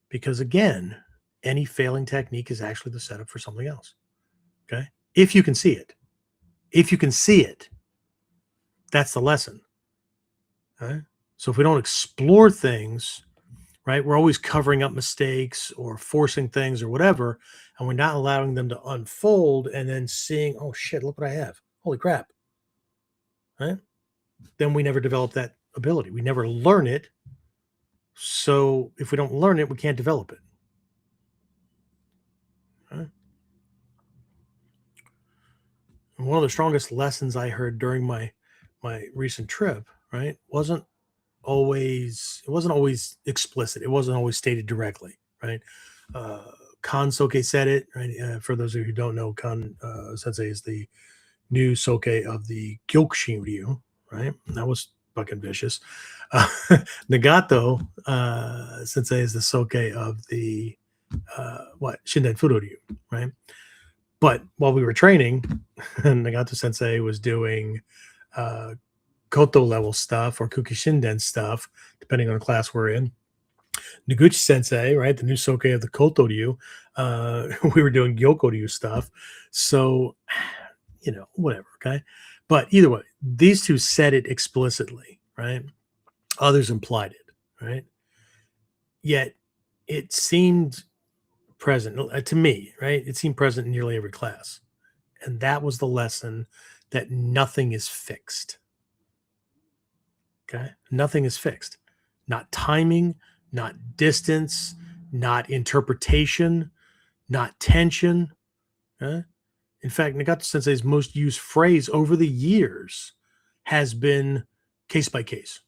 Because again, any failing technique is actually the setup for something else. Okay. If you can see it, that's the lesson. Okay? So if we don't explore things, right, we're always covering up mistakes or forcing things or whatever, and we're not allowing them to unfold and then seeing, oh shit, look what I have. Holy crap. Right? Then we never develop that ability. We never learn it. So if we don't learn it, we can't develop it. Right? And one of the strongest lessons I heard during my recent trip, right, wasn't always explicit. It wasn't always stated directly, right? Kan Soke said it, right? For those of you who don't know, Kan Sensei is the new Soke of the Gyokushin Ryu, right? And that was fucking vicious. Nagato Sensei is the Soke of the Shinden Fudo Ryu, right? But while we were training, Nagato Sensei was doing Koto level stuff or Kuki Shinden stuff, depending on the class we're in. Noguchi Sensei, right, the new Soke of the Koto Ryu, we were doing Gyoko Ryu stuff. So, whatever, okay? But either way, these two said it explicitly, right? Others implied it, right? Yet it seemed present to me, right? It seemed present in nearly every class. And that was the lesson that nothing is fixed. Okay. Nothing is fixed. Not timing, not distance, not interpretation, not tension. Okay? In fact, Nagato Sensei's most used phrase over the years has been case by case,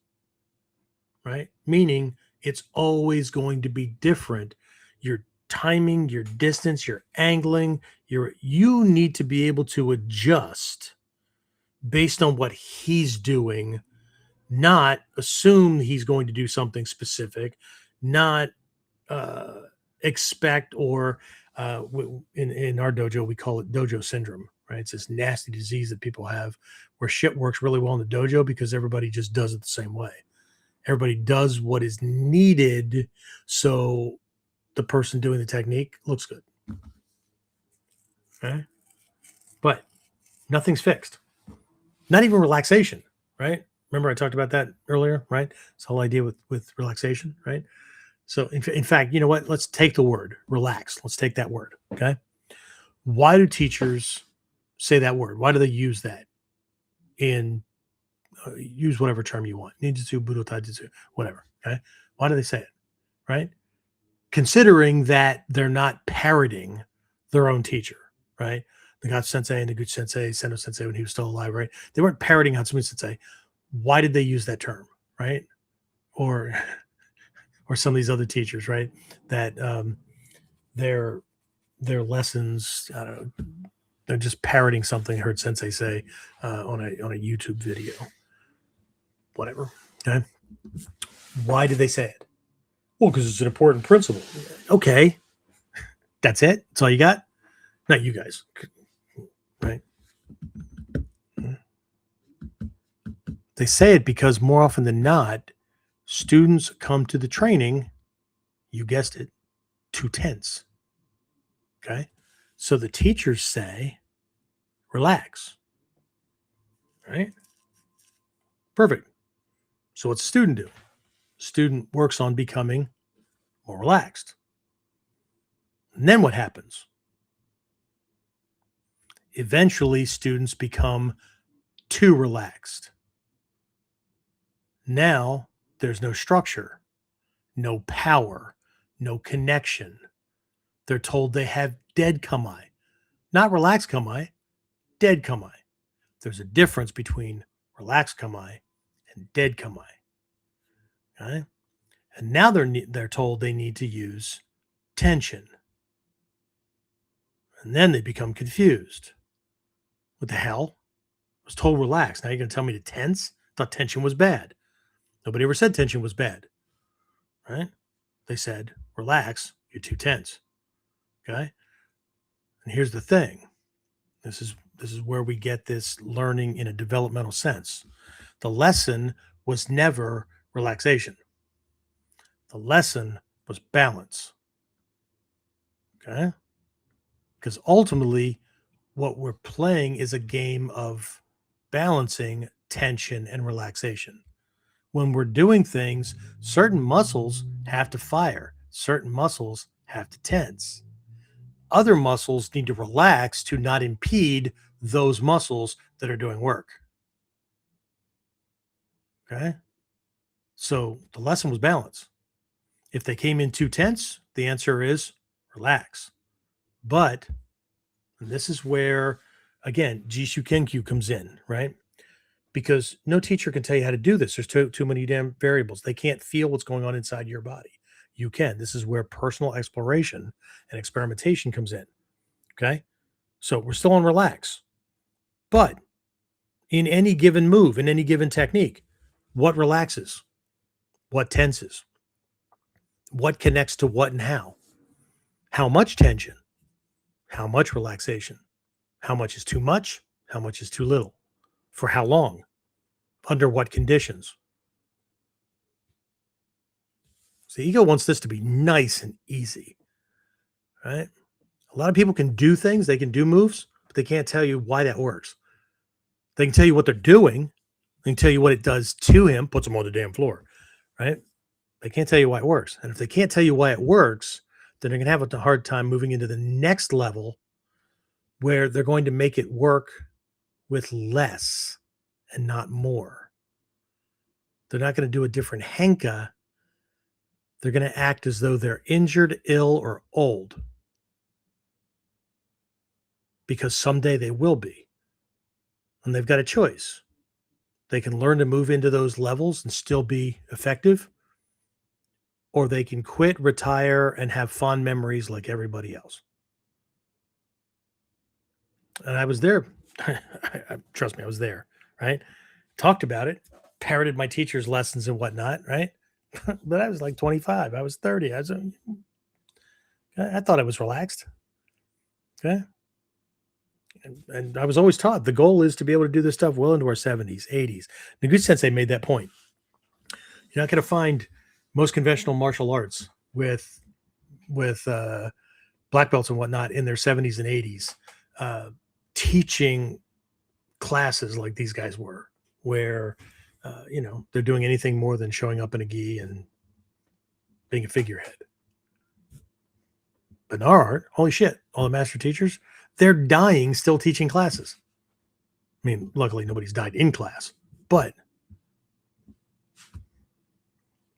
right? Meaning it's always going to be different. Your timing, your distance, your angling, you need to be able to adjust based on what he's doing, not assume he's going to do something specific, not expect or in our dojo, we call it dojo syndrome, right? It's this nasty disease that people have where shit works really well in the dojo because everybody just does it the same way. Everybody does what is needed so the person doing the technique looks good. Okay? But nothing's fixed. Not even relaxation, right? Remember I talked about that earlier, right? This whole idea with relaxation, right? So in fact, you know what? Let's take the word relax. Let's take that word, okay? Why do teachers say that word? Why do they use that in use whatever term you want? Ninjutsu, Budo, Taijutsu, whatever, okay? Why do they say it, right? Considering that they're not parroting their own teacher, right? Nagatsu Sensei and Noguchi Sensei, Sendo Sensei when he was still alive, right? They weren't parroting Hatsumi Sensei. Why did they use that term, right? Or some of these other teachers, right? That their lessons, I don't know, they're just parroting something I heard Sensei say on a YouTube video. Whatever. Okay. Why did they say it? Well, because it's an important principle. Okay. That's it? That's all you got? Not you guys. Right? They say it because more often than not, students come to the training, you guessed it, too tense. Okay. So the teachers say, relax. Right? Perfect. So what's the student do? Student works on becoming more relaxed. And then what happens? Eventually, students become too relaxed. Now, there's no structure, no power, no connection. They're told they have dead kamae, not relaxed kamae, dead kamae. There's a difference between relaxed kamae and dead kamae. Okay? And now they're told they need to use tension. And then they become confused. What the hell? I was told relax. Now you're going to tell me to tense? I thought tension was bad. Nobody ever said tension was bad. Right? They said, relax, you're too tense. Okay? And here's the thing. This is where we get this learning in a developmental sense. The lesson was never relaxation. The lesson was balance. Okay? Because ultimately, what we're playing is a game of balancing tension and relaxation. When we're doing things, certain muscles have to fire, certain muscles have to tense. Other muscles need to relax to not impede those muscles that are doing work. Okay? So the lesson was balance. If they came in too tense, the answer is relax. But, and this is where, again, Jishu Kenkyu comes in, right? Because no teacher can tell you how to do this. There's too many damn variables. They can't feel what's going on inside your body. You can. This is where personal exploration and experimentation comes in. Okay? So we're still on relax. But in any given move, in any given technique, what relaxes? What tenses? What connects to what and how? How much tension? How much relaxation? How much is too much? How much is too little? For how long? Under what conditions? So ego wants this to be nice and easy, right? A lot of people can do things, they can do moves, but they can't tell you why that works. They can tell you what they're doing. They can tell you what it does to him, puts him on the damn floor, right? They can't tell you why it works. And if they can't tell you why it works, then they're going to have a hard time moving into the next level where they're going to make it work with less and not more. They're not going to do a different henka. They're going to act as though they're injured, ill, or old. Because someday they will be. And they've got a choice. They can learn to move into those levels and still be effective, or they can quit, retire, and have fond memories like everybody else. And I was there. Trust me, I was there, right? Talked about it, parroted my teacher's lessons and whatnot, right? But I was like 25. I was 30. I thought I was relaxed. Okay. And I was always taught the goal is to be able to do this stuff well into our 70s, 80s. Noguchi Sensei made that point. You're not going to find most conventional martial arts with black belts and whatnot in their 70s and 80s teaching classes like these guys were, where they're doing anything more than showing up in a gi and being a figurehead. But in our art, holy shit, all the master teachers, they're dying still teaching classes. I mean, luckily nobody's died in class, but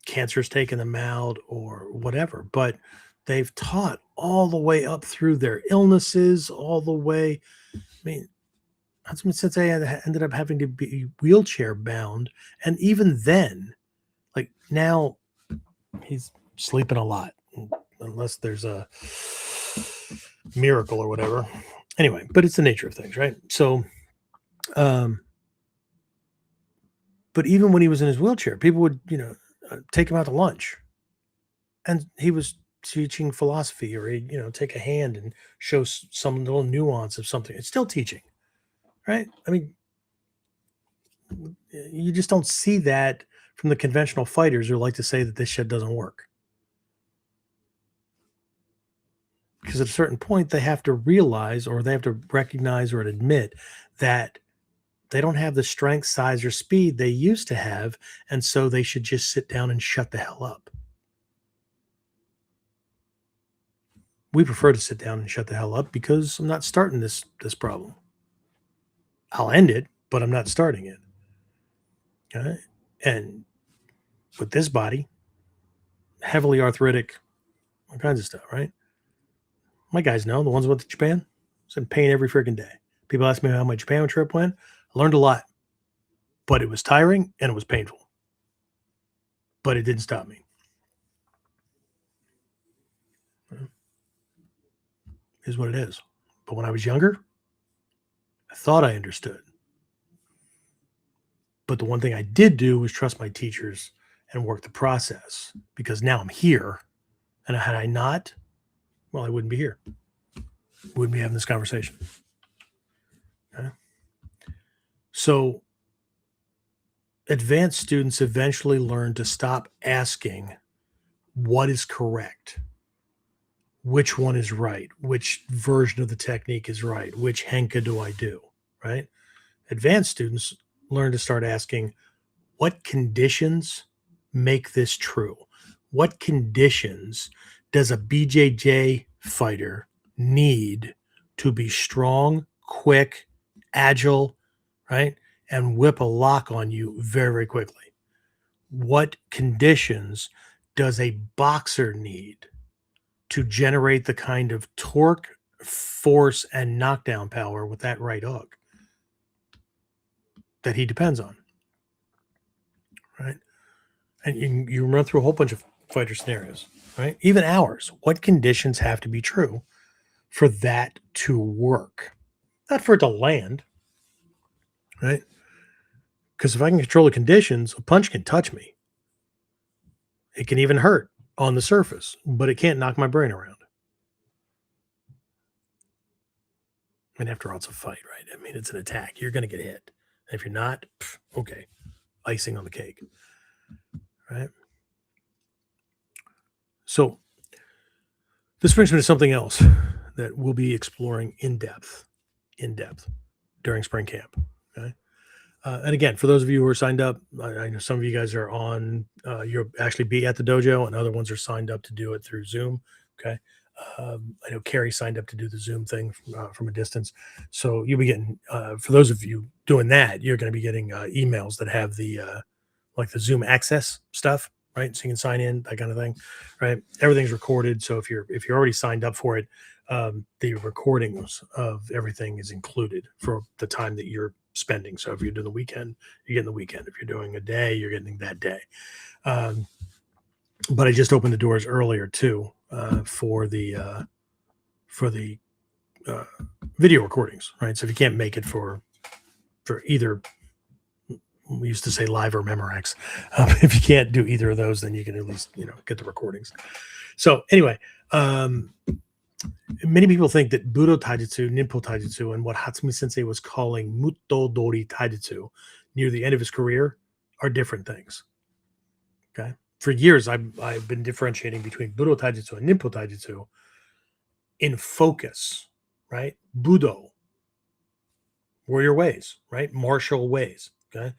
cancer's taken them out or whatever. But they've taught all the way up through their illnesses, all the way. I mean, Hatsumi Sensei ended up having to be wheelchair bound. And even then, like now, he's sleeping a lot, unless there's a miracle or whatever. Anyway, but it's the nature of things, right? So, but even when he was in his wheelchair, people would, take him out to lunch, and he was teaching philosophy, or he'd, take a hand and show some little nuance of something. It's still teaching, right? I mean, you just don't see that from the conventional fighters who like to say that this shit doesn't work. Because at a certain point, they have to realize, or they have to recognize or admit that they don't have the strength, size, or speed they used to have. And so they should just sit down and shut the hell up. We prefer to sit down and shut the hell up because I'm not starting this problem. I'll end it, but I'm not starting it. Okay? And with this body, heavily arthritic, all kinds of stuff, right? My guys know, the ones who went to Japan, it's in pain every freaking day. People ask me how my Japan trip went. I learned a lot, but it was tiring and it was painful. But it didn't stop me. Is what it is. But when I was younger, I thought I understood. But the one thing I did do was trust my teachers and work the process, because now I'm here. And had I not, well, I wouldn't be here. Wouldn't be having this conversation. Okay? So advanced students eventually learn to stop asking what is correct, which one is right, which version of the technique is right, which henka do I do, right? Advanced students learn to start asking, what conditions make this true? What conditions does a BJJ fighter need to be strong, quick, agile, right? And whip a lock on you very, very quickly? What conditions does a boxer need to generate the kind of torque, force, and knockdown power with that right hook that he depends on, right? And you run through a whole bunch of fighter scenarios, right? Even ours. What conditions have to be true for that to work? Not for it to land, right? Because if I can control the conditions, a punch can touch me. It can even hurt on the surface, but it can't knock my brain around. I mean, after all, it's a fight, right? I mean, it's an attack. You're going to get hit. And if you're not, okay, icing on the cake, right? So this brings me to something else that we'll be exploring in depth during spring camp. Okay. And again, for those of you who are signed up, I know some of you guys are on, you'll actually be at the dojo, and other ones are signed up to do it through Zoom. Okay. I know Carrie signed up to do the Zoom thing from a distance. So you'll be getting, for those of you doing that, you're going to be getting emails that have the, like the Zoom access stuff, right? So you can sign in, that kind of thing, right? Everything's recorded. So if you're already signed up for it, the recordings of everything is included for the time that you're spending. So if you're doing the weekend, you're getting the weekend. If you're doing a day, you're getting that day. But I just opened the doors earlier too, for the video recordings, right? So if you can't make it for either, we used to say live or Memorex. If you can't do either of those, then you can at least, get the recordings. So anyway, many people think that Budo Taijutsu, Ninpo Taijutsu, and what Hatsumi Sensei was calling Mutto Dori Taijutsu near the end of his career are different things. Okay. For years, I've been differentiating between Budo Taijutsu and Ninpo Taijutsu in focus, right? Budo, warrior ways, right? Martial ways. Okay.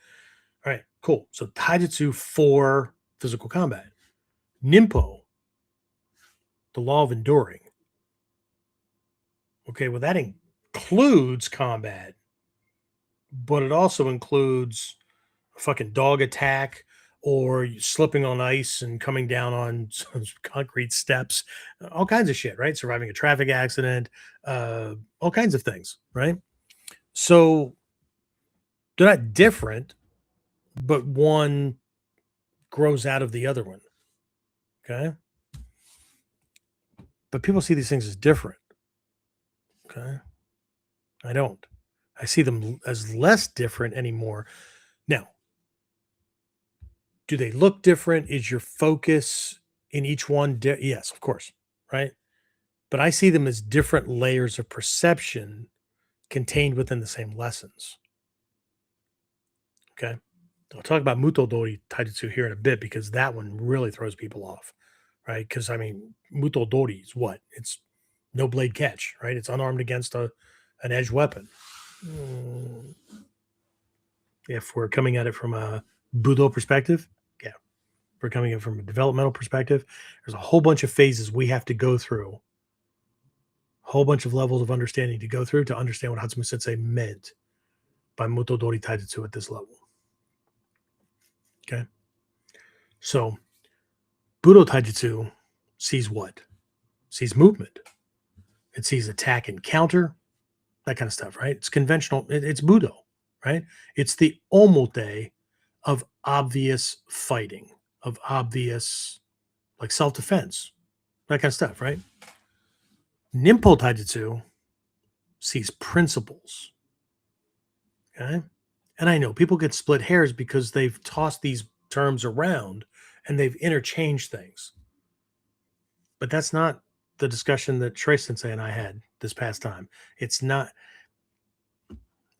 All right, cool. So Taijutsu for physical combat. Ninpo, the law of enduring. Okay, well, that includes combat, but it also includes a fucking dog attack, or slipping on ice and coming down on some concrete steps, all kinds of shit, right? Surviving a traffic accident, all kinds of things, right? So they're not different, but one grows out of the other one. Okay. But people see these things as different. Okay. I don't. I see them as less different anymore. Now, do they look different? Is your focus in each one? Yes, of course. Right. But I see them as different layers of perception contained within the same lessons. Okay. I'll talk about Mutodori Taijutsu here in a bit because that one really throws people off. Right. Because I mean, Mutodori is what? It's no blade catch, right? It's unarmed against an edged weapon. If we're coming at it from a Budo perspective, yeah. If we're coming at it from a developmental perspective, there's a whole bunch of phases we have to go through, a whole bunch of levels of understanding to go through to understand what Hatsumi Sensei meant by Mutodori Taijutsu at this level. Okay. So Budo Taijutsu sees what? Sees movement. It sees attack and counter, that kind of stuff, right? It's conventional. It's Budo, right? It's the omote of obvious fighting, of obvious, like self-defense, that kind of stuff, right? Ninpo Taijutsu sees principles, okay? And I know people get split hairs because they've tossed these terms around and they've interchanged things. But that's not the discussion that Shrey Sensei and I had this past time. It's not.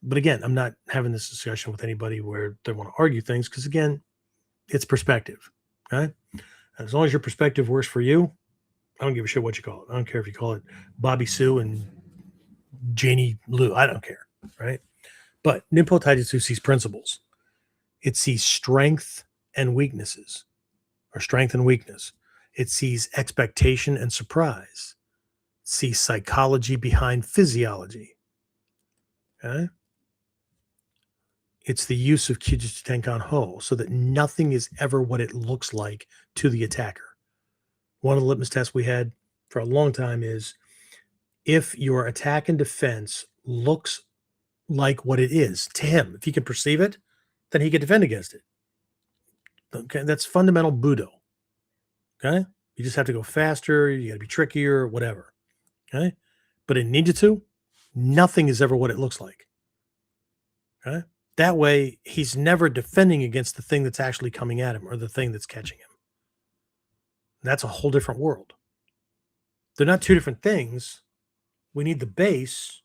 But again, I'm not having this discussion with anybody where they want to argue things because, again, it's perspective. Okay. And as long as your perspective works for you, I don't give a shit what you call it. I don't care if you call it Bobby Sue and Janie Lou. I don't care. Right. But Ninpo Taijutsu sees principles. It sees strength and weaknesses, or strength and weakness. It sees expectation and surprise. It sees psychology behind physiology. Okay. It's the use of Kyujutsu Tenkan Ho so that nothing is ever what it looks like to the attacker. One of the litmus tests we had for a long time is if your attack and defense looks like what it is to him, if he can perceive it, then he can defend against it. Okay, that's fundamental Budo. Okay, you just have to go faster, you got to be trickier, whatever. Okay, but in Ninjutsu, nothing is ever what it looks like. Okay. That way, he's never defending against the thing that's actually coming at him or the thing that's catching him. That's a whole different world. They're not two different things. We need the base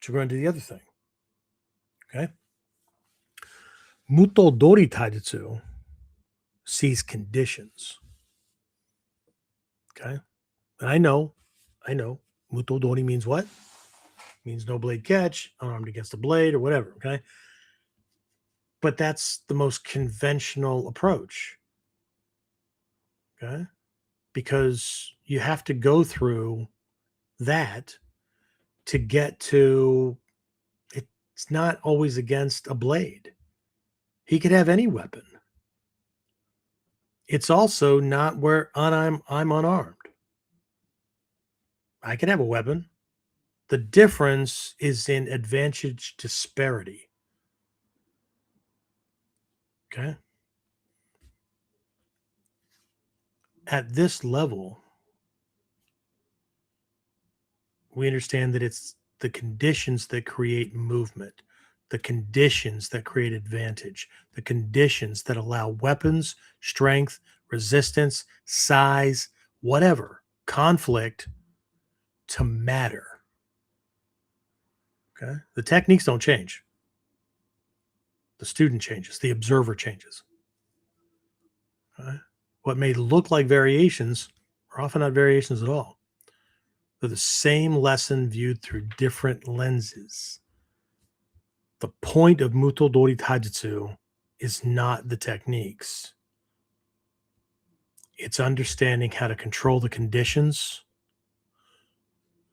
to run to the other thing. Okay? Mutodori Taijutsu sees conditions. Okay? And I know, Mutodori means what? It means no blade catch, unarmed against a blade or whatever. Okay? But that's the most conventional approach. Okay. Because you have to go through that to get to it's not always against a blade. He could have any weapon. It's also not where I'm unarmed. I can have a weapon. The difference is in advantage disparity. Okay. At this level, we understand that it's the conditions that create movement, the conditions that create advantage, the conditions that allow weapons, strength, resistance, size, whatever, conflict to matter. Okay. The techniques don't change. The student changes, the observer changes. Okay? What may look like variations are often not variations at all. They're the same lesson viewed through different lenses. The point of Mutodori Taijutsu is not the techniques. It's understanding how to control the conditions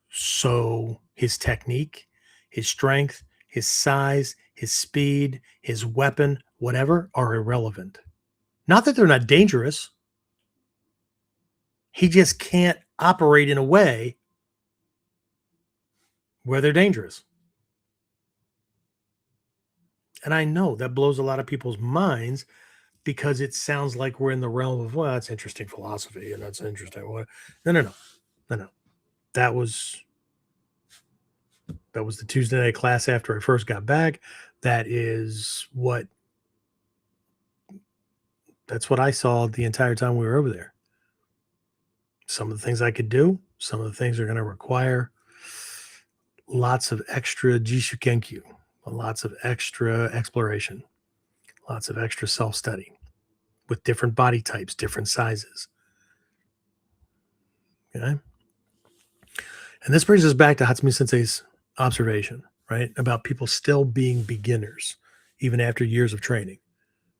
so his technique, his strength, his size, his speed, his weapon, whatever, are irrelevant. Not that they're not dangerous. He just can't operate in a way where they're dangerous. And I know that blows a lot of people's minds because it sounds like we're in the realm of, well, that's interesting philosophy and that's interesting. No. That was the Tuesday night class after I first got back. That's what I saw the entire time we were over there. Some of the things I could do, some of the things are going to require lots of extra jishu kenkyu, lots of extra exploration, lots of extra self-study with different body types, different sizes. Okay. And this brings us back to Hatsumi Sensei's observation, right? About people still being beginners, even after years of training,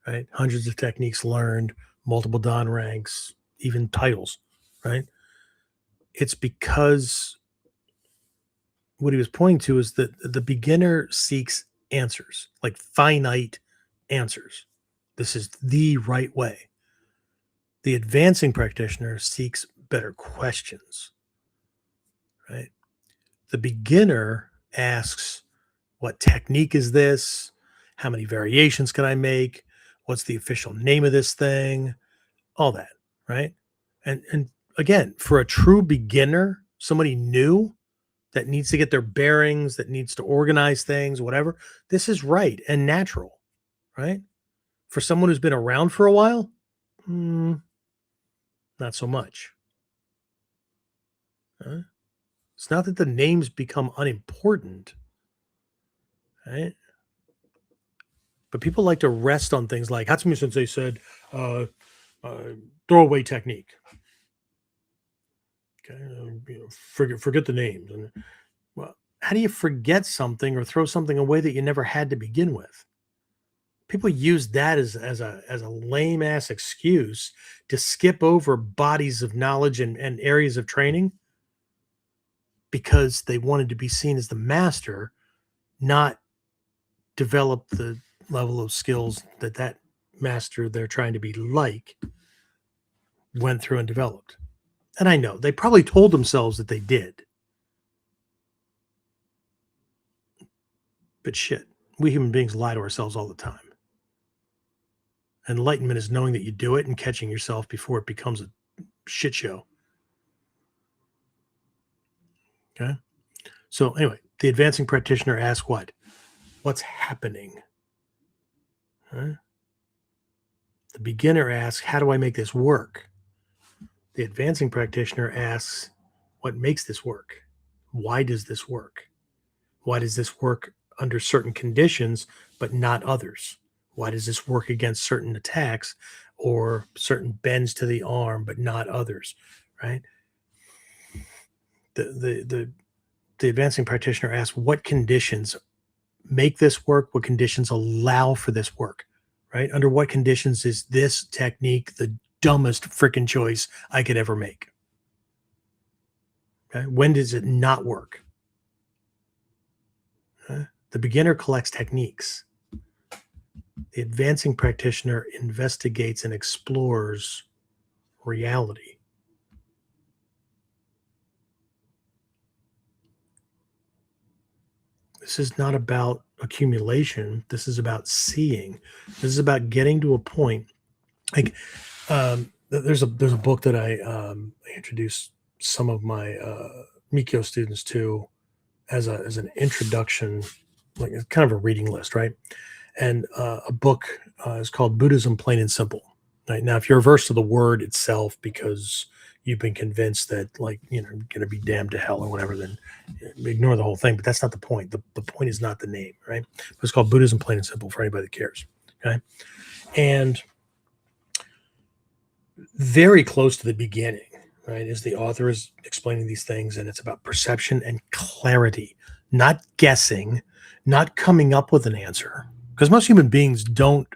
right? Hundreds of techniques learned, multiple dan ranks, even titles, right? It's because what he was pointing to is that the beginner seeks answers, like finite answers. This is the right way. The advancing practitioner seeks better questions, right? The beginner asks, what technique is this? How many variations can I make? What's the official name of this thing? All that, right? And again, for a true beginner, somebody new that needs to get their bearings, that needs to organize things, whatever, this is right and natural, right? For someone who's been around for a while, not so much. It's not that the names become unimportant, right? But people like to rest on things like Hatsumi Sensei said, throwaway technique. Okay, forget the names. And well, how do you forget something or throw something away that you never had to begin with? People use that as a lame ass excuse to skip over bodies of knowledge and areas of training because they wanted to be seen as the master, not develop the level of skills that master they're trying to be like went through and developed. And I know they probably told themselves that they did. But shit, we human beings lie to ourselves all the time. Enlightenment is knowing that you do it and catching yourself before it becomes a shit show. Okay? So anyway, the advancing practitioner asks what? What's happening? Huh? The beginner asks, how do I make this work? The advancing practitioner asks, what makes this work? Why does this work? Why does this work under certain conditions, but not others? Why does this work against certain attacks or certain bends to the arm, but not others, right? The advancing practitioner asks, what conditions make this work? What conditions allow for this work, right? Under what conditions is this technique the dumbest freaking choice I could ever make? Okay? When does it not work? The beginner collects techniques. The advancing practitioner investigates and explores reality. This is not about accumulation. This is about seeing. This is about getting to a point. Like there's a book that I introduced some of my Mikyo students to as an introduction, like it's kind of a reading list, right? And a book is called Buddhism Plain and Simple. Right now, if you're averse to the word itself because you've been convinced that, like, you're going to be damned to hell or whatever, then ignore the whole thing. But that's not the point. The point is not the name, right? But it's called Buddhism Plain and Simple for anybody that cares. Okay, and very close to the beginning, right, is the author is explaining these things, and it's about perception and clarity, not guessing, not coming up with an answer. Because most human beings don't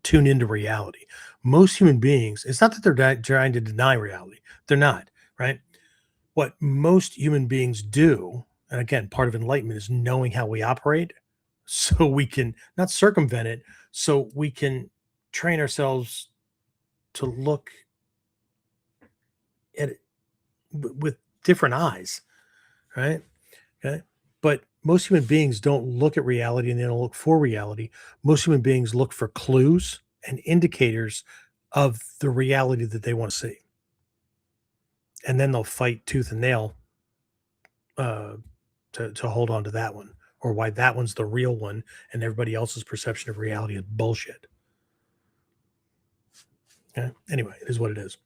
tune into reality. Most human beings, it's not that they're trying to deny reality. They're not, right? What most human beings do, and again, part of enlightenment is knowing how we operate so we can not circumvent it, so we can train ourselves to look at it with different eyes, right? Okay. But most human beings don't look at reality and they don't look for reality. Most human beings look for clues and indicators of the reality that they want to see. And then they'll fight tooth and nail uh, to hold on to that one, or why that one's the real one and everybody else's perception of reality is bullshit. Okay. Anyway, it is what it is.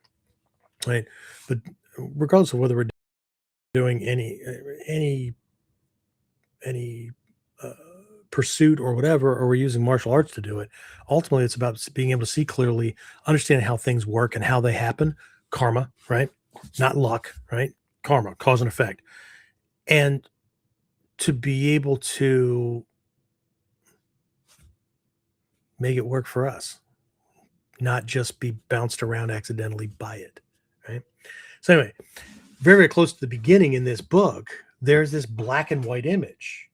Right. But regardless of whether we're doing any uh, pursuit or whatever, or we're using martial arts to do it, ultimately it's about being able to see clearly, understanding how things work and how they happen. Karma, right? Not luck, right? Karma, cause and effect. And to be able to make it work for us, not just be bounced around accidentally by it, right? So anyway, very, very close to the beginning in this book, there's this black and white image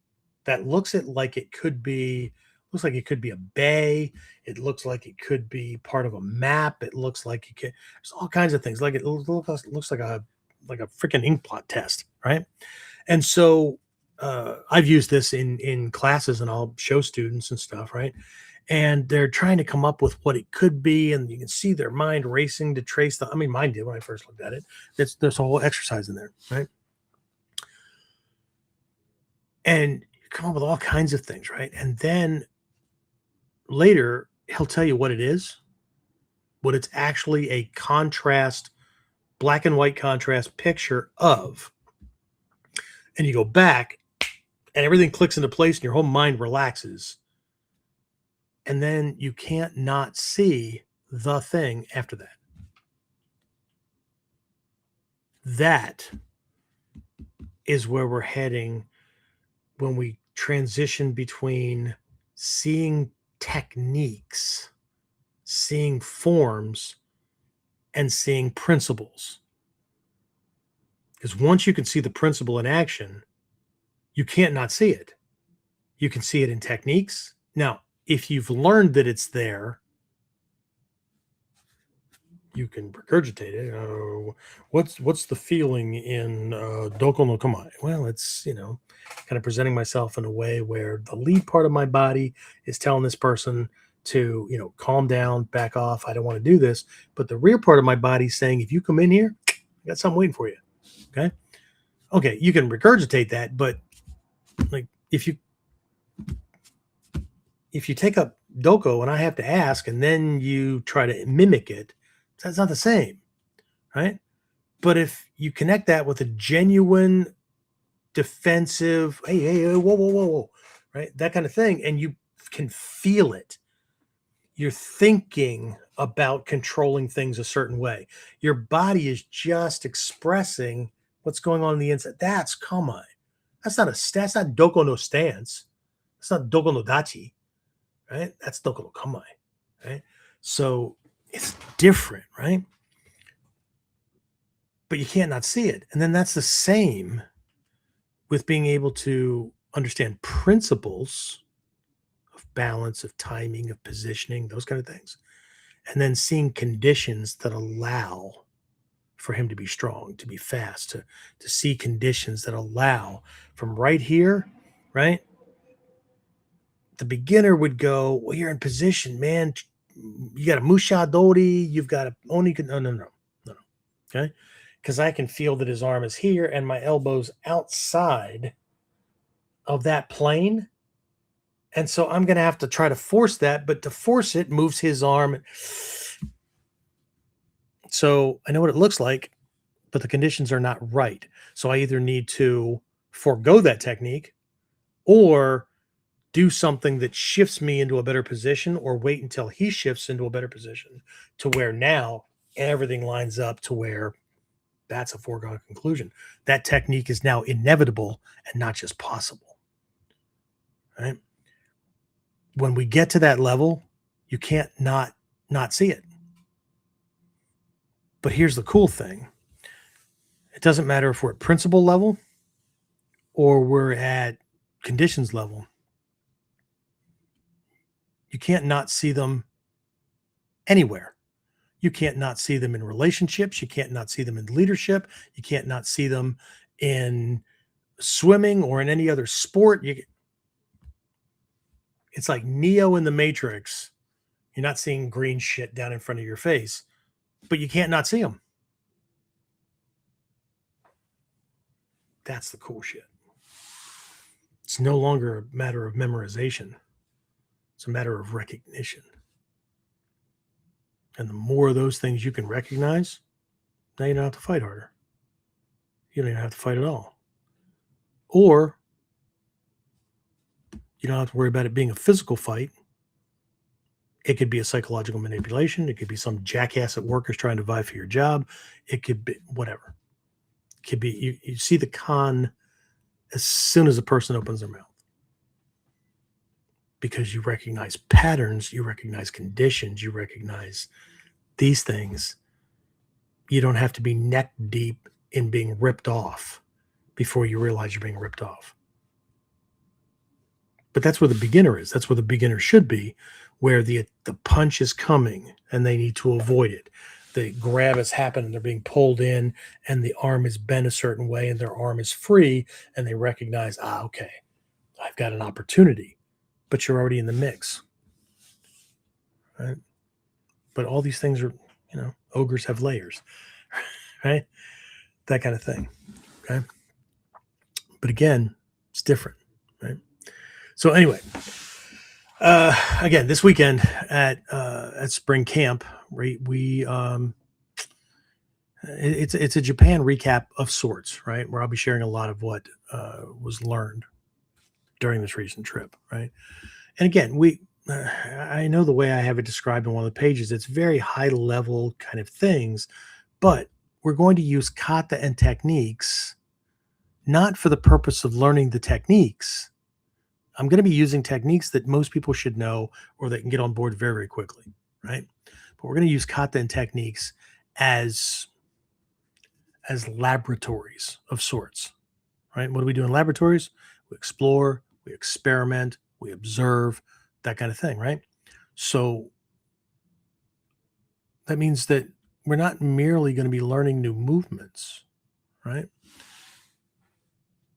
that looks like it could be a bay. It looks like it could be part of a map. It looks like there's all kinds of things. Like it looks like a freaking ink blot test, right? And so I've used this in classes, and I'll show students and stuff, right? And they're trying to come up with what it could be, and you can see their mind racing to trace mine did when I first looked at it. There's a whole exercise in there, right? And you come up with all kinds of things, right? And then later he'll tell you what it is, what it's actually a contrast, black and white contrast picture of. And you go back and everything clicks into place and your whole mind relaxes. And then you can't not see the thing after that. That is where we're heading when we transition between seeing techniques, seeing forms, and seeing principles. Because once you can see the principle in action, you can't not see it. You can see it in techniques. Now, if you've learned that it's there, you can regurgitate it. What's the feeling in Doko no Kamae? Well, it's, kind of presenting myself in a way where the lead part of my body is telling this person to, calm down, back off. I don't want to do this. But the rear part of my body is saying, if you come in here, I got something waiting for you. Okay. Okay. You can regurgitate that, but like if you take up Doko and I have to ask, and then you try to mimic it, that's not the same, right? But if you connect that with a genuine defensive, hey, whoa, right? That kind of thing, and you can feel it. You're thinking about controlling things a certain way. Your body is just expressing what's going on the inside. That's kamae. That's not Doko no stance. That's not Doko no dachi, right? That's Doko no kamae, right? So it's different, right? But you can't not see it. And then that's the same with being able to understand principles of balance, of timing, of positioning, those kind of things. And then seeing conditions that allow for him to be strong, to be fast, to see conditions that allow from right here, right? The beginner would go, well, you're in position, man. You got a musha dori, you've got a oni. No. Okay. Because I can feel that his arm is here and my elbow's outside of that plane. And so I'm going to have to try to force that, but to force it moves his arm. So I know what it looks like, but the conditions are not right. So I either need to forego that technique or do something that shifts me into a better position, or wait until he shifts into a better position to where now everything lines up to where that's a foregone conclusion. That technique is now inevitable and not just possible. Right? When we get to that level, you can't not see it. But here's the cool thing. It doesn't matter if we're at principle level or we're at conditions level. You can't not see them anywhere. You can't not see them in relationships. You can't not see them in leadership. You can't not see them in swimming or in any other sport. It's like Neo in the Matrix. You're not seeing green shit down in front of your face, but you can't not see them. That's the cool shit. It's no longer a matter of memorization. It's a matter of recognition. And the more of those things you can recognize, now you don't have to fight harder. You don't even have to fight at all. Or you don't have to worry about it being a physical fight. It could be a psychological manipulation. It could be some jackass at work who's trying to vie for your job. It could be whatever. It could be you see the con as soon as a person opens their mouth. Because you recognize patterns, you recognize conditions, you recognize these things. You don't have to be neck deep in being ripped off before you realize you're being ripped off. But that's where the beginner is. That's where the beginner should be, where the punch is coming and they need to avoid it. The grab has happened and they're being pulled in and the arm is bent a certain way and their arm is free and they recognize, okay, I've got an opportunity, but you're already in the mix. Right? But all these things are, ogres have layers, right? That kind of thing. Okay. But again, it's different, right? So anyway, again, this weekend at spring camp, right? It's a Japan recap of sorts, right? Where I'll be sharing a lot of what was learned during this recent trip, right? And again, I know the way I have it described in one of the pages, it's very high level kind of things, but we're going to use kata and techniques, not for the purpose of learning the techniques. I'm going to be using techniques that most people should know or they can get on board very, very quickly, right? But we're going to use kata and techniques as laboratories of sorts, right? What do we do in laboratories? We explore, we experiment, we observe, that kind of thing, right? So that means that we're not merely going to be learning new movements, right?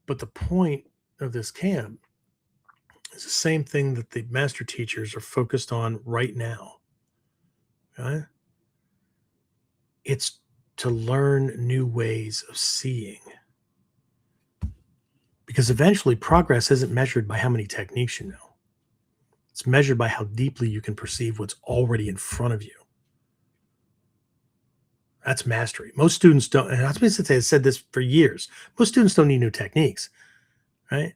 But the point of this camp is the same thing that the master teachers are focused on right now. Okay? It's to learn new ways of seeing. Because eventually progress isn't measured by how many techniques you know. It's measured by how deeply you can perceive what's already in front of you. That's mastery. Most students don't, and I was supposed to say, I've said this for years. Most students don't need new techniques, right?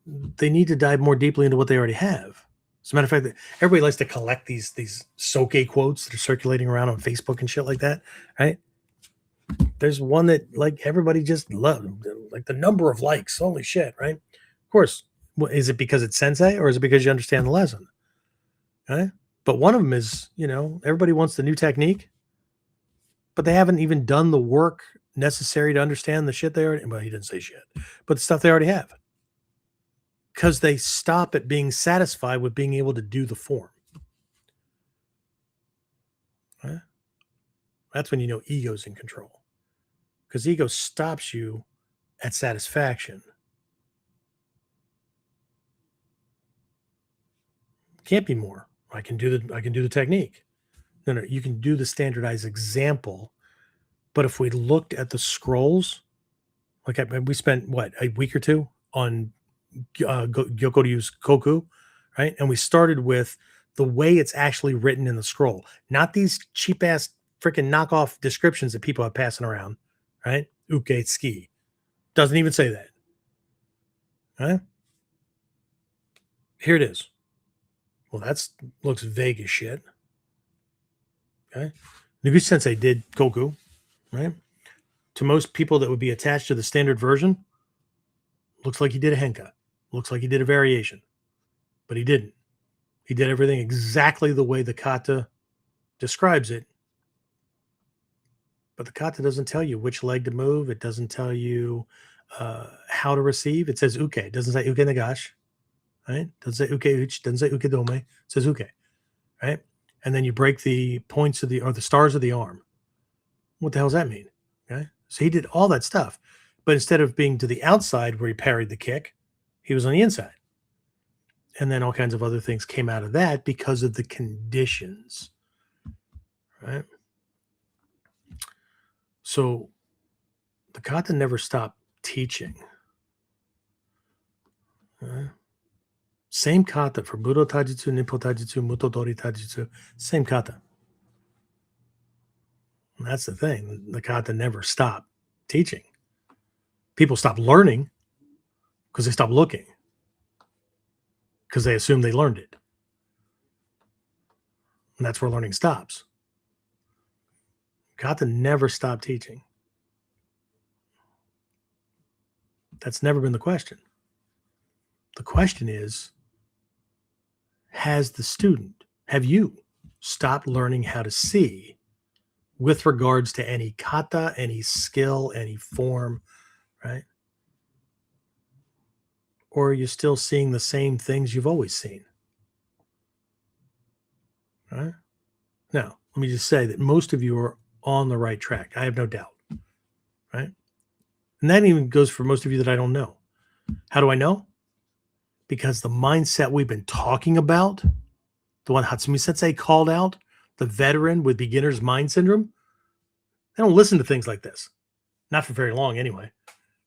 They need to dive more deeply into what they already have. As a matter of fact, everybody likes to collect these soke quotes that are circulating around on Facebook and shit like that, right? There's one that like everybody just loved, like the number of likes. Holy shit, right? Of course, is it because it's sensei or is it because you understand the lesson? Right? But one of them is, everybody wants the new technique, but they haven't even done the work necessary to understand the shit they already. Well, he didn't say shit, but the stuff they already have. Because they stop at being satisfied with being able to do the form. Right? That's when you know ego's in control. Because ego stops you at satisfaction. Can't be more. I can do the technique. No, you can do the standardized example. But if we looked at the scrolls, like we spent a week or two on Gyokoryu's Koku, right? And we started with the way it's actually written in the scroll, not these cheap ass freaking knockoff descriptions that people are passing around, right? Uke tsuki doesn't even say that, right? Here it is. Well, looks vague as shit. Okay, Noguchi Sensei did Koku, right? To most people that would be attached to the standard version, looks like he did a henka. Looks like he did a variation, but he didn't. He did everything exactly the way the kata describes it. But the kata doesn't tell you which leg to move. It doesn't tell you how to receive. It says uke. It doesn't say uke nagash, right? It doesn't say uke uchi. Doesn't say uke dome. It says uke, right? and then you break the points of the stars of the arm. What the hell does that mean? Okay. So he did all that stuff. But instead of being to the outside where he parried the kick, he was on the inside. And then all kinds of other things came out of that because of the conditions. Right. So the kata never stopped teaching. Same kata for Budo Taijutsu, Nippo Taijutsu, Mutodori Taijutsu, same kata. And that's the thing. The kata never stopped teaching. People stopped learning because they stopped looking, because they assume they learned it. And that's where learning stops. Kata never stopped teaching. That's never been the question. The question is, have you stopped learning how to see with regards to any kata, any skill, any form, right? Or are you still seeing the same things you've always seen? Right? Now, let me just say that most of you are on the right track. I have no doubt. Right? And that even goes for most of you that I don't know. How do I know? Because the mindset we've been talking about, the one Hatsumi Sensei called out, the veteran with beginner's mind syndrome, they don't listen to things like this. Not for very long anyway,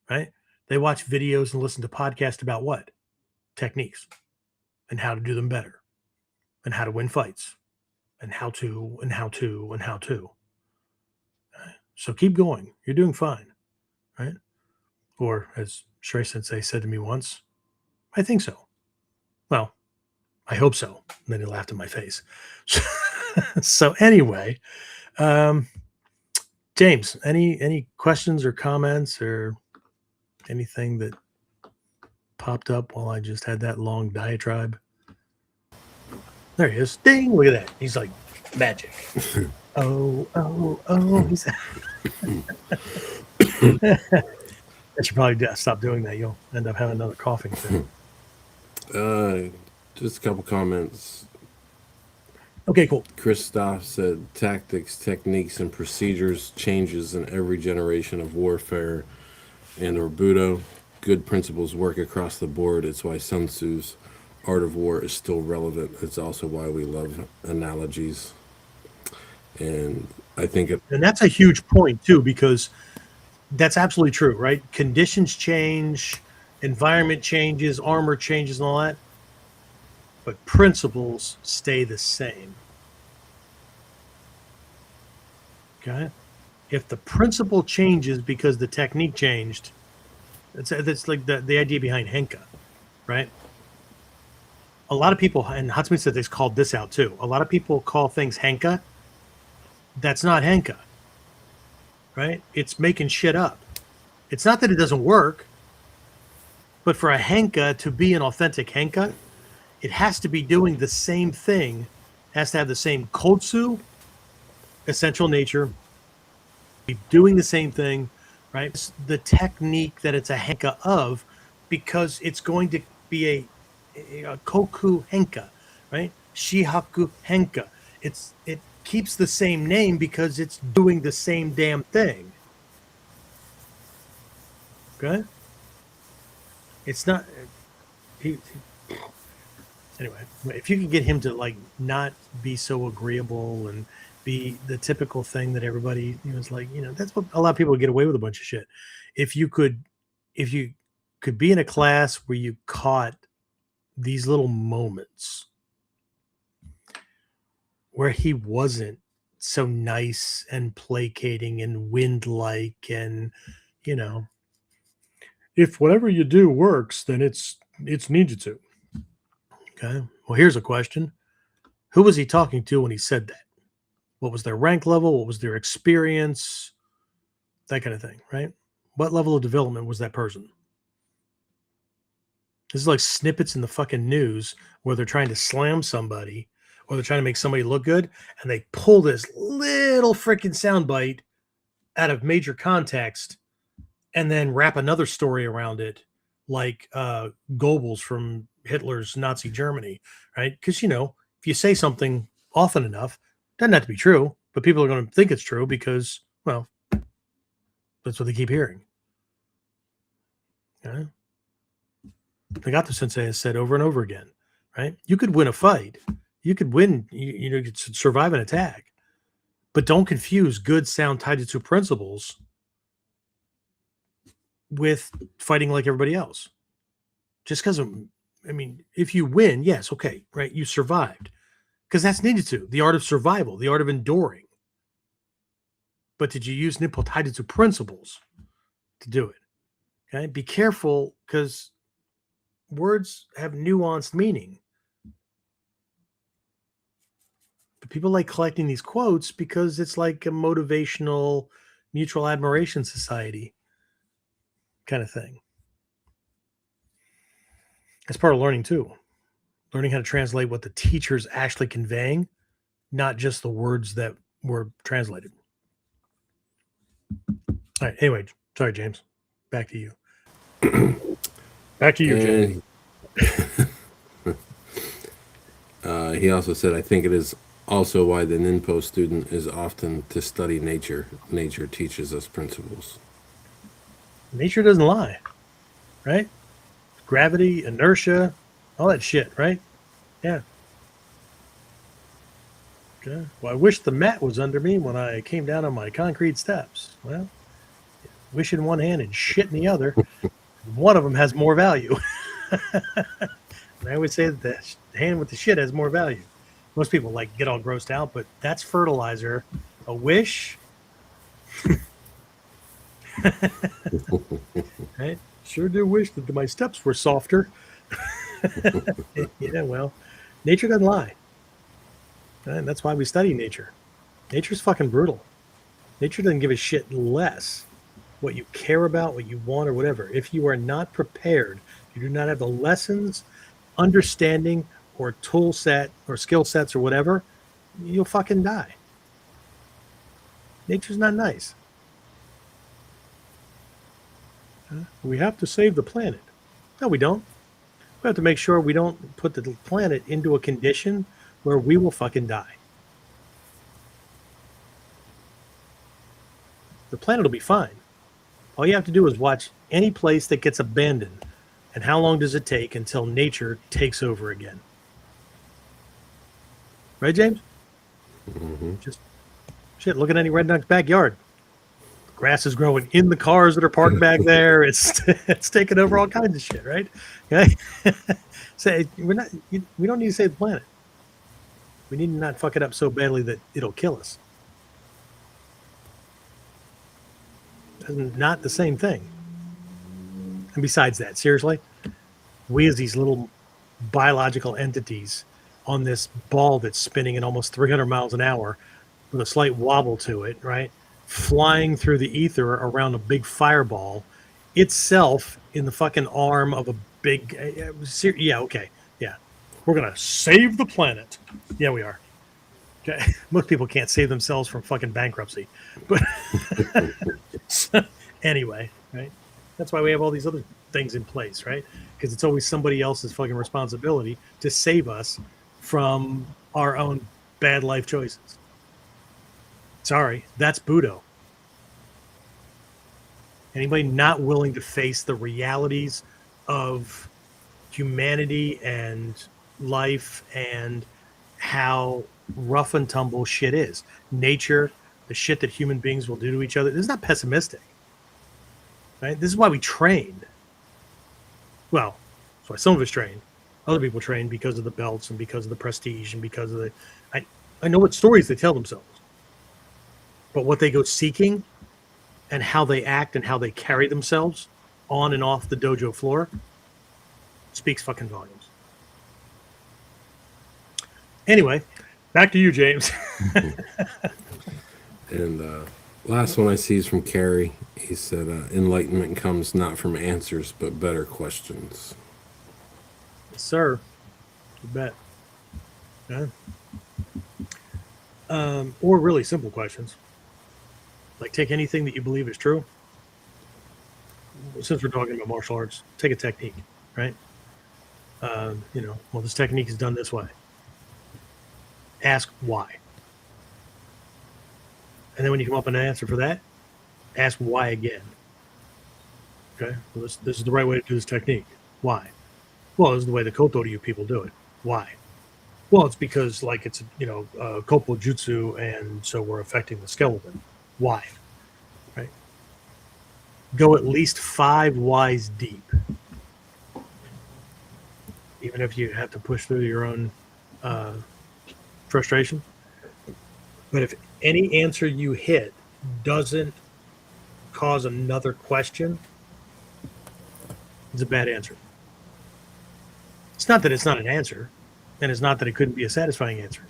right? They watch videos and listen to podcasts about what? Techniques and how to do them better and how to win fights and how to. Right? So keep going. You're doing fine, right? Or as Shrey Sensei said to me once, I think so. Well, I hope so. And then he laughed in my face. So anyway, James, any questions or comments or anything that popped up while I just had that long diatribe? There he is. Ding! Look at that. He's like magic. Oh. He's I should probably stop doing that. You'll end up having another coughing fit. Just a couple comments. Okay, cool. Christoph said tactics, techniques, and procedures changes in every generation of warfare and or Budo. Good principles work across the board. It's why Sun Tzu's Art of War is still relevant. It's also why we love analogies. And I think and that's a huge point too, because that's absolutely true, right? Conditions change, environment changes, armor changes, and all that. But principles stay the same. Okay? If the principle changes because the technique changed, that's like the idea behind Henka, right? A lot of people, and Hatsumi said they've called this out too. A lot of people call things Henka. That's not Henka, right? It's making shit up. It's not that it doesn't work, but for a Henka to be an authentic Henka, it has to be doing the same thing, has to have the same kotsu, essential nature, be doing the same thing, right? It's the technique that it's a Henka of, because it's going to be a Koku Henka, right? Shihaku Henka. It keeps the same name because it's doing the same damn thing. Okay? It's not anyway, if you can get him to like not be so agreeable and be the typical thing that everybody is like, that's what a lot of people get away with a bunch of shit. If you could be in a class where you caught these little moments where he wasn't so nice and placating and wind-like and, if whatever you do works, then it's ninjutsu. Okay. Well, here's a question. Who was he talking to when he said that? What was their rank level? What was their experience? That kind of thing, right? What level of development was that person? This is like snippets in the fucking news where they're trying to slam somebody or they're trying to make somebody look good, and they pull this little freaking soundbite out of major context and then wrap another story around it, like Goebbels from Hitler's Nazi Germany, right? Because, if you say something often enough, doesn't have to be true, but people are going to think it's true because, well, that's what they keep hearing. Yeah. Nagato Sensei has said over and over again, right? You could win a fight. You could win, you know, you could survive an attack, but don't confuse good, sound taijutsu principles with fighting like everybody else. Just because, I mean, if you win, yes, okay, right? You survived. Because that's ninjutsu, the art of survival, the art of enduring. But did you use Nippo taijutsu principles to do it? Okay, be careful because words have nuanced meaning. But people like collecting these quotes because it's like a motivational mutual admiration society kind of thing. That's part of learning too. Learning how to translate what the teacher's actually conveying, not just the words that were translated. All right. Anyway, sorry, James. Back to you. Back to you, James. He also said, I think it is also why the Ninpo student is often to study nature. Nature teaches us principles. Nature doesn't lie, right? Gravity, inertia, all that shit, right? Yeah. Okay. Well, I wish the mat was under me when I came down on my concrete steps. Well, wish in one hand and shit in the other. One of them has more value. And I always say that the hand with the shit has more value. Most people like get all grossed out, but that's fertilizer. A wish. Right? Sure do wish that my steps were softer. Yeah, well, nature doesn't lie. And that's why we study nature. Nature's fucking brutal. Nature doesn't give a shit less what you care about, what you want, or whatever. If you are not prepared, you do not have the lessons, understanding, or tool set, or skill sets, or whatever, you'll fucking die. Nature's not nice. We have to save the planet. No, we don't. We have to make sure we don't put the planet into a condition where we will fucking die. The planet will be fine. All you have to do is watch any place that gets abandoned. And how long does it take until nature takes over again? Right, James? Mm-hmm. Just shit, look at any redneck's backyard. Grass is growing in the cars that are parked back there. It's taking over all kinds of shit, right? Okay. So we don't need to save the planet. We need to not fuck it up so badly that it'll kill us. Not the same thing. And besides that, seriously, we as these little biological entities on this ball that's spinning at almost 300 miles an hour with a slight wobble to it, right? Flying through the ether around a big fireball itself in the fucking arm of a big, yeah, okay. Yeah. We're going to save the planet. Yeah, we are. Okay. Most people can't save themselves from fucking bankruptcy. But so, anyway, right? That's why we have all these other things in place, right? Because it's always somebody else's fucking responsibility to save us from our own bad life choices. Sorry, that's Budo. Anybody not willing to face the realities of humanity and life and how rough and tumble shit is. Nature, the shit that human beings will do to each other. This is not pessimistic. Right? This is why we train. Well, that's why some of us train. Other people train because of the belts and because of the prestige and because of the... I know what stories they tell themselves. But what they go seeking and how they act and how they carry themselves on and off the dojo floor speaks fucking volumes. Anyway, back to you, James. And last one I see is from Carrie. He said, enlightenment comes not from answers, but better questions. Yes, sir. You bet. Yeah. Or really simple questions. Like, take anything that you believe is true. Since we're talking about martial arts, take a technique, right? Well, this technique is done this way. ask why. And then when you come up with an answer for that, ask why again. Okay, well, this is the right way to do this technique. Why? Well, this is the way the Koto Ryu people do it. Why? Well, it's because like it's Koppo Jutsu, and so we're affecting the skeleton. Why? Right? Go at least 5 whys deep, even if you have to push through your own frustration. But if any answer you hit doesn't cause another question, it's a bad answer. It's not that it's not an answer, and it's not that it couldn't be a satisfying answer.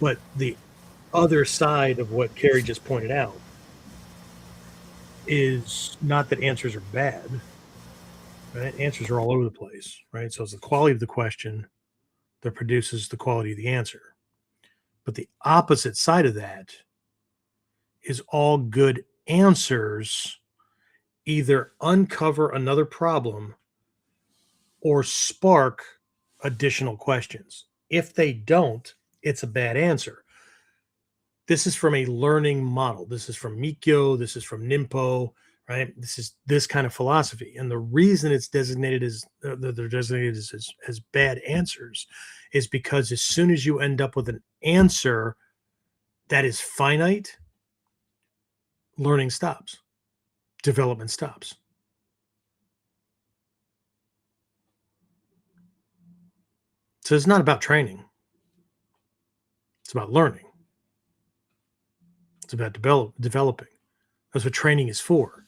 But the other side of what Carrie just pointed out is not that answers are bad, right? Answers are all over the place, right? So it's the quality of the question that produces the quality of the answer. But the opposite side of that is all good answers either uncover another problem or spark additional questions. If they don't, it's a bad answer. This is from a learning model. This is from Mikyo. This is from Nimpo, right? This is this kind of philosophy. And the reason it's designated as they're designated as bad answers is because as soon as you end up with an answer that is finite, learning stops, development stops. So it's not about training. It's about learning. It's about developing. That's what training is for.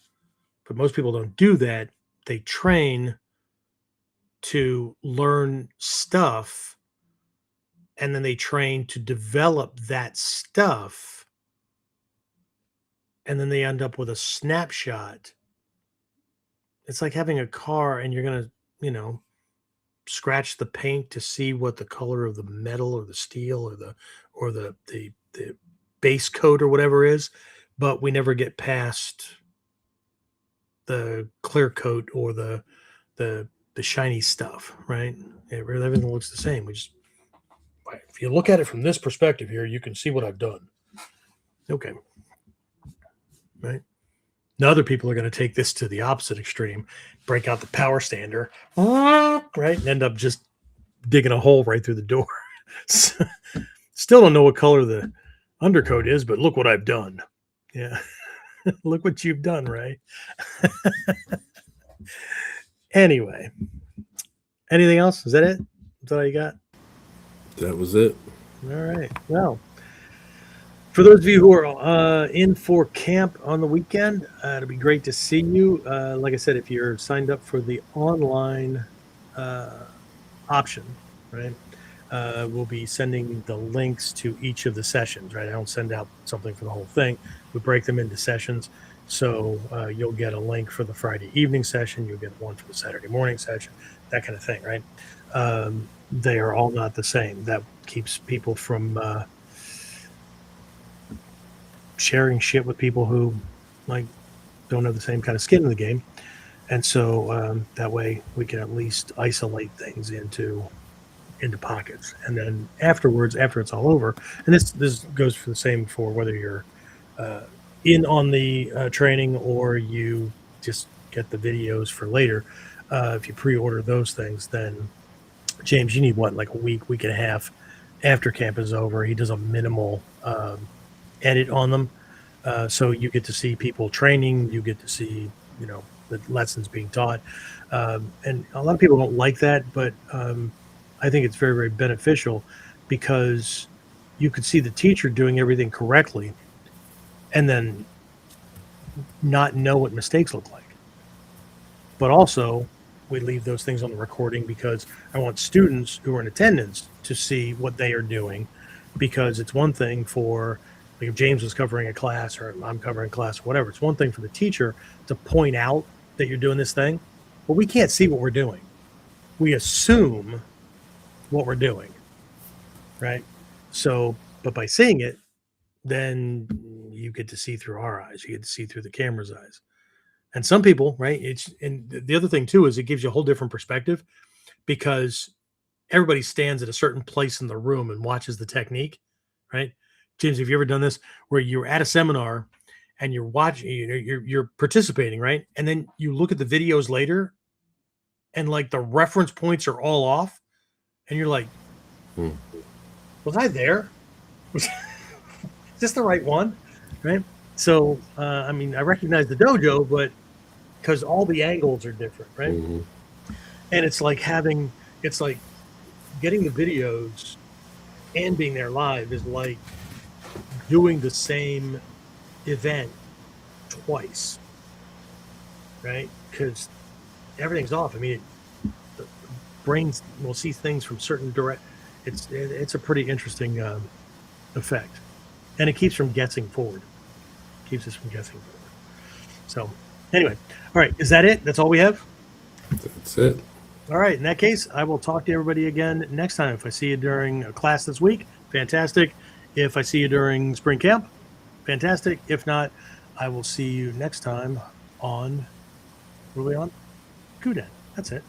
But most people don't do that. They train to learn stuff, and then they train to develop that stuff, and then they end up with a snapshot. It's like having a car and you're going to, scratch the paint to see what the color of the metal or the steel or the base coat or whatever is, but we never get past the clear coat or the shiny stuff, right? Everything looks the same. If you look at it from this perspective here, you can see what I've done. Okay. Right. Now other people are going to take this to the opposite extreme, break out the power stander, right, and end up just digging a hole right through the door. Still don't know what color the undercoat is, but look what I've done. Yeah. Look what you've done, Ray. Anyway, anything else? Is that it? Is that all you got? That was it. All right. Well, for those of you who are in for camp on the weekend, it'll be great to see you. Like I said, if you're signed up for the online option, right, we'll be sending the links to each of the sessions, right? I don't send out something for the whole thing. We break them into sessions. So you'll get a link for the Friday evening session. You'll get one for the Saturday morning session, that kind of thing, right? They are all not the same. That keeps people from sharing shit with people who don't have the same kind of skin in the game. And so that way we can at least isolate things into pockets. And then afterwards, after it's all over, and this goes for the same for whether you're in on the training or you just get the videos for later. If you pre-order those things, then James, you need like a week and a half after camp is over. He does a minimal edit on them. So you get to see people training, you get to see, the lessons being taught. And a lot of people don't like that, but I think it's very, very beneficial because you could see the teacher doing everything correctly and then not know what mistakes look like. But also, we leave those things on the recording because I want students who are in attendance to see what they are doing, because it's one thing for, like if James was covering a class or I'm covering a class or whatever, it's one thing for the teacher to point out that you're doing this thing, but we can't see what we're doing. We assume what we're doing, right? So, but by seeing it, then you get to see through our eyes. You get to see through the camera's eyes. And some people, right? And the other thing too is it gives you a whole different perspective, because everybody stands at a certain place in the room and watches the technique, right? James, have you ever done this where you're at a seminar and you're watching, you're participating, right? And then you look at the videos later and like the reference points are all off and you're like, was I there? Is this the right one? Right? So, I mean, I recognize the dojo, but because all the angles are different, right? Mm-hmm. And it's like getting the videos and being there live is like doing the same event twice, right? Because everything's off. I mean, the brains will see things from certain direct. It's a pretty interesting effect, and it keeps from guessing forward. Keeps us from guessing forward. So, anyway, all right. Is that it? That's all we have. That's it. All right. In that case, I will talk to everybody again next time. If I see you during a class this week, fantastic. If I see you during spring camp, fantastic. If not, I will see you next time on, what are we on? KUDEN. That's it.